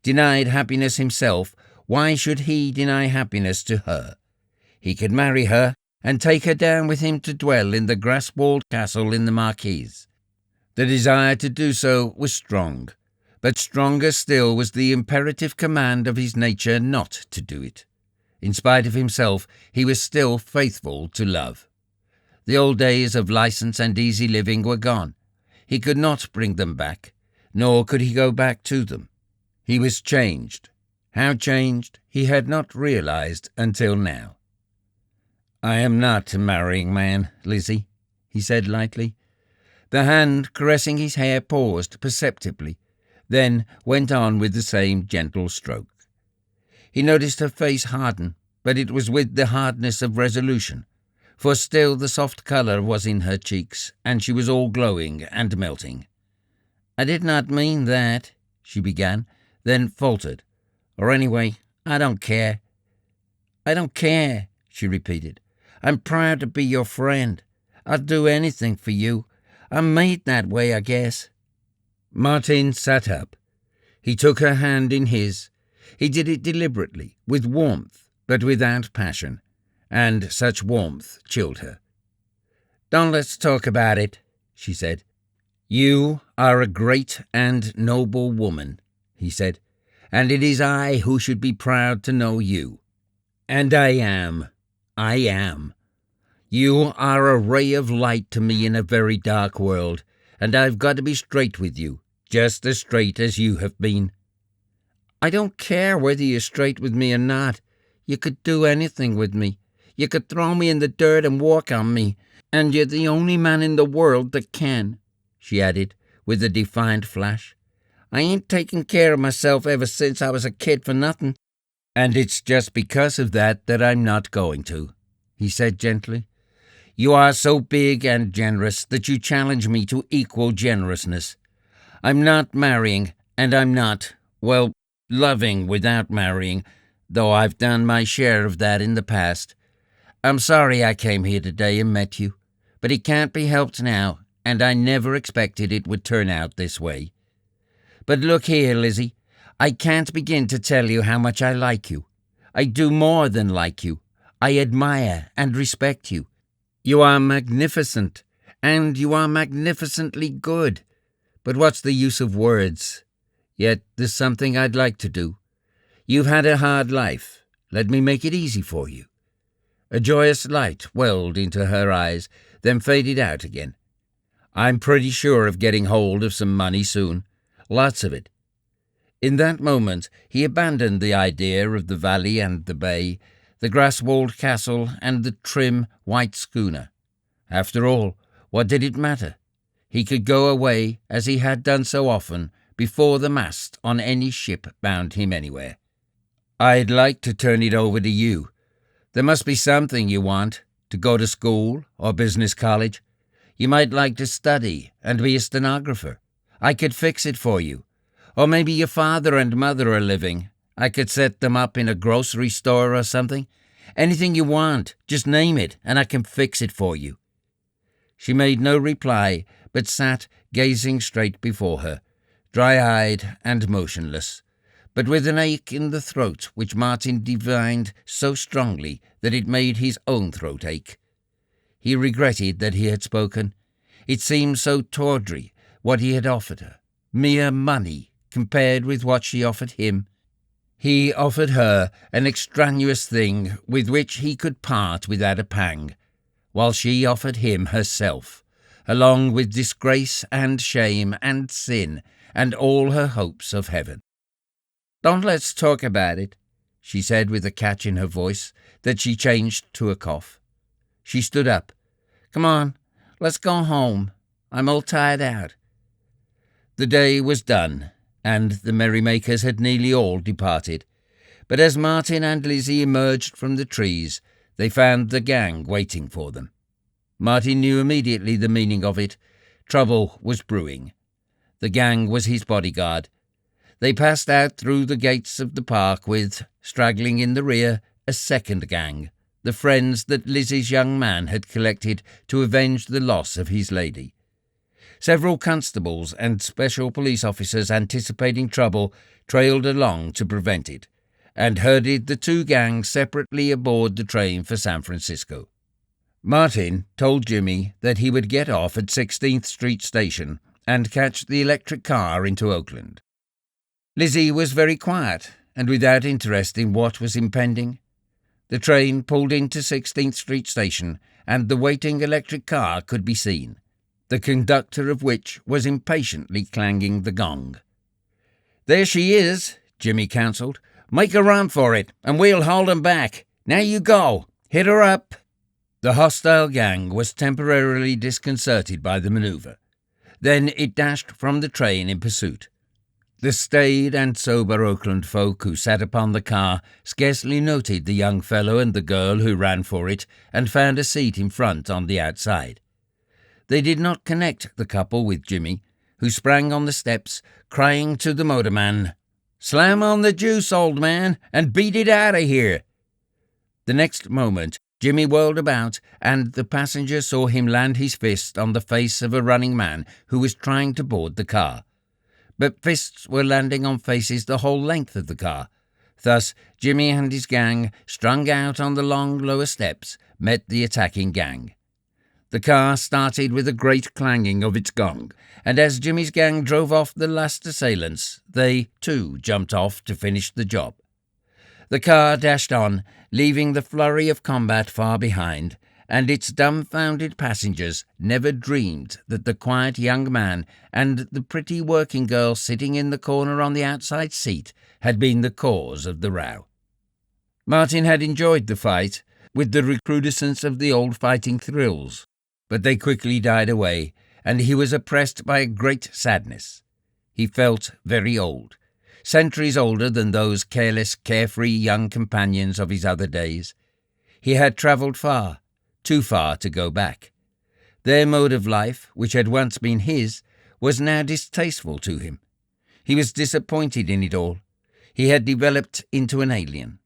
Denied happiness himself, why should he deny happiness to her? He could marry her and take her down with him to dwell in the grass-walled castle in the Marquise. The desire to do so was strong, but stronger still was the imperative command of his nature not to do it. In spite of himself, he was still faithful to love. The old days of license and easy living were gone. He could not bring them back, nor could he go back to them. He was changed. How changed, he had not realized until now. "I am not a marrying man, Lizzie," he said lightly. The hand caressing his hair paused perceptibly, then went on with the same gentle stroke. He noticed her face harden, but it was with the hardness of resolution, for still the soft colour was in her cheeks, and she was all glowing and melting. "I did not mean that," she began, then faltered. "Or anyway, I don't care." "I don't care," she repeated. "I'm proud to be your friend. I'll do anything for you. I'm made that way, I guess." Martin sat up. He took her hand in his. He did it deliberately, with warmth, but without passion, and such warmth chilled her. "Don't let's talk about it," she said. "You are a great and noble woman," he said, "and it is I who should be proud to know you. And I am. You are a ray of light to me in a very dark world, and I've got to be straight with you, just as straight as you have been." "I don't care whether you're straight with me or not. You could do anything with me. You could throw me in the dirt and walk on me, and you're the only man in the world that can," she added, with a defiant flash. "I ain't taken care of myself ever since I was a kid for nothing." "And it's just because of that I'm not going to," he said gently. "You are so big and generous that you challenge me to equal generousness. I'm not marrying, and I'm not, well, loving without marrying, though I've done my share of that in the past. I'm sorry I came here today and met you, but it can't be helped now, and I never expected it would turn out this way. But look here, Lizzie, I can't begin to tell you how much I like you. I do more than like you. I admire and respect you. You are magnificent, and you are magnificently good. But what's the use of words? Yet there's something I'd like to do. You've had a hard life. Let me make it easy for you." A joyous light welled into her eyes, then faded out again. "I'm pretty sure of getting hold of some money soon. Lots of it." In that moment he abandoned the idea of the valley and the bay, the grass-walled castle and the trim white schooner. After all, what did it matter? He could go away, as he had done so often, before the mast on any ship bound him anywhere. "I'd like to turn it over to you. There must be something you want, to go to school or business college. You might like to study and be a stenographer. I could fix it for you. Or maybe your father and mother are living. I could set them up in a grocery store or something. Anything you want, just name it, and I can fix it for you." She made no reply, but sat gazing straight before her, dry-eyed and motionless, but with an ache in the throat which Martin divined so strongly that it made his own throat ache. He regretted that he had spoken. It seemed so tawdry, what he had offered her. Mere money, compared with what she offered him. He offered her an extraneous thing with which he could part without a pang, while she offered him herself, along with disgrace and shame and sin and all her hopes of heaven. "Don't let's talk about it," she said with a catch in her voice that she changed to a cough. She stood up. "Come on, let's go home. I'm all tired out." The day was done, and the merrymakers had nearly all departed. But as Martin and Lizzie emerged from the trees, they found the gang waiting for them. Martin knew immediately the meaning of it. Trouble was brewing. The gang was his bodyguard. They passed out through the gates of the park with, straggling in the rear, a second gang, the friends that Lizzie's young man had collected to avenge the loss of his lady. Several constables and special police officers anticipating trouble trailed along to prevent it, and herded the two gangs separately aboard the train for San Francisco. Martin told Jimmy that he would get off at 16th Street Station and catch the electric car into Oakland. Lizzie was very quiet and without interest in what was impending. The train pulled into 16th Street Station, and the waiting electric car could be seen, the conductor of which was impatiently clanging the gong. "There she is," Jimmy counselled. "Make a run for it, and we'll hold 'em back. Now you go. Hit her up." The hostile gang was temporarily disconcerted by the manoeuvre. Then it dashed from the train in pursuit. The staid and sober Oakland folk who sat upon the car scarcely noted the young fellow and the girl who ran for it and found a seat in front on the outside. They did not connect the couple with Jimmy, who sprang on the steps, crying to the motorman, "Slam on the juice, old man, and beat it out of here." The next moment, Jimmy whirled about, and the passenger saw him land his fist on the face of a running man who was trying to board the car. But fists were landing on faces the whole length of the car. Thus, Jimmy and his gang, strung out on the long lower steps, met the attacking gang. The car started with a great clanging of its gong, and as Jimmy's gang drove off the last assailants, they, too, jumped off to finish the job. The car dashed on, leaving the flurry of combat far behind, and its dumbfounded passengers never dreamed that the quiet young man and the pretty working girl sitting in the corner on the outside seat had been the cause of the row. Martin had enjoyed the fight, with the recrudescence of the old fighting thrills, but they quickly died away, and he was oppressed by a great sadness. He felt very old, centuries older than those careless, carefree young companions of his other days. He had travelled far, too far to go back. Their mode of life, which had once been his, was now distasteful to him. He was disappointed in it all. He had developed into an alien.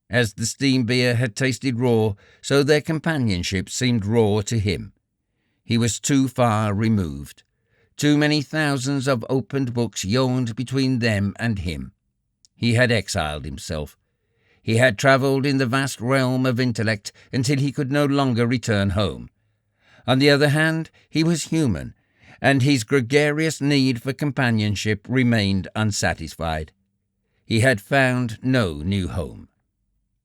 As the steam beer had tasted raw, so their companionship seemed raw to him. He was too far removed. Too many thousands of opened books yawned between them and him. He had exiled himself. He had travelled in the vast realm of intellect until he could no longer return home. On the other hand, he was human, and his gregarious need for companionship remained unsatisfied. He had found no new home.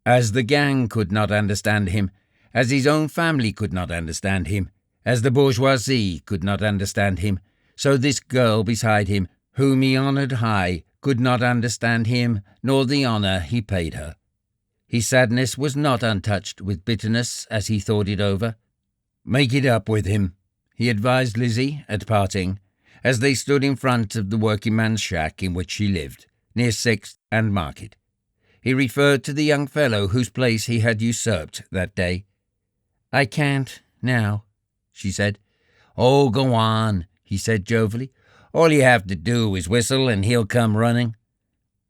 As the gang could not understand him, as his own family could not understand him, as the bourgeoisie could not understand him, so this girl beside him, whom he honoured high, could not understand him nor the honour he paid her. His sadness was not untouched with bitterness as he thought it over. "Make it up with him," he advised Lizzie at parting, as they stood in front of the working man's shack in which she lived, near 6th and Market. He referred to the young fellow whose place he had usurped that day. "I can't now," she said. "Oh, go on," he said jovially. "All you have to do is whistle and he'll come running."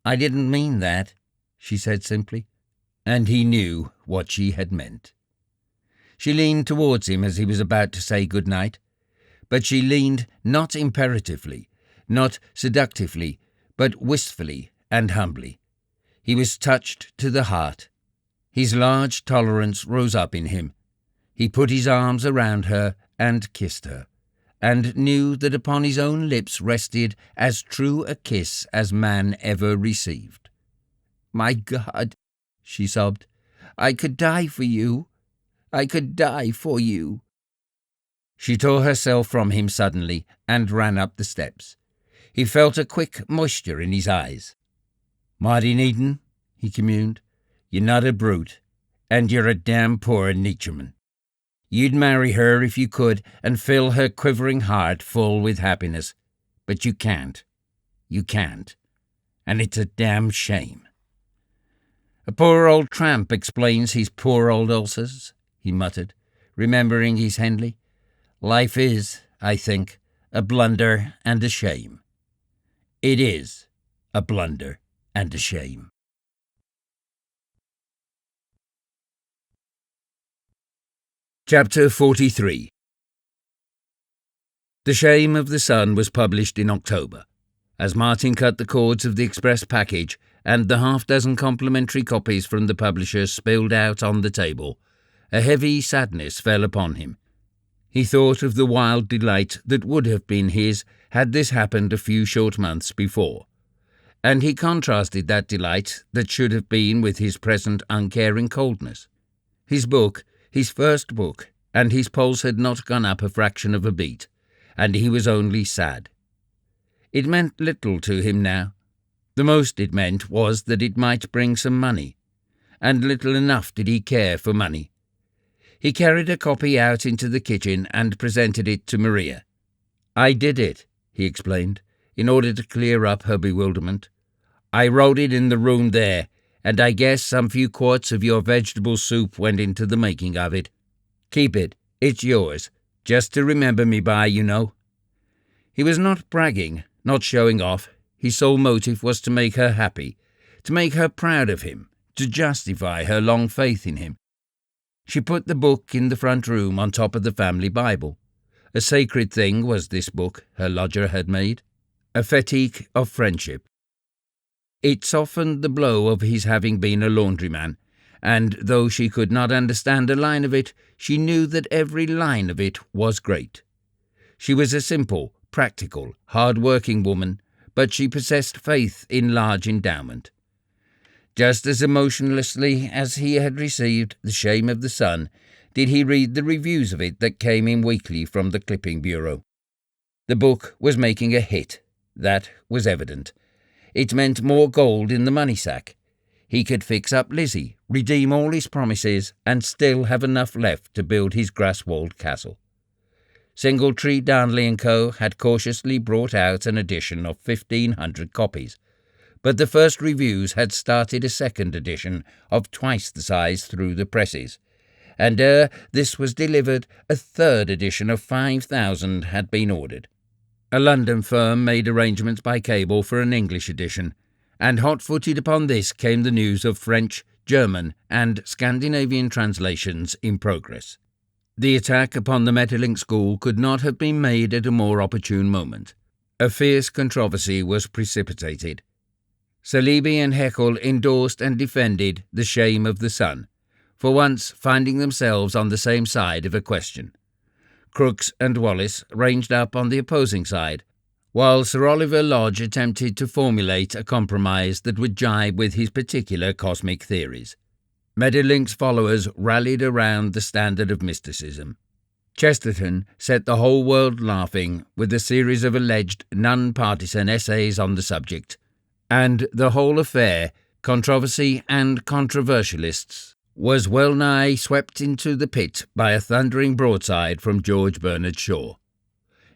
"I didn't mean that," she said simply, and he knew what she had meant. She leaned towards him as he was about to say good night, but she leaned not imperatively, not seductively, but wistfully and humbly. He was touched to the heart. His large tolerance rose up in him. He put his arms around her and kissed her, and knew that upon his own lips rested as true a kiss as man ever received. "My God," she sobbed, "I could die for you. I could die for you." She tore herself from him suddenly and ran up the steps. He felt a quick moisture in his eyes. "Martin Eden," he communed, "you're not a brute, and you're a damn poor Nietzscheman. You'd marry her if you could and fill her quivering heart full with happiness, but you can't. You can't. And it's a damn shame." "A poor old tramp explains his poor old ulcers," he muttered, remembering his Henley. "Life is, I think, a blunder and a shame. It is a blunder and a shame." Chapter 43. The Shame of the Sun was published in October. As Martin cut the cords of the express package and the half-dozen complimentary copies from the publisher spilled out on the table, a heavy sadness fell upon him. He thought of the wild delight that would have been his had this happened a few short months before, and he contrasted that delight that should have been with his present uncaring coldness. His book, his first book, and his pulse had not gone up a fraction of a beat, and he was only sad. It meant little to him now. The most it meant was that it might bring some money, and little enough did he care for money. He carried a copy out into the kitchen and presented it to Maria. "I did it," he explained, in order to clear up her bewilderment. "I wrote it in the room there, and I guess some few quarts of your vegetable soup went into the making of it. Keep it, it's yours, just to remember me by, you know." He was not bragging, not showing off. His sole motive was to make her happy, to make her proud of him, to justify her long faith in him. She put the book in the front room on top of the family Bible. A sacred thing was this book her lodger had made, a fetigue of friendship. It softened the blow of his having been a laundryman, and though she could not understand a line of it, she knew that every line of it was great. She was a simple, practical, hard-working woman, but she possessed faith in large endowment. Just as emotionlessly as he had received The Shame of the Sun, did he read the reviews of it that came in weekly from the clipping bureau. The book was making a hit. That was evident. It meant more gold in the money sack. He could fix up Lizzie, redeem all his promises, and still have enough left to build his grass-walled castle. Singletree, Darnley & Co. had cautiously brought out an edition of 1,500 copies, but the first reviews had started a second edition of twice the size through the presses, and ere this was delivered, a third edition of 5,000 had been ordered. A London firm made arrangements by cable for an English edition, and hot-footed upon this came the news of French, German, and Scandinavian translations in progress. The attack upon the Metternich School could not have been made at a more opportune moment. A fierce controversy was precipitated. Saleeby and Haeckel endorsed and defended The Shame of the Sun, for once finding themselves on the same side of a question. Crooks and Wallace ranged up on the opposing side, while Sir Oliver Lodge attempted to formulate a compromise that would jibe with his particular cosmic theories. Medilink's followers rallied around the standard of mysticism. Chesterton set the whole world laughing with a series of alleged non-partisan essays on the subject, and the whole affair, controversy and controversialists, was well nigh swept into the pit by a thundering broadside from George Bernard Shaw.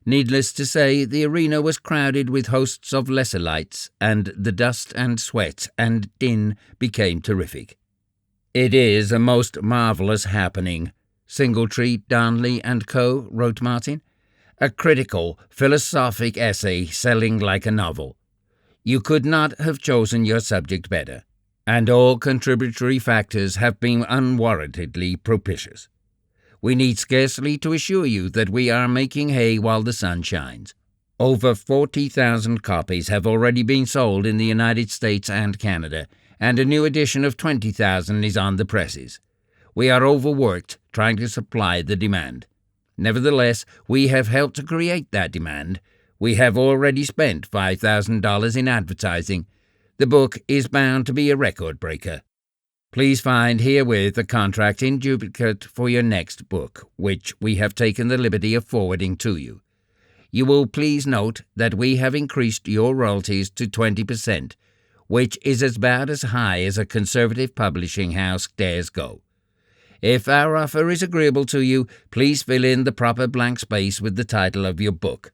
Needless to say, the arena was crowded with hosts of lesser lights, and the dust and sweat and din became terrific. "It is a most marvellous happening," Singletree, Darnley and Co. wrote Martin. "A critical, philosophic essay selling like a novel. You could not have chosen your subject better, and all contributory factors have been unwarrantedly propitious. We need scarcely to assure you that we are making hay while the sun shines. Over 40,000 copies have already been sold in the United States and Canada, and a new edition of 20,000 is on the presses. We are overworked trying to supply the demand. Nevertheless, we have helped to create that demand. We have already spent $5,000 in advertising. The book is bound to be a record breaker. Please find herewith a contract in duplicate for your next book, which we have taken the liberty of forwarding to you. You will please note that we have increased your royalties to 20%, which is about as high as a conservative publishing house dares go. If our offer is agreeable to you, please fill in the proper blank space with the title of your book.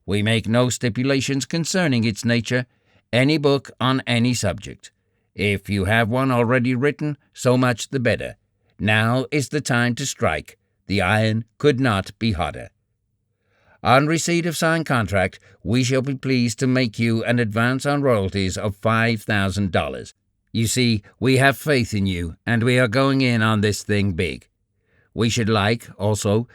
We make no stipulations concerning its nature, any book on any subject. If you have one already written, so much the better. Now is the time to strike. The iron could not be hotter. On receipt of signed contract, we shall be pleased to make you an advance on royalties of $5,000. You see, we have faith in you, and we are going in on this thing big. We should like, also,